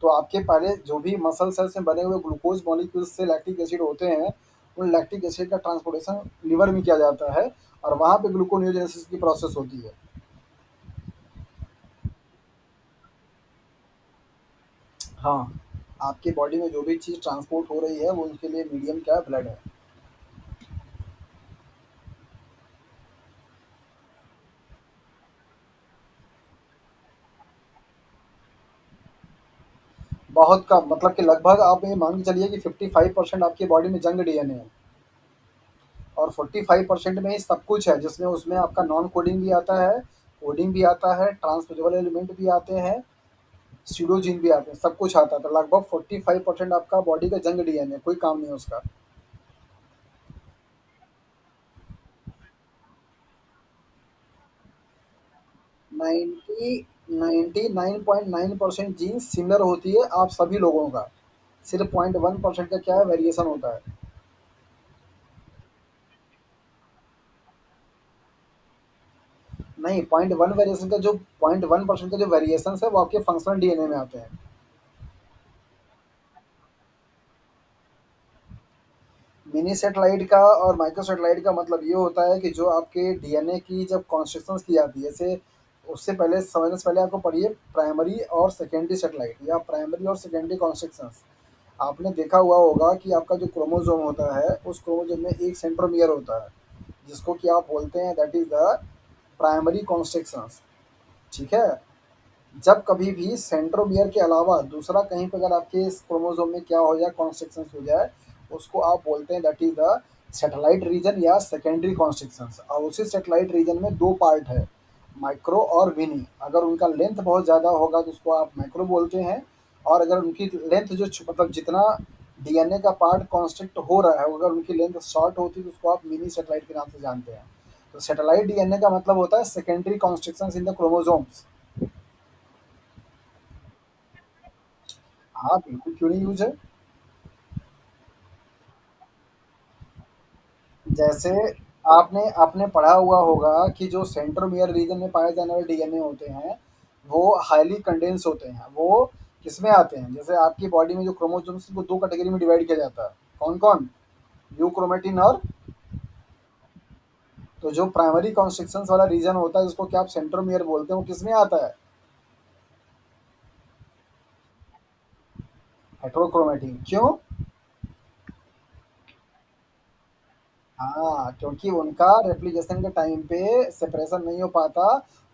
तो आपके पहले जो भी मसल सेल्स में बने हुए ग्लूकोज मॉलिक्यूल्स से लैक्टिक एसिड होते हैं, उन लैक्टिक एसिड का ट्रांसपोर्टेशन लिवर में किया जाता है और वहाँ पे ग्लूकोनियोजेनेसिस की प्रोसेस होती है। हाँ, आपकी बॉडी में जो भी चीज़ ट्रांसपोर्ट हो रही है वो उनके लिए मीडियम क्या है, ब्लड है। बहुत कम, मतलब कि लगभग आप ये मान के चलिए कि 55% आपकी बॉडी में जंग डीएनए है और 45% में ही सब कुछ है, जिसमें उसमें आपका नॉन कोडिंग भी आता है, कोडिंग भी आता है, ट्रांसपोर्टेबल एलिमेंट भी आते हैं, स्यूडोजीन भी आते हैं, सब कुछ आता है। तो लगभग 45% आपका बॉडी का जंग डीएनए, कोई काम नहीं है उसका। 90 99.9% जीन सिमिलर होती है आप सभी लोगों का, सिर्फ 0.1% का क्या है, वेरिएशन होता है। नहीं, 0.1% का जो वेरिएशन है वो आपके फंक्शनल डीएनए में आते हैं। मिनी सेटेलाइट का और माइक्रो सेटेलाइट का मतलब ये होता है कि जो आपके डीएनए की जब कॉन्स्ट्रक्शंस की जाती है, जैसे उससे पहले समझने से पहले आपको पढ़िए प्राइमरी और सेकेंडरी सेटेलाइट या प्राइमरी और सेकेंडरी कॉन्स्ट्रक्शंस। आपने देखा हुआ होगा कि आपका जो क्रोमोसोम होता है उस क्रोमोसोम में एक सेंट्रोमियर होता है, जिसको कि आप बोलते हैं दैट इज द प्राइमरी कॉन्स्ट्रक्शंस। ठीक है। जब कभी भी सेंट्रोमियर के अलावा दूसरा कहीं पर अगर आपके इस क्रोमोसोम में क्या हो जाए, कॉन्स्ट्रिक्शन हो जाए, उसको आप बोलते हैं that is the satellite region या सेकेंडरी कॉन्स्ट्रिक्शंस। और उसी सैटेलाइट रीजन में दो पार्ट है, माइक्रो और मिनी। अगर उनका लेंथ बहुत ज़्यादा होगा तो उसको आप माइक्रो बोलते हैं, और अगर उनकी लेंथ जो मतलब जितना डीएनए का पार्ट कॉन्स्ट्रिक्ट हो रहा है अगर उनकी लेंथ शॉर्ट होती है तो उसको आप मिनी सैटेलाइट के नाम से जानते हैं। तो सैटेलाइट डीएनए का मतलब होता है secondary constrictions in the chromosomes. हाँ, बिल्कुल, क्यों नहीं यूज़ है। जैसे आपने आपने पढ़ा हुआ होगा कि जो सेंट्रोमियर रीजन में पाए जाने वाले डीएनए होते हैं, वो हाइली कंडेंस होते हैं। वो किसमें आते हैं, जैसे आपकी बॉडी में जो क्रोमोसोम्स को दो कैटेगरी में डिवाइड किया जाता है, कौन-कौन? यूक्रोमेटिन और तो जो प्राइमरी कॉन्स्ट्रिक्शंस वाला रीजन होता है जिसको कि आप सेंट्रोमियर बोलते हैं, वो किसमें आता है? हेटेरोक्रोमेटिन। क्यों? हाँ, क्योंकि उनका रेप्लिकेशन के टाइम पे सेपरेशन नहीं हो पाता,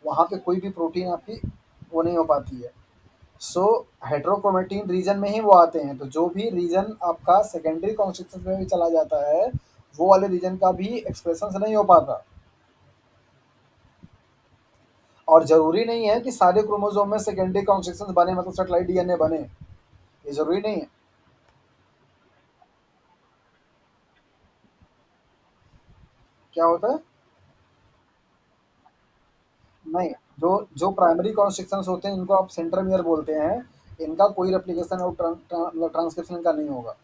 वहाँ पे कोई भी प्रोटीन आपकी वो नहीं हो पाती है। सो हेटेरोक्रोमेटिन रीजन में ही वो आते हैं। तो जो भी रीजन आपका सेकेंडरी कॉन्स्टिट्यूशन में भी चला जाता है, वो वाले रीजन का भी एक्सप्रेशन नहीं हो पाता। और जरूरी नहीं है कि सारे क्रोमोसोम में सेकेंडरी कॉन्स्ट्रक्शन बने, मतलब सेटेलाइट डीएनए बने, ये जरूरी नहीं है। क्या होता है? नहीं, जो जो प्राइमरी कॉन्स्ट्रक्शन होते हैं इनको आप सेंट्रोमियर बोलते हैं, इनका कोई रेप्लिकेशन और ट्रांसक्रिप्शन का नहीं होगा।